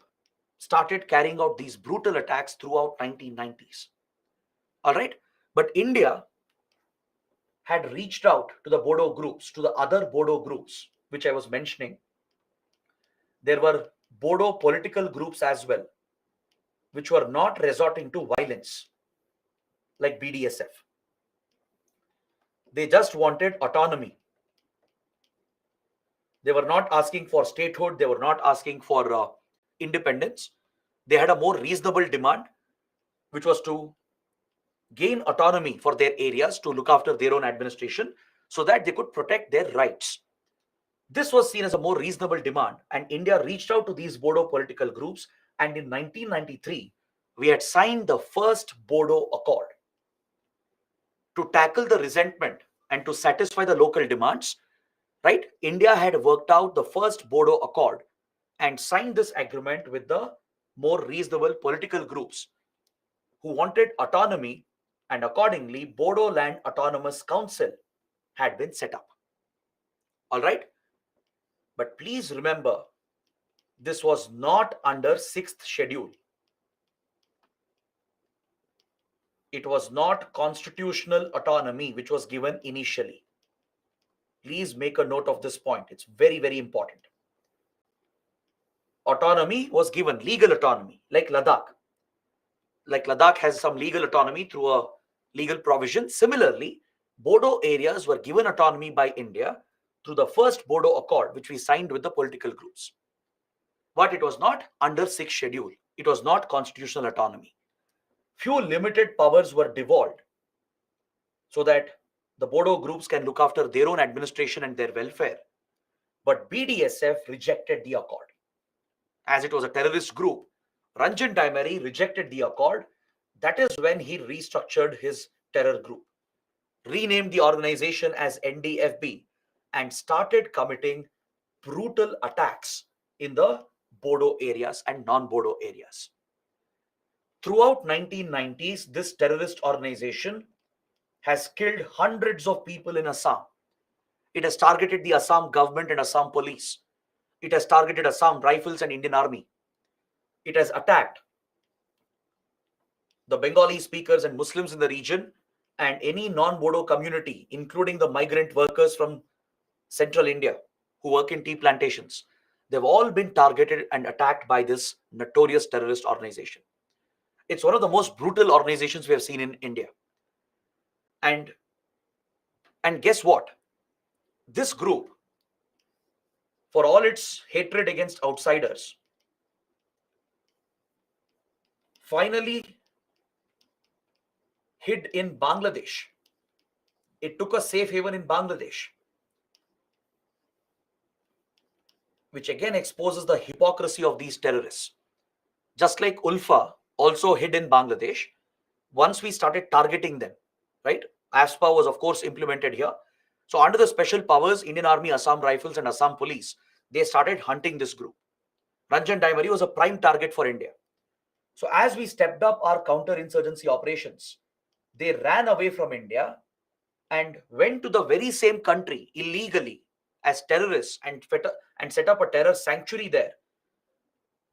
started carrying out these brutal attacks throughout 1990s. All right. But India had reached out to the Bodo groups, to the other Bodo groups, which I was mentioning. There were Bodo political groups as well, which were not resorting to violence like BDSF. They just wanted autonomy. They were not asking for statehood. They were not asking for independence. They had a more reasonable demand, which was to gain autonomy for their areas, to look after their own administration so that they could protect their rights. This was seen as a more reasonable demand, and India reached out to these Bodo political groups, and in 1993, we had signed the first Bodo Accord. To tackle the resentment and to satisfy the local demands, right? India had worked out the first Bodo Accord and signed this agreement with the more reasonable political groups who wanted autonomy, and accordingly, Bodo Land Autonomous Council had been set up. All right? But please remember, this was not under 6th schedule. It was not constitutional autonomy which was given initially. Please make a note of this point. It's very, very important. Autonomy was given, legal autonomy, like Ladakh. Like Ladakh has some legal autonomy through a legal provision. Similarly, Bodo areas were given autonomy by India through the first Bodo Accord, which we signed with the political groups. But it was not under 6th schedule. It was not constitutional autonomy. Few limited powers were devolved so that the Bodo groups can look after their own administration and their welfare. but BDSF rejected the accord. As it was a terrorist group, Ranjan Daimari rejected the accord. That is when he restructured his terror group, renamed the organization as NDFB, and started committing brutal attacks in the Bodo areas and non-Bodo areas. Throughout 1990s, this terrorist organization has killed hundreds of people in Assam. It has targeted the Assam government and Assam police. It has targeted Assam Rifles and Indian Army. It has attacked the Bengali speakers and Muslims in the region and any non-Bodo community, including the migrant workers from central India who work in tea plantations. They've all been targeted and attacked by this notorious terrorist organization. It's one of the most brutal organizations we have seen in India. And guess what? This group, for all its hatred against outsiders, finally hid in Bangladesh. It took a safe haven in Bangladesh, which again exposes the hypocrisy of these terrorists. Just like Ulfa also hid in Bangladesh, once we started targeting them, right? ASPA was of course implemented here. So under the special powers, Indian Army, Assam Rifles and Assam Police, they started hunting this group. Ranjan Daimari was a prime target for India. So as we stepped up our counterinsurgency operations, they ran away from India and went to the very same country illegally as terrorists and set up a terror sanctuary there.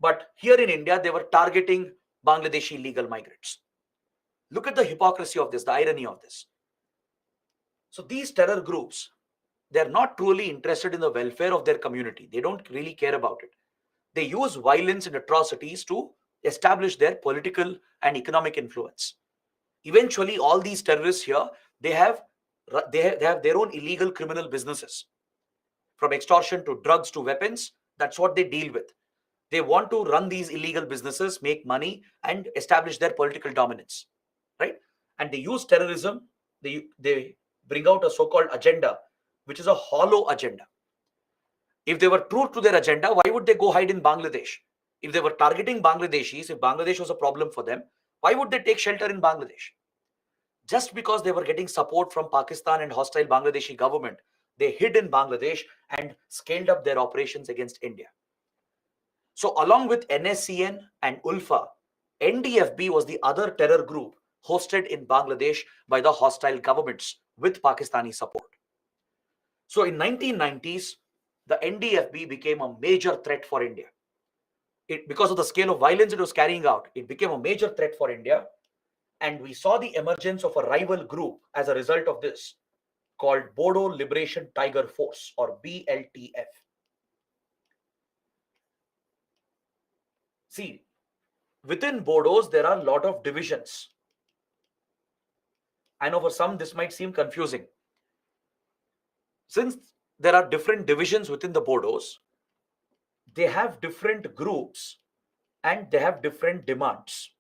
But here in India, they were targeting Bangladeshi illegal migrants. Look at the hypocrisy of this, the irony of this. So these terror groups, they're not truly interested in the welfare of their community. They don't really care about it. They use violence and atrocities to establish their political and economic influence. Eventually, all these terrorists here, they have their own illegal criminal businesses. From extortion to drugs to weapons, that's what they deal with. They want to run these illegal businesses, make money, and establish their political dominance, right? And they use terrorism. They bring out a so-called agenda, which is a hollow agenda. If they were true to their agenda, why would they go hide in Bangladesh? If they were targeting Bangladeshis, if Bangladesh was a problem for them, why would they take shelter in Bangladesh? Just because they were getting support from Pakistan and hostile Bangladeshi government, they hid in Bangladesh and scaled up their operations against India. So along with NSCN and ULFA, NDFB was the other terror group hosted in Bangladesh by the hostile governments with Pakistani support. So in 1990s, the NDFB became a major threat for India. Because of the scale of violence it was carrying out, it became a major threat for India. And we saw the emergence of a rival group as a result of this, called Bodo Liberation Tiger Force, or BLTF. See, within Bodos, there are a lot of divisions. I know for some this might seem confusing. Since there are different divisions within the Bodos, they have different groups and they have different demands.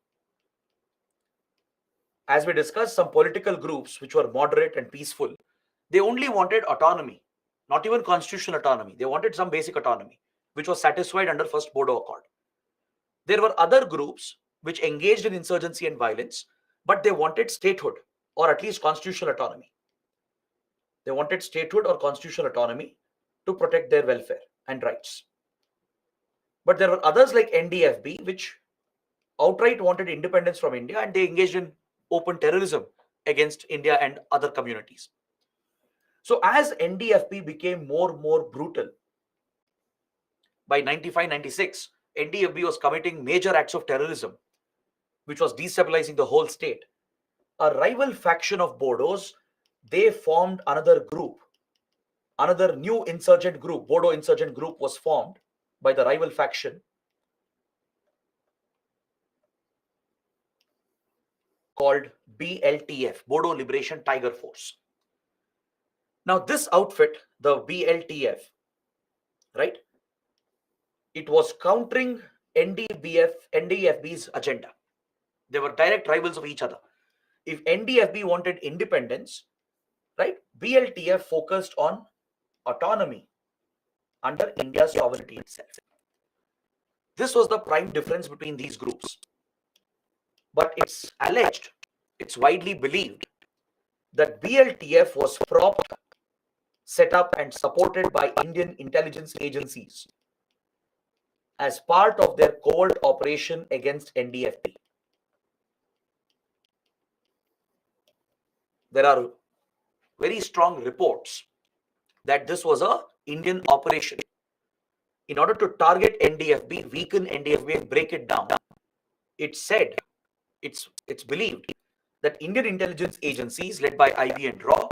As we discussed, some political groups which were moderate and peaceful, they only wanted autonomy, not even constitutional autonomy. They wanted some basic autonomy, which was satisfied under First Bodo Accord. There were other groups which engaged in insurgency and violence, but they wanted statehood or at least constitutional autonomy. They wanted statehood or constitutional autonomy to protect their welfare and rights. But there were others like NDFB, which outright wanted independence from India, and they engaged in open terrorism against India and other communities. So as NDFB became more and more brutal, by 95-96, NDFB was committing major acts of terrorism, which was destabilizing the whole state. A rival faction of Bodos, they formed another group. Another new insurgent group, Bodo insurgent group, was formed by the rival faction called BLTF, Bodo Liberation Tiger Force. Now this outfit, the BLTF, right, it was countering NDFB's agenda. They were direct rivals of each other. If NDFB wanted independence, right, BLTF focused on autonomy. under India's sovereignty itself. This was the prime difference between these groups. But it's alleged, it's widely believed that BLTF was propped, set up, and supported by Indian intelligence agencies as part of their covert operation against NDFB. There are very strong reports that this was an Indian operation in order to target NDFB, weaken NDFB, and break it down. It's said, it's believed that Indian intelligence agencies led by IB and RAW,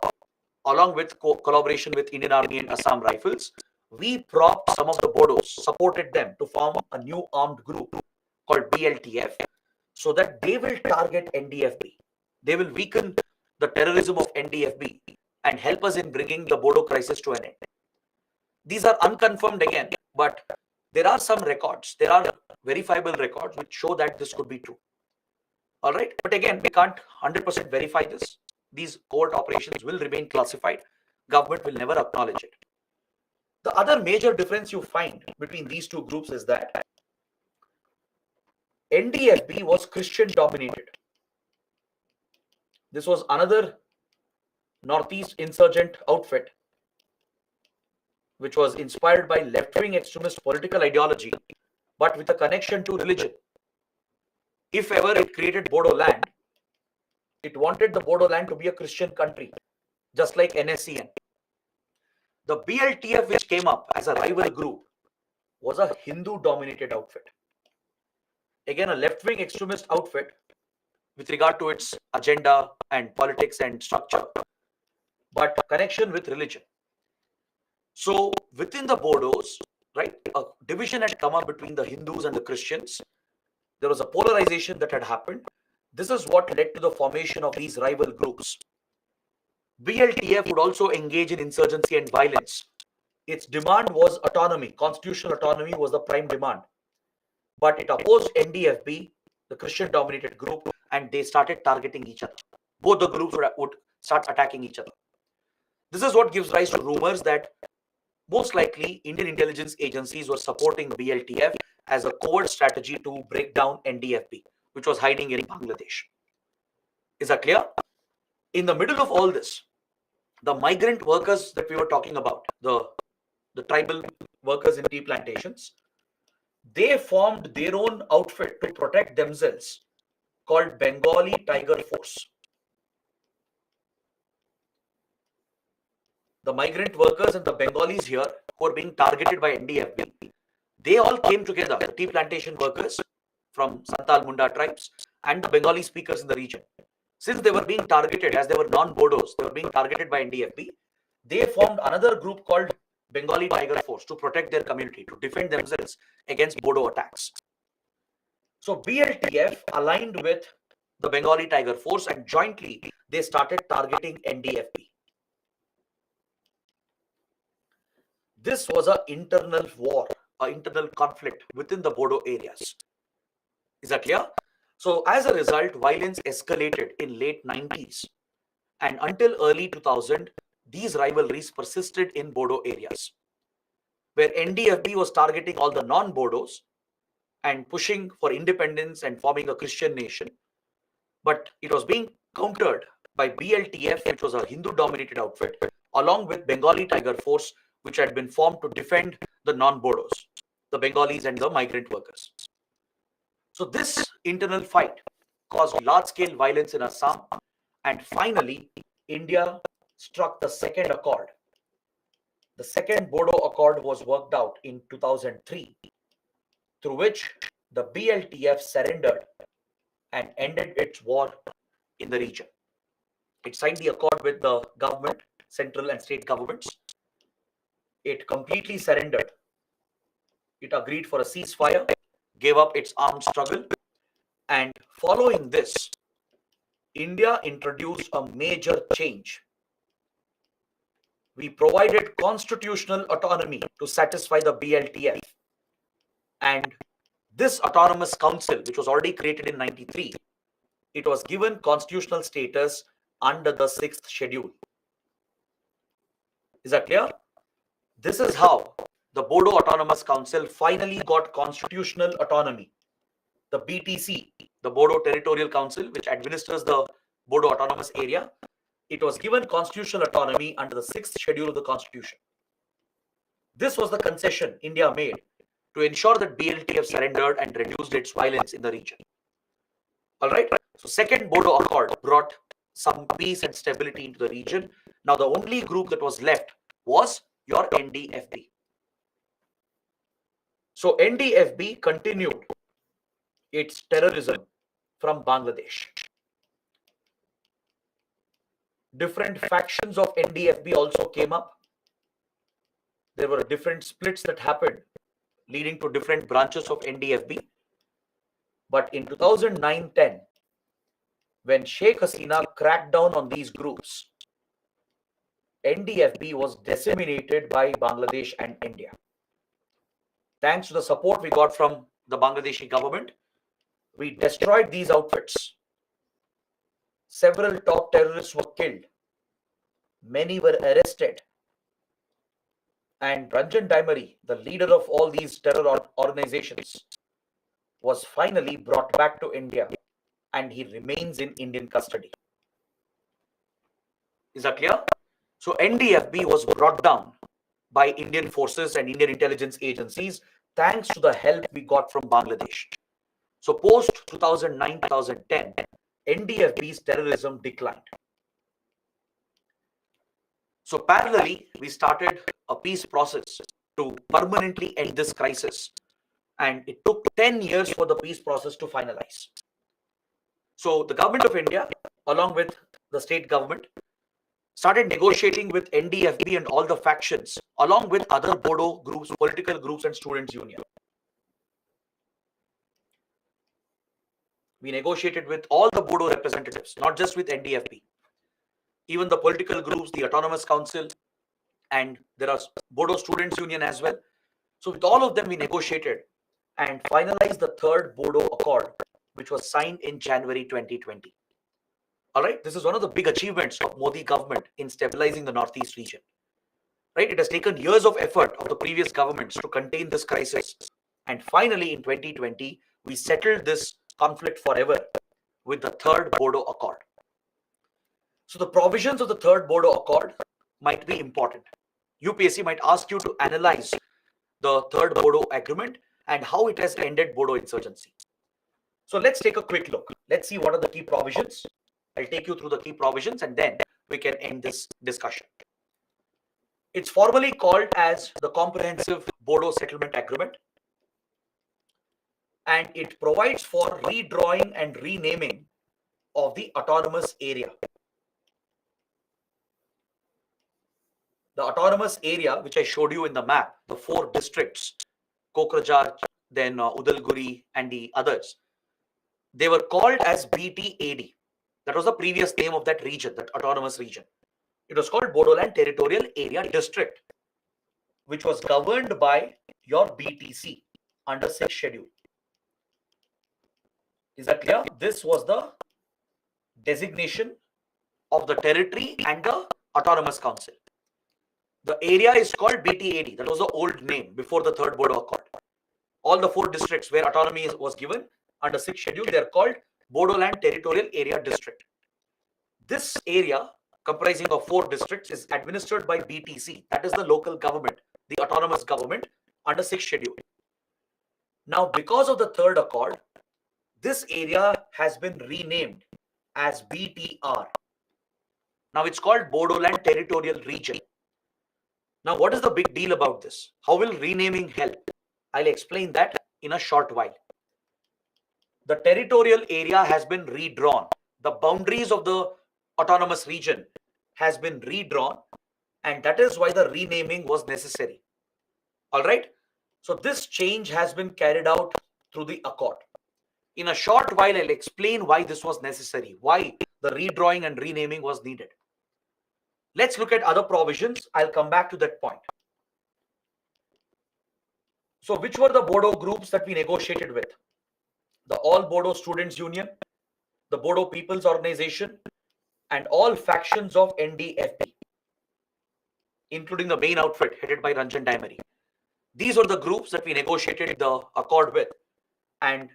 along with collaboration with Indian Army and Assam Rifles, we propped some of the Bodos, supported them to form a new armed group called BLTF, so that they will target NDFB. They will weaken the terrorism of NDFB and help us in bringing the Bodo crisis to an end. These are unconfirmed again, but there are some records, there are verifiable records which show that this could be true. All right, but again, we can't 100% verify this. These covert operations will remain classified. Government will never acknowledge it. The other major difference you find between these two groups is that NDFB was Christian dominated. This was another Northeast insurgent outfit which was inspired by left-wing extremist political ideology, but with a connection to religion. If ever it created Bodo land, it wanted the Bodo land to be a Christian country, just like NSCN. The BLTF, which came up as a rival group, was a Hindu-dominated outfit. Again, a left-wing extremist outfit with regard to its agenda and politics and structure, but connection with religion. So within the Bodos, right, a division had come up between the Hindus and the Christians. There was a polarization that had happened. This is what led to the formation of these rival groups. BLTF would also engage in insurgency and violence. Its demand was autonomy. Constitutional autonomy was the prime demand. But it opposed NDFB, the Christian-dominated group, and they started targeting each other. Both the groups would start attacking each other. This is what gives rise to rumors that most likely Indian intelligence agencies were supporting BLTF as a covert strategy to break down NDFB, which was hiding in Bangladesh. Is that clear? In the middle of all this, the migrant workers that we were talking about, the tribal workers in tea plantations, they formed their own outfit to protect themselves called Bengali Tiger Force. The migrant workers and the Bengalis here who are being targeted by NDFB, they all came together, the tea plantation workers from Santal Munda tribes and the Bengali speakers in the region. Since they were being targeted, as they were non-Bodos, they were being targeted by NDFB, they formed another group called Bengali Tiger Force to protect their community, to defend themselves against Bodo attacks. So BLTF aligned with the Bengali Tiger Force and jointly they started targeting NDFB. This was an internal war, an internal conflict within the Bodo areas. Is that clear? So as a result, violence escalated in late 90s and until early 2000, these rivalries persisted in Bodo areas, where NDFB was targeting all the non-Bodos and pushing for independence and forming a Christian nation. But it was being countered by BLTF, which was a Hindu-dominated outfit, along with Bengali Tiger Force, which had been formed to defend the non-Bodos, the Bengalis and the migrant workers. So this internal fight caused large-scale violence in Assam, and finally, India struck the second accord. The second Bodo Accord was worked out in 2003, through which the BLTF surrendered and ended its war in the region. It signed the accord with the government, central and state governments. It completely surrendered. It agreed for a ceasefire, gave up its armed struggle, and following this, India introduced a major change. We provided constitutional autonomy to satisfy the BLTF. And this autonomous council, which was already created in 93, it was given constitutional status under the 6th schedule. Is that clear? This is how the Bodo Autonomous Council finally got constitutional autonomy. The BTC, the Bodo Territorial Council, which administers the Bodo Autonomous Area, it was given constitutional autonomy under the 6th schedule of the Constitution. This was the concession India made to ensure that BLTF surrendered and reduced its violence in the region. All right. So, second Bodo Accord brought some peace and stability into the region. Now, the only group that was left was your NDFB. So, NDFB continued its terrorism from Bangladesh. Different factions of NDFB also came up. There were different splits that happened, leading to different branches of NDFB. But in 2009-10, when Sheikh Hasina cracked down on these groups, NDFB was disseminated by Bangladesh and India. Thanks to the support we got from the Bangladeshi government, we destroyed these outfits. Several top terrorists were killed. Many were arrested. And Ranjan Daimari, the leader of all these terror organizations, was finally brought back to India, and he remains in Indian custody. Is that clear? So NDFB was brought down by Indian forces and Indian intelligence agencies thanks to the help we got from Bangladesh. So post 2009-2010, NDFB's terrorism declined. So parallelly, we started a peace process to permanently end this crisis. And it took 10 years for the peace process to finalize. So the government of India, along with the state government, started negotiating with NDFB and all the factions, along with other Bodo groups, political groups, and students' union. We negotiated with all the Bodo representatives, not just with NDFB. Even the political groups, the Autonomous Council, and there are Bodo Students' Union as well. So with all of them, we negotiated and finalized the third Bodo Accord, which was signed in January 2020. All right, this is one of the big achievements of Modi government in stabilizing the Northeast region. Right, it has taken years of effort of the previous governments to contain this crisis. And finally, in 2020, we settled this conflict forever with the third Bodo Accord. So the provisions of the third Bodo Accord might be important. UPSC might ask you to analyze the third Bodo agreement and how it has ended Bodo insurgency. So let's take a quick look. Let's see what are the key provisions. I'll take you through the key provisions and then we can end this discussion. It's formally called as the Comprehensive Bodo Settlement Agreement, and it provides for redrawing and renaming of the autonomous area. The autonomous area, which I showed you in the map, the 4 districts, Kokrajhar, then Udalguri, and the others, they were called as BTAD. That was the previous name of that region, that autonomous region. It was called Bodoland Territorial Area District, which was governed by your BTC under 6th schedule. Is that clear? This was the designation of the territory and the Autonomous Council. The area is called BTAD. That was the old name before the third Bodo Accord. All the 4 districts where autonomy was given under 6th schedule, they are called Bodoland Territorial Area District. This area, comprising of 4 districts, is administered by BTC. That is the local government, the autonomous government under 6th schedule. Now, because of the third accord, this area has been renamed as BTR. Now it's called Bodoland Territorial Region. Now, what is the big deal about this? How will renaming help? I'll explain that in a short while. The territorial area has been redrawn. The boundaries of the autonomous region has been redrawn, and that is why the renaming was necessary. All right. So this change has been carried out through the accord. In a short while, I'll explain why this was necessary, why the redrawing and renaming was needed. Let's look at other provisions. I'll come back to that point. So which were the Bodo groups that we negotiated with? The All Bodo Students Union, the Bodo People's Organization, and all factions of NDFB, including the main outfit headed by Ranjan Daimari. These are the groups that we negotiated the accord with, and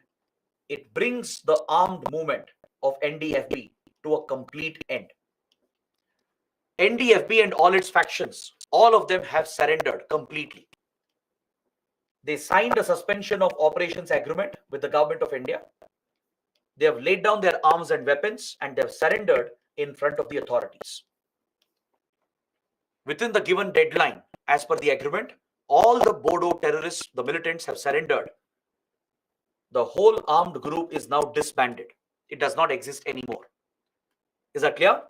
it brings the armed movement of NDFB to a complete end. NDFB and all its factions, all of them have surrendered completely. They signed a suspension of operations agreement with the government of India. They have laid down their arms and weapons and they have surrendered in front of the authorities. Within the given deadline, as per the agreement, all the Bodo terrorists, the militants, have surrendered. The whole armed group is now disbanded. It does not exist anymore. Is that clear?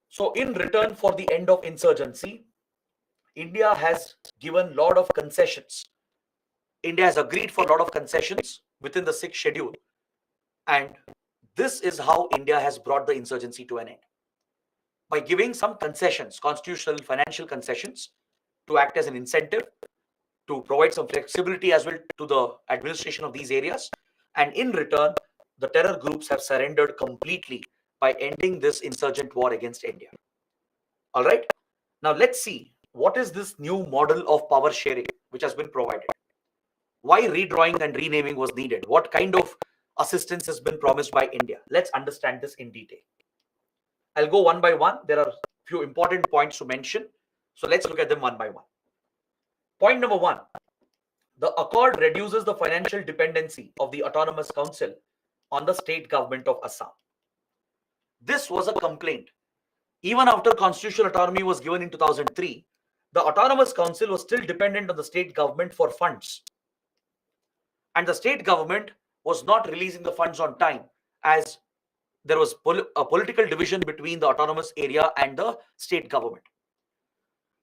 So in return for the end of insurgency, India has given a lot of concessions. India has agreed for a lot of concessions within the 6th schedule. And this is how India has brought the insurgency to an end. By giving some concessions, constitutional, financial concessions, to act as an incentive, to provide some flexibility as well to the administration of these areas. And in return, the terror groups have surrendered completely by ending this insurgent war against India. All right. Now let's see what is this new model of power sharing which has been provided. Why redrawing and renaming was needed? What kind of assistance has been promised by India? Let's understand this in detail. I'll go one by one. There are a few important points to mention. So let's look at them one by one. Point number one, the accord reduces the financial dependency of the Autonomous Council on the state government of Assam. This was a complaint. Even after constitutional autonomy was given in 2003, the Autonomous Council was still dependent on the state government for funds. And the state government was not releasing the funds on time, as there was a political division between the autonomous area and the state government.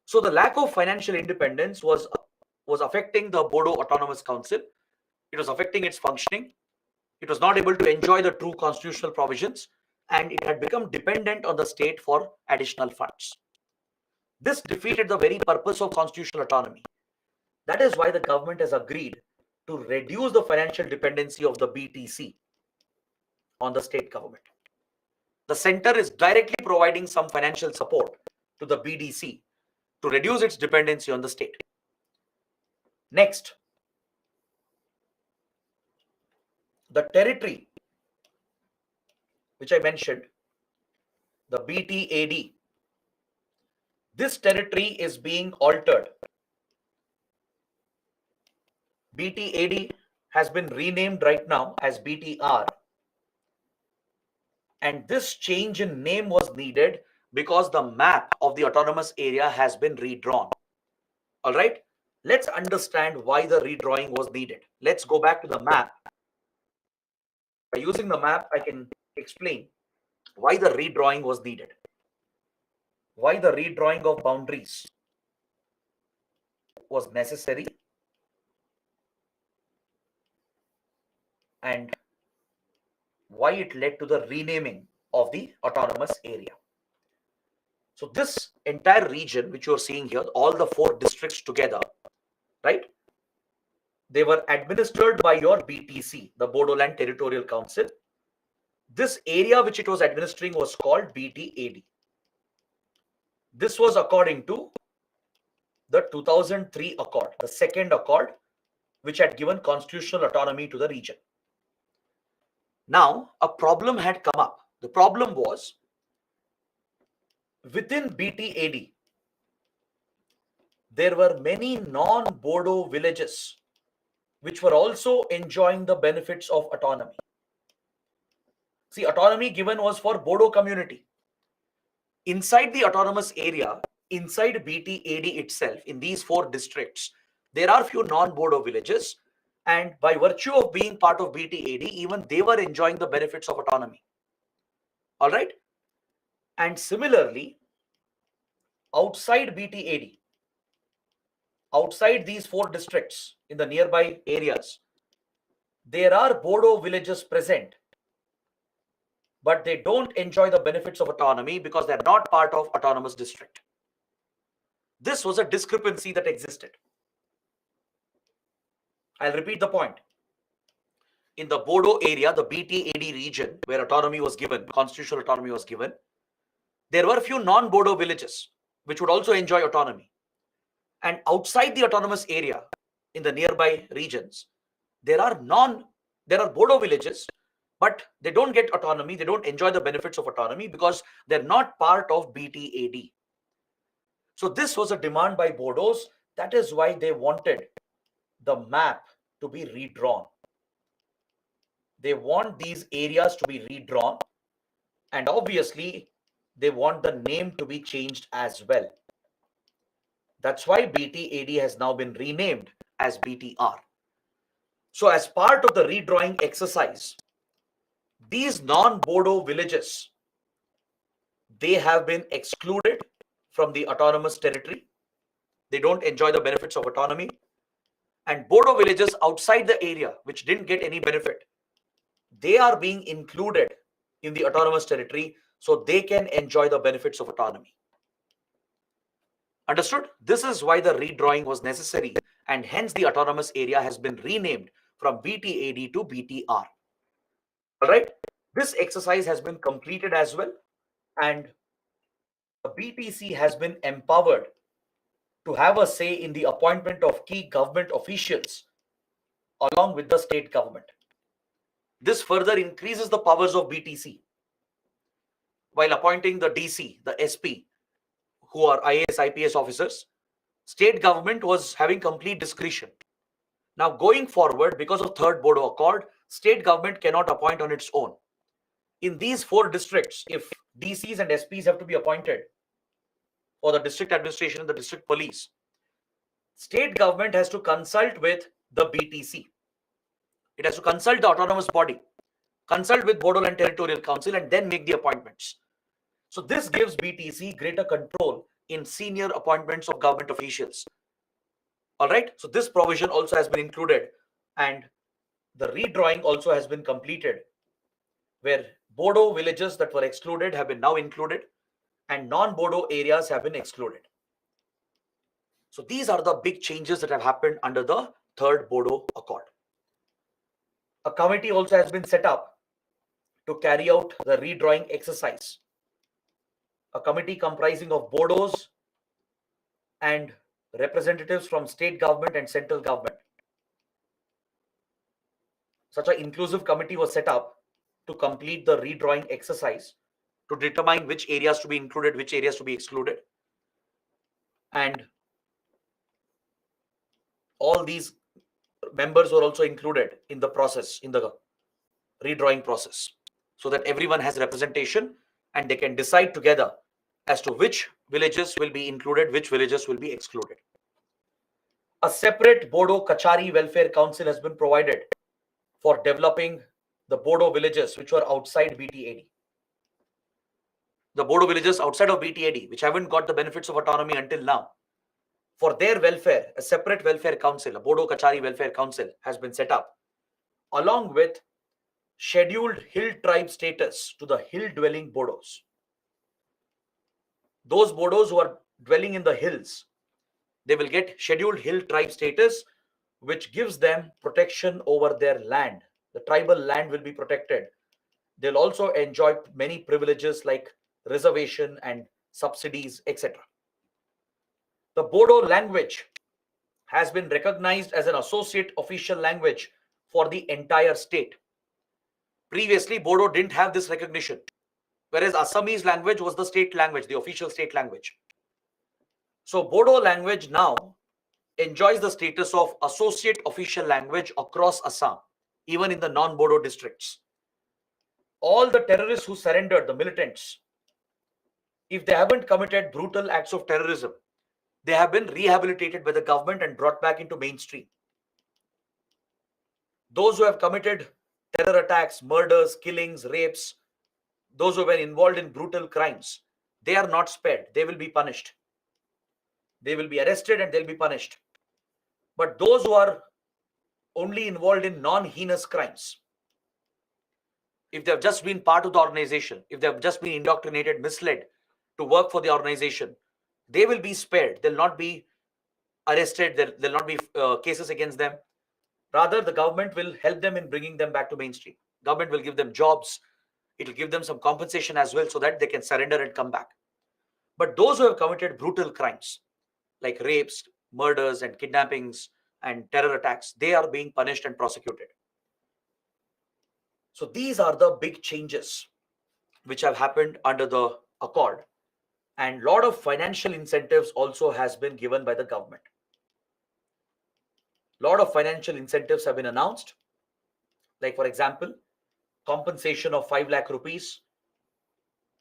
So the lack of financial independence was affecting the Bodo Autonomous Council. It was affecting its functioning. It was not able to enjoy the true constitutional provisions, and it had become dependent on the state for additional funds. This defeated the very purpose of constitutional autonomy. That is why the government has agreed to reduce the financial dependency of the BTC on the state government. The center is directly providing some financial support to the BDC to reduce its dependency on the state. Next, the territory which I mentioned, the BTAD, this territory is being altered. BTAD has been renamed right now as BTR. And this change in name was needed because the map of the autonomous area has been redrawn. All right, let's understand why the redrawing was needed. Let's go back to the map. By using the map, I can explain why the redrawing was needed. Why the redrawing of boundaries was necessary, and why it led to the renaming of the autonomous area. So this entire region which you're seeing here, all the 4 districts together, right? They were administered by your BTC, the Bodoland Territorial Council. This area which it was administering was called BTAD. This was according to the 2003 accord, the second accord, which had given constitutional autonomy to the region. Now, a problem had come up. The problem was within BTAD, there were many non-Bodo villages which were also enjoying the benefits of autonomy. See, autonomy given was for Bodo community. Inside the autonomous area, inside BTAD itself, in these 4 districts, there are few non-Bodo villages, and by virtue of being part of BTAD, even they were enjoying the benefits of autonomy. All right. And similarly, outside BTAD, outside these 4 districts in the nearby areas, there are Bodo villages present, but they don't enjoy the benefits of autonomy because they're not part of autonomous district. This was a discrepancy that existed. I'll repeat the point. In the Bodo area, the BTAD region, where autonomy was given, constitutional autonomy was given, there were a few non-Bodo villages which would also enjoy autonomy. And outside the autonomous area, in the nearby regions, there are Bodo villages, but they don't get autonomy. They don't enjoy the benefits of autonomy because they're not part of BTAD. So this was a demand by Bodos. That is why they wanted the map to be redrawn. They want these areas to be redrawn, and obviously they want the name to be changed as well. That's why BTAD has now been renamed as BTR. So as part of the redrawing exercise, these non-Bodo villages, they have been excluded from the autonomous territory. They don't enjoy the benefits of autonomy. And Bodo villages outside the area, which didn't get any benefit, they are being included in the autonomous territory so they can enjoy the benefits of autonomy. Understood? This is why the redrawing was necessary, and hence the autonomous area has been renamed from BTAD to BTR. All right. This exercise has been completed as well, and the BTC has been empowered to have a say in the appointment of key government officials along with the state government. This further increases the powers of BTC. While appointing the DC, the SP, who are IAS, IPS officers, state government was having complete discretion. Now going forward, because of third Bodo Accord, state government cannot appoint on its own. In these 4 districts, if DCs and SPs have to be appointed for the district administration and the district police, state government has to consult with the BTC. It has to consult the autonomous body, consult with Bodoland Territorial Council, and then make the appointments. So this gives BTC greater control in senior appointments of government officials. All right. So this provision also has been included, and the redrawing also has been completed, where Bodo villages that were excluded have been now included, and non-Bodo areas have been excluded. So these are the big changes that have happened under the third Bodo Accord. A committee also has been set up to carry out the redrawing exercise. A committee comprising of Bodos and representatives from state government and central government. Such an inclusive committee was set up to complete the redrawing exercise, to determine which areas to be included, which areas to be excluded. And all these members were also included in the process, in the redrawing process, so that everyone has representation and they can decide together as to which villages will be included, which villages will be excluded. A separate Bodo Kachari Welfare Council has been provided for developing the Bodo villages which were outside BTAD. The Bodo villages outside of BTAD, which haven't got the benefits of autonomy until now, for their welfare, a separate welfare council, a Bodo Kachari Welfare Council, has been set up, along with scheduled hill tribe status to the hill dwelling Bodos. Those Bodos who are dwelling in the hills, they will get scheduled hill tribe status, which gives them protection over their land. The tribal land will be protected. They'll also enjoy many privileges like reservation and subsidies, etc. The Bodo language has been recognized as an associate official language for the entire state. Previously, Bodo didn't have this recognition, whereas Assamese language was the state language, the official state language. So Bodo language now enjoys the status of associate official language across Assam, even in the non-Bodo districts. All the terrorists who surrendered, the militants, if they haven't committed brutal acts of terrorism, they have been rehabilitated by the government and brought back into mainstream. Those who have committed terror attacks, murders, killings, rapes, those who have been involved in brutal crimes, they are not spared. They will be punished. They will be arrested and they'll be punished. But those who are only involved in non-heinous crimes, if they have just been part of the organization, if they have just been indoctrinated, misled to work for the organization, they will be spared. They'll not be arrested. There'll not be cases against them. Rather, the government will help them in bringing them back to mainstream. Government will give them jobs. It will give them some compensation as well so that they can surrender and come back. But those who have committed brutal crimes like rapes, murders and kidnappings and terror attacks, they are being punished and prosecuted. So these are the big changes which have happened under the accord, and lot of financial incentives also has been given by the government. Lot of financial incentives have been announced, like for example, compensation of 5 lakh rupees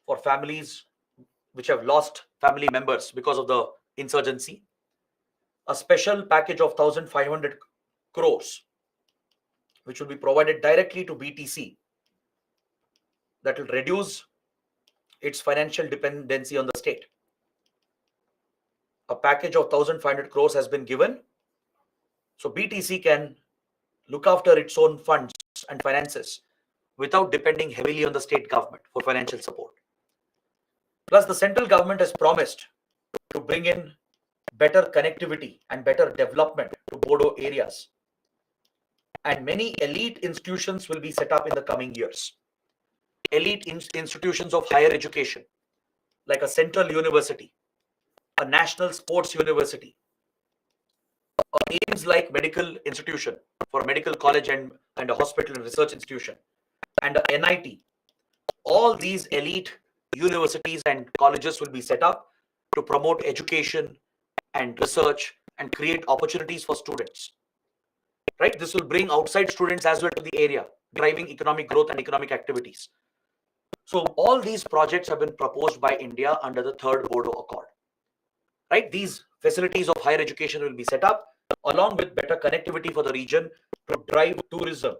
for families which have lost family members because of the insurgency, a special package of 1500 crores which will be provided directly to BTC, that will reduce its financial dependency on the state. A package of 1500 crores has been given, so BTC can look after its own funds and finances without depending heavily on the state government for financial support. Plus, the central government has promised to bring in better connectivity and better development to Bodo areas. And many elite institutions will be set up in the coming years. Elite institutions of higher education, like a central university, a national sports university, aims like medical institution for medical college and a hospital and research institution, and a NIT. All these elite universities and colleges will be set up to promote education and research and create opportunities for students. Right? This will bring outside students as well to the area, driving economic growth and economic activities. So all these projects have been proposed by India under the third Bodo Accord. Right? These facilities of higher education will be set up along with better connectivity for the region to drive tourism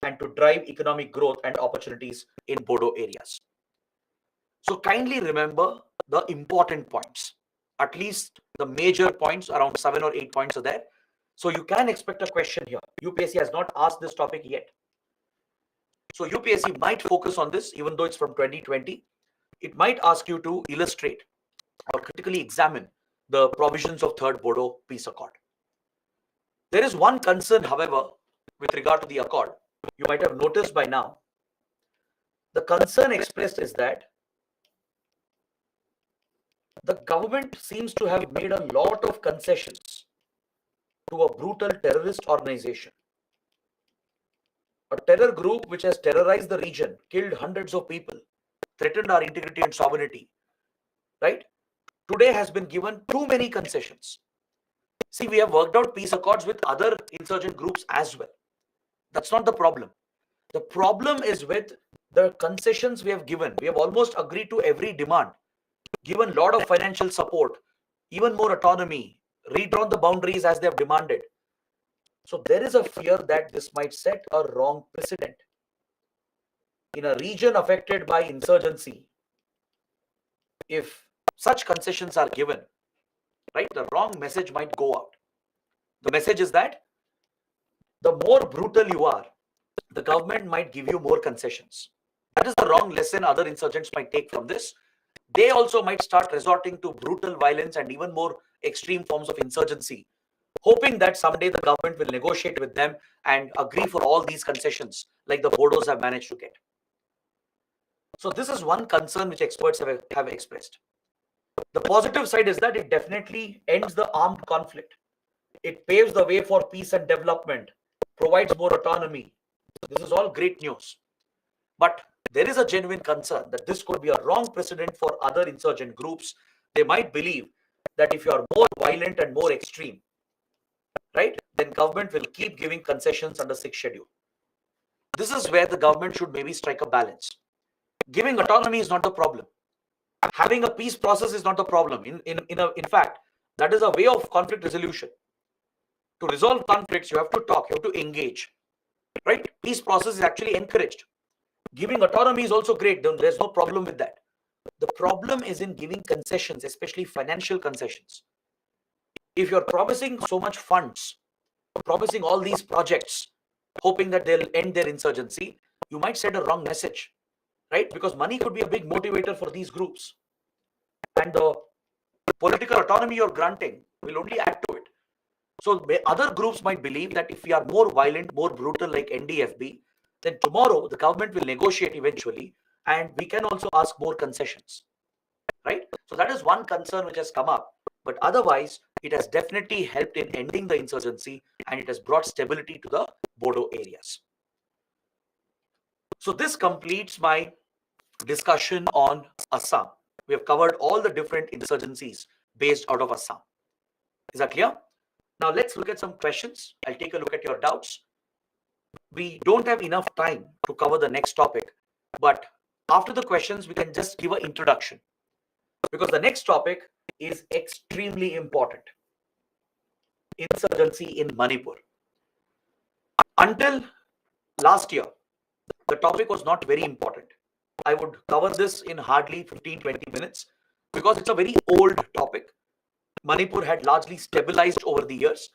and to drive economic growth and opportunities in Bodo areas. So kindly remember the important points, at least the major points, around 7 or 8 points are there. So you can expect a question here. UPSC has not asked this topic yet. So UPSC might focus on this, even though it's from 2020. It might ask you to illustrate or critically examine the provisions of third Bodo Peace Accord. There is one concern, however, with regard to the accord. You might have noticed by now. The concern expressed is that the government seems to have made a lot of concessions to a brutal terrorist organization. A terror group which has terrorized the region, killed hundreds of people, threatened our integrity and sovereignty, right? Today has been given too many concessions. See, we have worked out peace accords with other insurgent groups as well. That's not the problem. The problem is with the concessions we have given. We have almost agreed to every demand, given a lot of financial support, even more autonomy, redrawn the boundaries as they have demanded. So there is a fear that this might set a wrong precedent. In a region affected by insurgency, if such concessions are given, right, the wrong message might go out. The message is that the more brutal you are, the government might give you more concessions. That is the wrong lesson other insurgents might take from this. They also might start resorting to brutal violence and even more extreme forms of insurgency, hoping that someday the government will negotiate with them and agree for all these concessions like the Bodos have managed to get. So this is one concern which experts have expressed. The positive side is that it definitely ends the armed conflict. It paves the way for peace and development, provides more autonomy. This is all great news. But there is a genuine concern that this could be a wrong precedent for other insurgent groups. They might believe that if you are more violent and more extreme, right, then government will keep giving concessions under 6th schedule. This is where the government should maybe strike a balance. Giving autonomy is not the problem. Having a peace process is not the problem. In fact, that is a way of conflict resolution. To resolve conflicts, you have to talk, you have to engage, right? Peace process is actually encouraged. Giving autonomy is also great. There's no problem with that. The problem is in giving concessions, especially financial concessions. If you're promising so much funds, promising all these projects, hoping that they'll end their insurgency, you might send a wrong message, right? Because money could be a big motivator for these groups. And the political autonomy you're granting will only add to it. So other groups might believe that if we are more violent, more brutal like NDFB, then tomorrow the government will negotiate eventually and we can also ask more concessions, right? So that is one concern which has come up. But otherwise, it has definitely helped in ending the insurgency, and it has brought stability to the Bodo areas. So this completes my discussion on Assam. We have covered all the different insurgencies based out of Assam. Is that clear? Now let's look at some questions. I'll take a look at your doubts. We don't have enough time to cover the next topic, but after the questions, we can just give an introduction, because the next topic is extremely important. Insurgency in Manipur. Until last year, the topic was not very important. I would cover this in hardly 15-20 minutes because it's a very old topic. Manipur had largely stabilized over the years.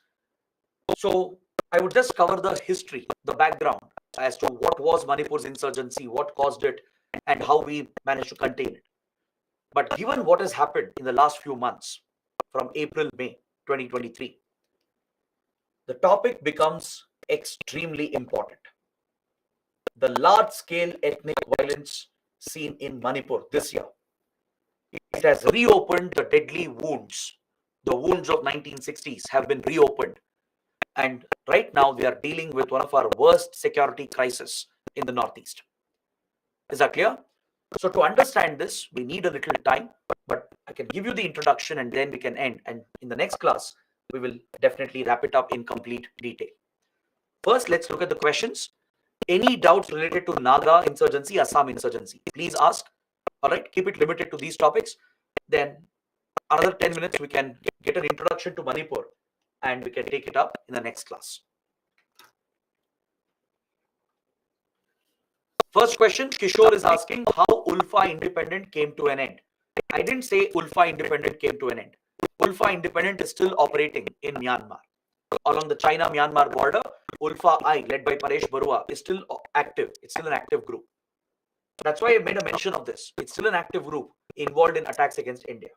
So I would just cover the history, the background as to what was Manipur's insurgency, what caused it, and how we managed to contain it. But given what has happened in the last few months, from April, May 2023, the topic becomes extremely important. The large-scale ethnic violence seen in Manipur this year, it has reopened the deadly wounds. The wounds of 1960s have been reopened. And right now, we are dealing with one of our worst security crises in the Northeast. Is that clear? So to understand this, we need a little time, but I can give you the introduction and then we can end. And in the next class, we will definitely wrap it up in complete detail. First, let's look at the questions. Any doubts related to Naga insurgency, Assam insurgency? Please ask. All right, keep it limited to these topics. Then another 10 minutes, we can get an introduction to Manipur and we can take it up in the next class. First question, Kishore is asking how Ulfa Independent came to an end. I didn't say Ulfa Independent came to an end. Ulfa Independent is still operating in Myanmar. Along the China-Myanmar border, Ulfa I, led by Paresh Barua, is still active. It's still an active group. That's why I made a mention of this. It's still an active group involved in attacks against India.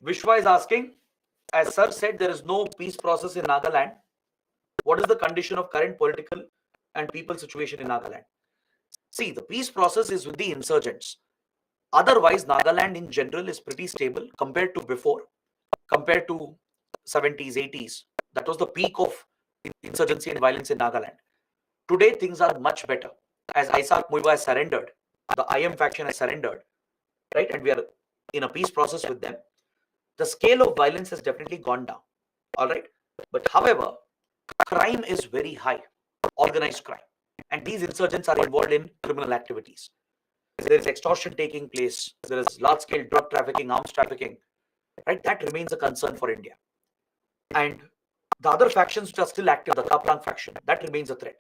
Vishwa is asking, as Sir said, there is no peace process in Nagaland. What is the condition of current political and people situation in Nagaland? See, the peace process is with the insurgents. Otherwise, Nagaland in general is pretty stable compared to before, compared to 70s, 80s. That was the peak of insurgency and violence in Nagaland. Today, things are much better. As Isaac Muiwa has surrendered, the IM faction has surrendered, right? And we are in a peace process with them. The scale of violence has definitely gone down, all right? But however, crime is very high, organized crime. And these insurgents are involved in criminal activities. There is extortion taking place. There is large-scale drug trafficking, arms trafficking, right? That remains a concern for India. And the other factions which are still active, the Kaplang faction, that remains a threat.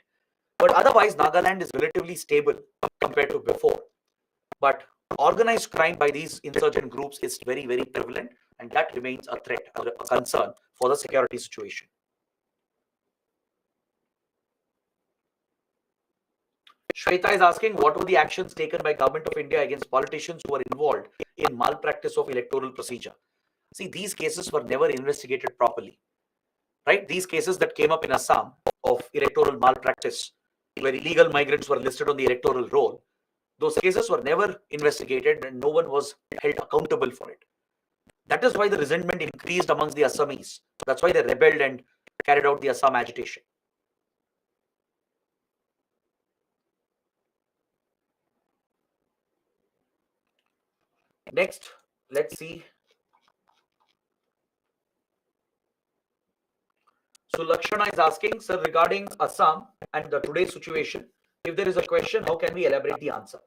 But otherwise, Nagaland is relatively stable compared to before. But organized crime by these insurgent groups is very, very prevalent, and that remains a threat, a concern for the security situation. Shweta is asking, what were the actions taken by Government of India against politicians who were involved in malpractice of electoral procedure? See, these cases were never investigated properly, right? These cases that came up in Assam of electoral malpractice, where illegal migrants were listed on the electoral roll, those cases were never investigated and no one was held accountable for it. That is why the resentment increased amongst the Assamese. That's why they rebelled and carried out the Assam agitation. Next, let's see. So Lakshana is asking, sir, regarding Assam and the today's situation, if there is a question, how can we elaborate the answer?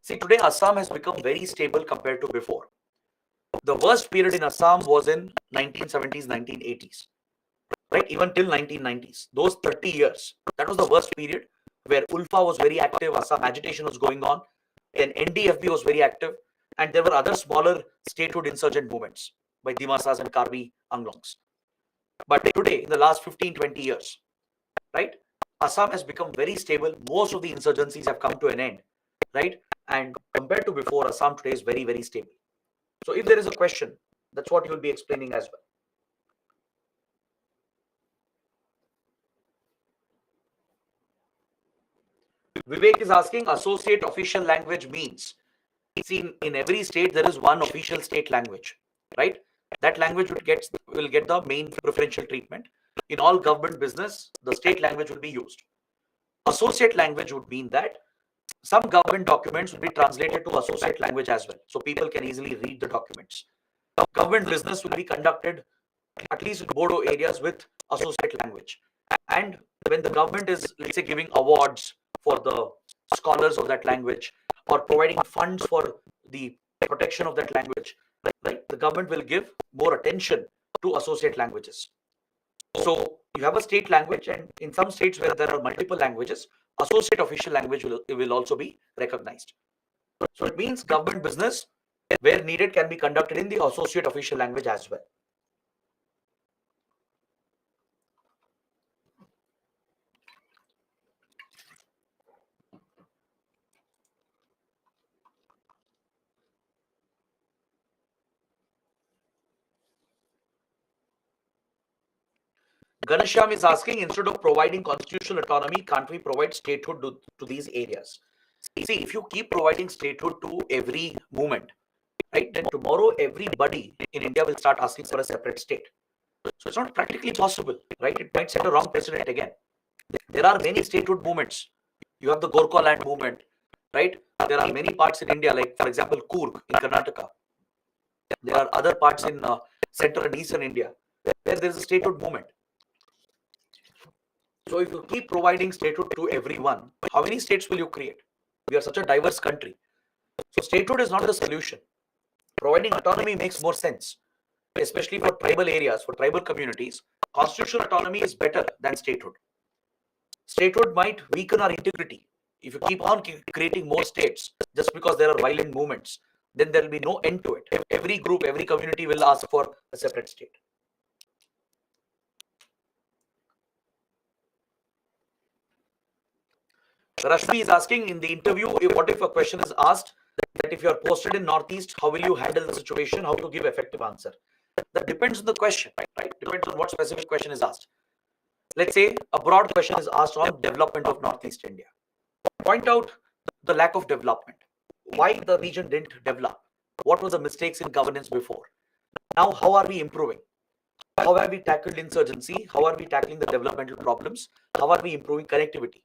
See, today Assam has become very stable compared to before. The worst period in Assam was in 1970s, 1980s, right? Even till 1990s. Those 30 years, that was the worst period where Ulfa was very active, Assam agitation was going on, and NDFB was very active, and there were other smaller statehood insurgent movements by Dimasas and Karbi Anglongs. But today, in the last 15-20 years, right, Assam has become very stable. Most of the insurgencies have come to an end, right? And compared to before, Assam today is very, very stable. So if there is a question, that's what you will be explaining as well. Vivek is asking, associate official language means See, in every state there is one official state language, right? That language will get the main preferential treatment. In all government business, the state language will be used. Associate language would mean that some government documents will be translated to associate language as well, so people can easily read the documents. Government business will be conducted at least in Bodo areas with associate language. And when the government is, let's say, giving awards for the scholars of that language or providing funds for the protection of that language, right, the government will give more attention to associate languages. So you have a state language, and in some states where there are multiple languages, associate official language will also be recognized. So it means government business, where needed, can be conducted in the associate official language as well. Ganashyam is asking, instead of providing constitutional autonomy, can't we provide statehood to these areas? See, if you keep providing statehood to every movement, right, then tomorrow everybody in India will start asking for a separate state. So it's not practically possible, right? It might set a wrong precedent again. There are many statehood movements. You have the Gorkha land movement, right? There are many parts in India, like for example, Coorg in Karnataka. There are other parts in central and eastern India where there is a statehood movement. So if you keep providing statehood to everyone, how many states will you create? We are such a diverse country. So statehood is not the solution. Providing autonomy makes more sense, especially for tribal areas, for tribal communities. Constitutional autonomy is better than statehood. Statehood might weaken our integrity. If you keep on creating more states just because there are violent movements, then there will be no end to it. Every group, every community will ask for a separate state. Rashmi is asking, in the interview, what if a question is asked that if you are posted in Northeast, how will you handle the situation? How to give effective answer? That depends on the question, right? Depends on what specific question is asked. Let's say a broad question is asked on development of Northeast India. Point out the lack of development. Why the region didn't develop? What were the mistakes in governance before? Now, how are we improving? How have we tackled insurgency? How are we tackling the developmental problems? How are we improving connectivity?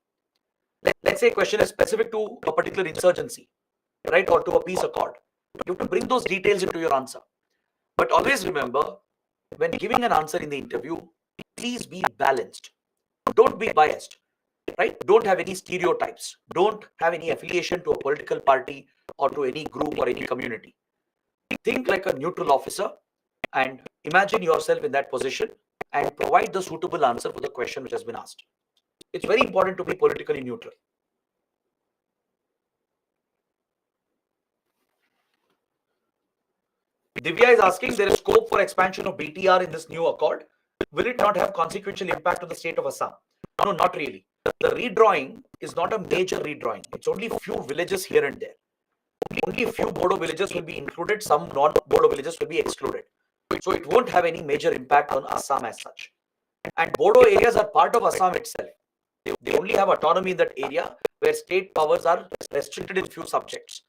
Let's say a question is specific to a particular insurgency, right, or to a peace accord. You have to bring those details into your answer. But always remember, when giving an answer in the interview, please be balanced. Don't be biased, right? Don't have any stereotypes. Don't have any affiliation to a political party or to any group or any community. Think like a neutral officer and imagine yourself in that position and provide the suitable answer for the question which has been asked. It's very important to be politically neutral. Divya is asking, there is scope for expansion of BTR in this new accord. Will it not have consequential impact on the state of Assam? No, not really. The redrawing is not a major redrawing. It's only few villages here and there. Only a few Bodo villages will be included. Some non-Bodo villages will be excluded. So it won't have any major impact on Assam as such. And Bodo areas are part of Assam itself. They only have autonomy in that area where state powers are restricted in few subjects.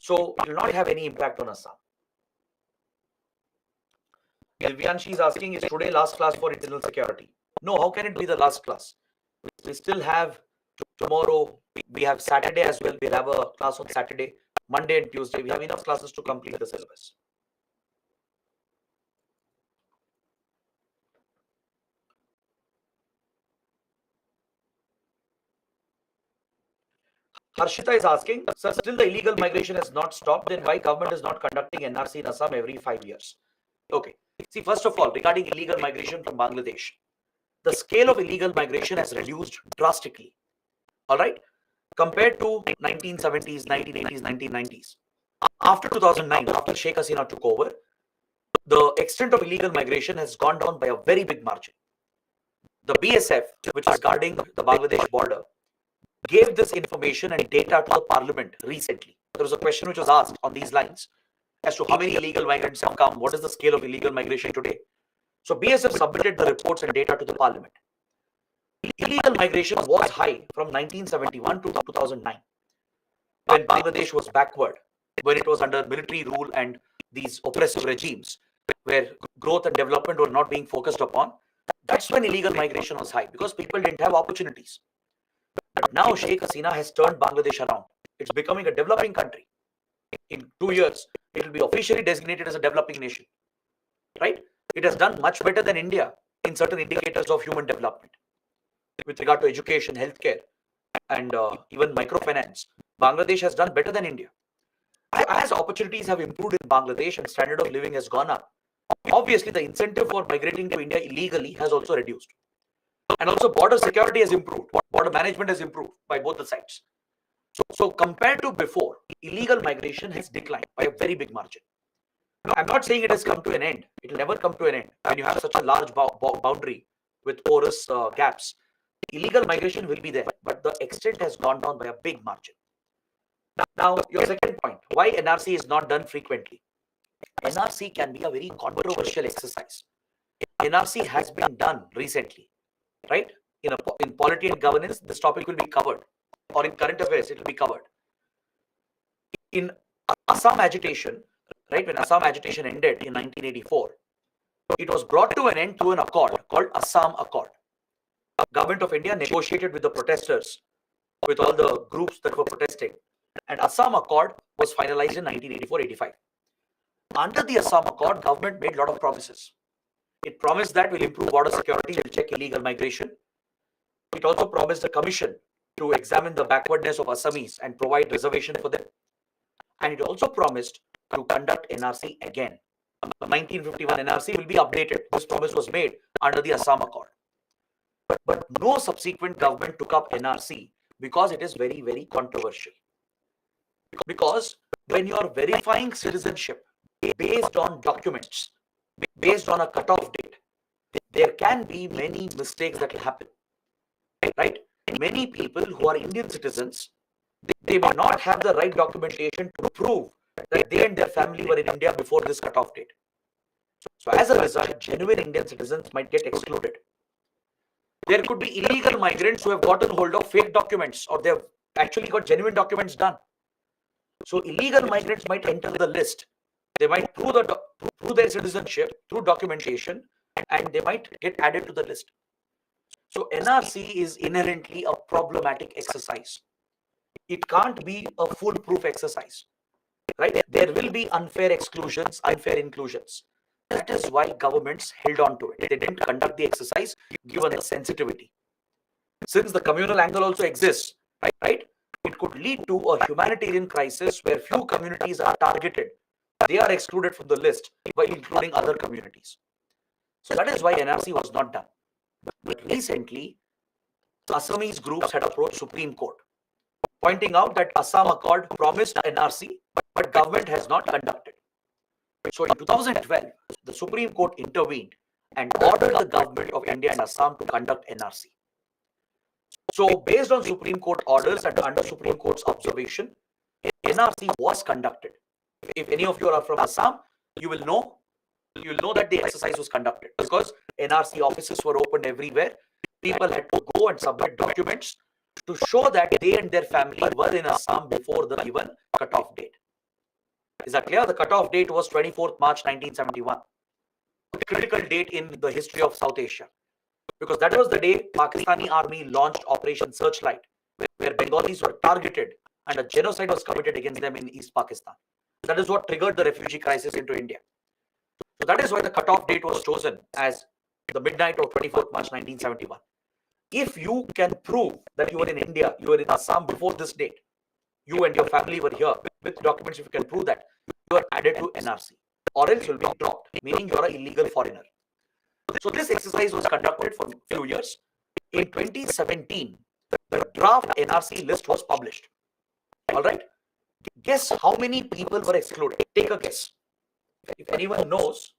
So it will not have any impact on Assam. Divyanshi is asking, is today last class for internal security? No, how can it be the last class? We still have tomorrow, we have Saturday as well. We'll have a class on Saturday, Monday and Tuesday. We have enough classes to complete the syllabus. Harshita is asking, sir, still the illegal migration has not stopped. Then why government is not conducting NRC in Assam every 5 years? Okay. See, first of all, regarding illegal migration from Bangladesh, the scale of illegal migration has reduced drastically. All right. Compared to 1970s, 1980s, 1990s. After 2009, after Sheikh Hasina took over, the extent of illegal migration has gone down by a very big margin. The BSF, which is guarding the Bangladesh border, gave this information and data to the parliament recently. There was a question which was asked on these lines as to how many illegal migrants have come, what is the scale of illegal migration today. So BSF submitted the reports and data to the parliament. Illegal migration was high from 1971 to 2009, when Bangladesh was backward. when it was under military rule and these oppressive regimes where growth and development were not being focused upon. That's when illegal migration was high because people didn't have opportunities. But now Sheikh Hasina has turned Bangladesh around. It's becoming a developing country. In 2 years, it will be officially designated as a developing nation, right? It has done much better than India in certain indicators of human development with regard to education, healthcare, and even microfinance. Bangladesh has done better than India. As opportunities have improved in Bangladesh and standard of living has gone up, obviously the incentive for migrating to India illegally has also reduced. And also border security has improved. Border management has improved by both the sides. So compared to before, illegal migration has declined by a very big margin. I'm not saying it has come to an end. It will never come to an end. When you have such a large boundary with porous gaps, illegal migration will be there, but the extent has gone down by a big margin. Now, your second point, why NRC is not done frequently? NRC can be a very controversial exercise. NRC has been done recently, right? In polity and governance, this topic will be covered, or in current affairs, it will be covered. In Assam agitation, right, when Assam agitation ended in 1984, it was brought to an end through an accord called Assam Accord. Government of India negotiated with the protesters, with all the groups that were protesting, and Assam Accord was finalized in 1984-85. Under the Assam Accord, government made a lot of promises. It promised that will improve border security, will check illegal migration. It also promised a commission to examine the backwardness of Assamese and provide reservation for them. And it also promised to conduct NRC again. The 1951 NRC will be updated. This promise was made under the Assam Accord. But no subsequent government took up NRC because it is very, very controversial. Because when you are verifying citizenship based on documents, based on a cutoff date, there can be many mistakes that will happen, right? Many people who are Indian citizens, they may not have the right documentation to prove that they and their family were in India before this cutoff date. So as a result, genuine Indian citizens might get excluded. There could be illegal migrants who have gotten hold of fake documents, or they have actually got genuine documents done. So illegal migrants might enter the list. They might prove their citizenship through documentation, and they might get added to the list. So NRC is inherently a problematic exercise. It can't be a foolproof exercise, right? There will be unfair exclusions, unfair inclusions. That is why governments held on to it. They didn't conduct the exercise given the sensitivity. Since the communal angle also exists, right? It could lead to a humanitarian crisis where few communities are targeted. They are excluded from the list by including other communities. So that is why NRC was not done. But recently, Assamese groups had approached Supreme Court, pointing out that Assam Accord promised NRC, but government has not conducted. So in 2012, the Supreme Court intervened and ordered the government of India and Assam to conduct NRC. So based on Supreme Court orders and under Supreme Court's observation, NRC was conducted. If any of you are from Assam, you will know that the exercise was conducted because NRC offices were opened everywhere. People had to go and submit documents to show that they and their family were in Assam before the given cutoff date. Is that clear? The cutoff date was 24th March 1971, a critical date in the history of South Asia, because that was the day Pakistani army launched Operation Searchlight, where Bengalis were targeted and a genocide was committed against them in East Pakistan. That is what triggered the refugee crisis into India. So that is why the cutoff date was chosen as the midnight of 24th March 1971. If you can prove that you were in India, you were in Assam before this date, you and your family were here with documents, if you can prove that, you are added to NRC, or else you'll be dropped, meaning you're an illegal foreigner. So this exercise was conducted for a few years. In 2017, the draft NRC list was published. All right. Guess how many people were excluded? Take a guess. If anyone knows,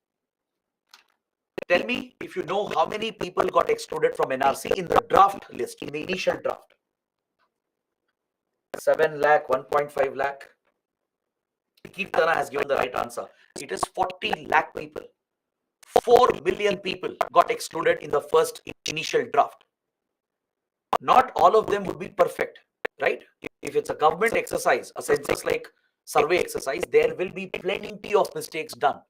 tell me if you know how many people got excluded from NRC in the draft list, in the initial draft. 7 lakh, 1.5 lakh. Kirtana has given the right answer. It is 40 lakh people. 4 million people got excluded in the first initial draft. Not all of them would be perfect, right? If it's a government exercise, a census like survey exercise, there will be plenty of mistakes done.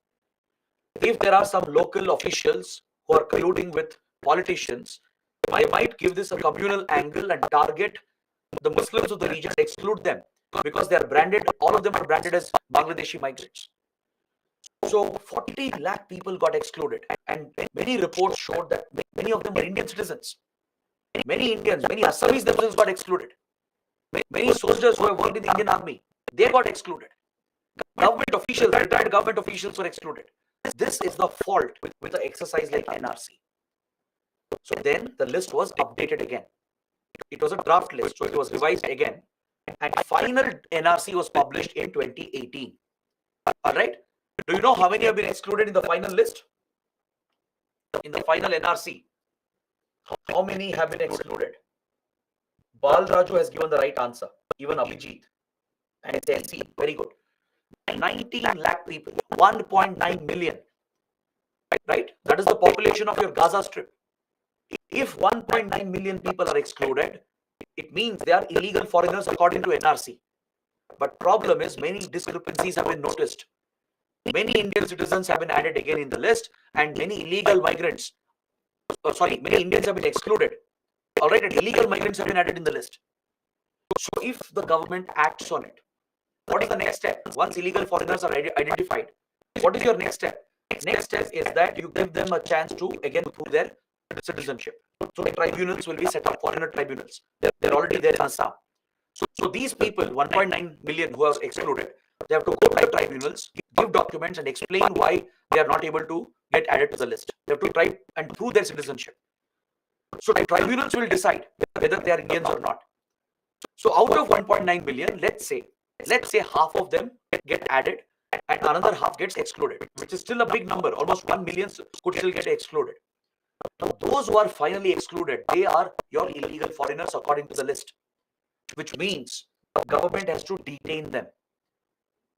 If there are some local officials who are colluding with politicians, they might give this a communal angle and target the Muslims of the region, exclude them because they are branded, all of them are branded as Bangladeshi migrants. So 40 lakh people got excluded, and many reports showed that many of them were Indian citizens. Many Indians, many Assamese themselves got excluded. Many soldiers who have worked in the Indian army, they got excluded. Government officials, retired government officials were excluded. This is the fault with the exercise like NRC. So then the list was updated again. It was a draft list, so it was revised again. And final NRC was published in 2018. All right. Do you know how many have been excluded in the final list? In the final NRC, how many have been excluded? Bal Raju has given the right answer. Even Abhijit and LC. Very good. 19 lakh people, 1.9 million. Right? That is the population of your Gaza Strip. If 1.9 million people are excluded, it means they are illegal foreigners according to NRC. But problem is many discrepancies have been noticed. Many Indian citizens have been added again in the list, and many illegal migrants, many Indians have been excluded. All right, and illegal migrants have been added in the list. So if the government acts on it, what is the next step? Once illegal foreigners are identified, what is your next step? Next step is that you give them a chance to again prove their citizenship. So the tribunals will be set up, foreigner tribunals. They're already there in Assam. So these people, 1.9 million who are excluded, they have to go to tribunals, give documents and explain why they are not able to get added to the list. They have to try and prove their citizenship. So the tribunals will decide whether they are Indians or not. So out of 1.9 billion, let's say half of them get added and another half gets excluded, which is still a big number. Almost 1 million could still get excluded. Now those who are finally excluded, they are your illegal foreigners according to the list, which means the government has to detain them.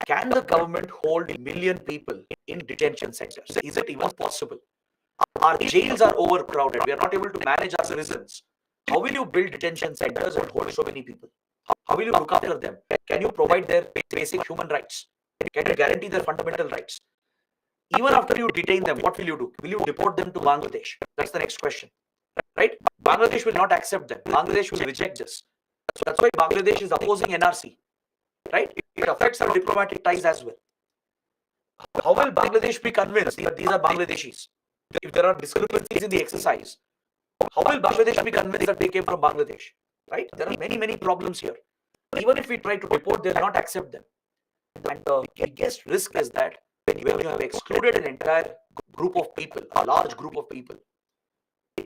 Can the government hold a million people in detention centers? Is it even possible? Our jails are overcrowded. We are not able to manage our citizens. How will you build detention centers and hold so many people? How will you look after them? Can you provide their basic human rights? Can you guarantee their fundamental rights? Even after you detain them, what will you do? Will you deport them to Bangladesh? That's the next question, right? Bangladesh will not accept them. Bangladesh will reject this. So that's why Bangladesh is opposing NRC, right? It affects our diplomatic ties as well. How will Bangladesh be convinced that these are Bangladeshis? If there are discrepancies in the exercise, how will Bangladesh be convinced that they came from Bangladesh? Right? There are many problems here. Even if we try to deport, they will not accept them. And the biggest risk is that when you have excluded an entire group of people, a large group of people,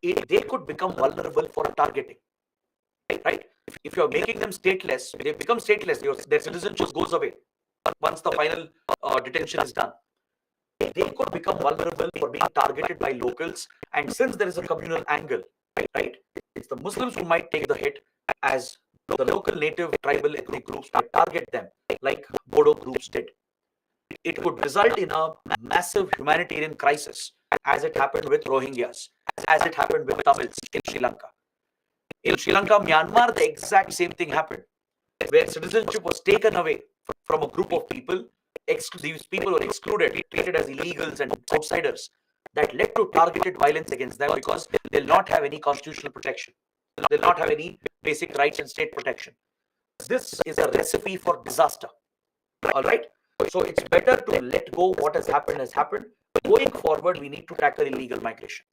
they could become vulnerable for targeting. Right? If you are making them stateless, they become stateless. Their citizenship goes away once the final detention is done. They could become vulnerable for being targeted by locals, and since there is a communal angle, right, it's the Muslims who might take the hit, as the local native tribal ethnic groups might target them like Bodo groups did. It could result in a massive humanitarian crisis, as it happened with Rohingyas, as it happened with Tamils in Sri Lanka. In Sri Lanka, Myanmar, the exact same thing happened, where citizenship was taken away from a group of people. These people were excluded, treated as illegals and outsiders. That led to targeted violence against them because they'll not have any constitutional protection. They'll not have any basic rights and state protection. This is a recipe for disaster. All right. So it's better to let go. What has happened has happened. Going forward, we need to tackle illegal migration.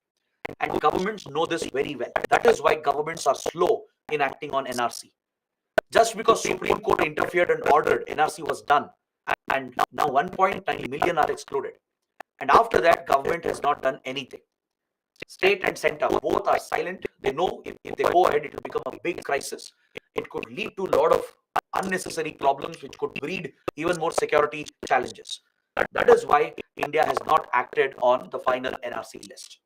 And governments know this very well. That is why governments are slow in acting on NRC. Just because Supreme Court interfered and ordered, NRC was done. And now 1.9 million are excluded. And after that, government has not done anything. State and center, both are silent. They know if they go ahead, it will become a big crisis. It could lead to a lot of unnecessary problems, which could breed even more security challenges. That is why India has not acted on the final NRC list.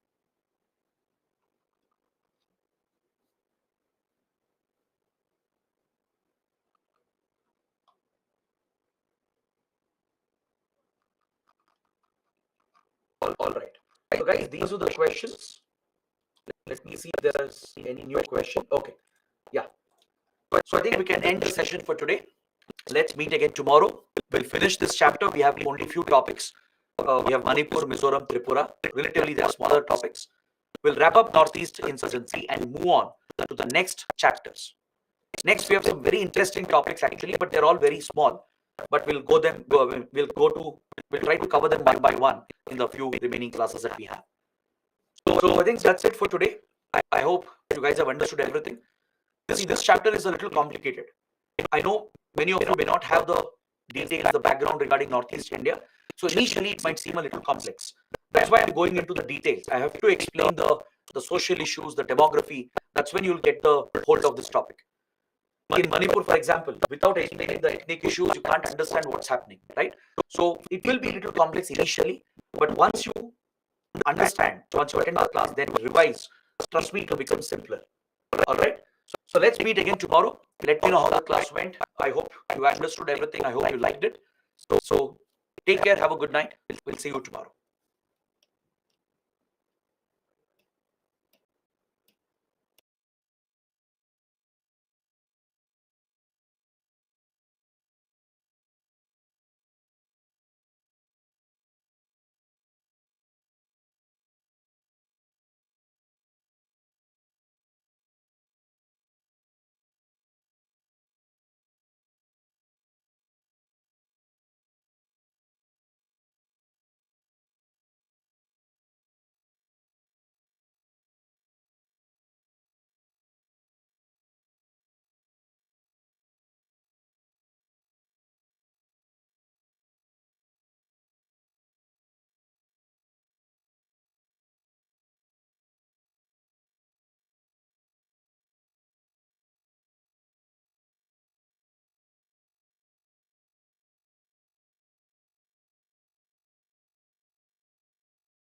All right. So guys, these are the questions. Let me see if there is any new question. Okay. Yeah. So I think we can end the session for today. Let's meet again tomorrow. We'll finish this chapter. We have only few topics. We have Manipur, Mizoram, Tripura. Relatively, they are smaller topics. We'll wrap up Northeast insurgency and move on to the next chapters. Next, we have some very interesting topics actually, but they're all very small. But we'll try to cover them one by one in the few remaining classes that we have. So I think that's it for today. I hope you guys have understood everything. This chapter is a little complicated. I know many of you may not have the details, the background regarding Northeast India. So initially it might seem a little complex. That's why I'm going into the details. I have to explain the social issues, the demography. That's when you'll get the hold of this topic. In Manipur, for example, without explaining the ethnic issues, you can't understand what's happening, right? So it will be a little complex initially, but once you understand, once you attend the class, then revise, trust me, it will become simpler. All right. So let's meet again tomorrow. Let me know how the class went. I hope you understood everything. I hope you liked it. So take care. Have a good night. We'll see you tomorrow.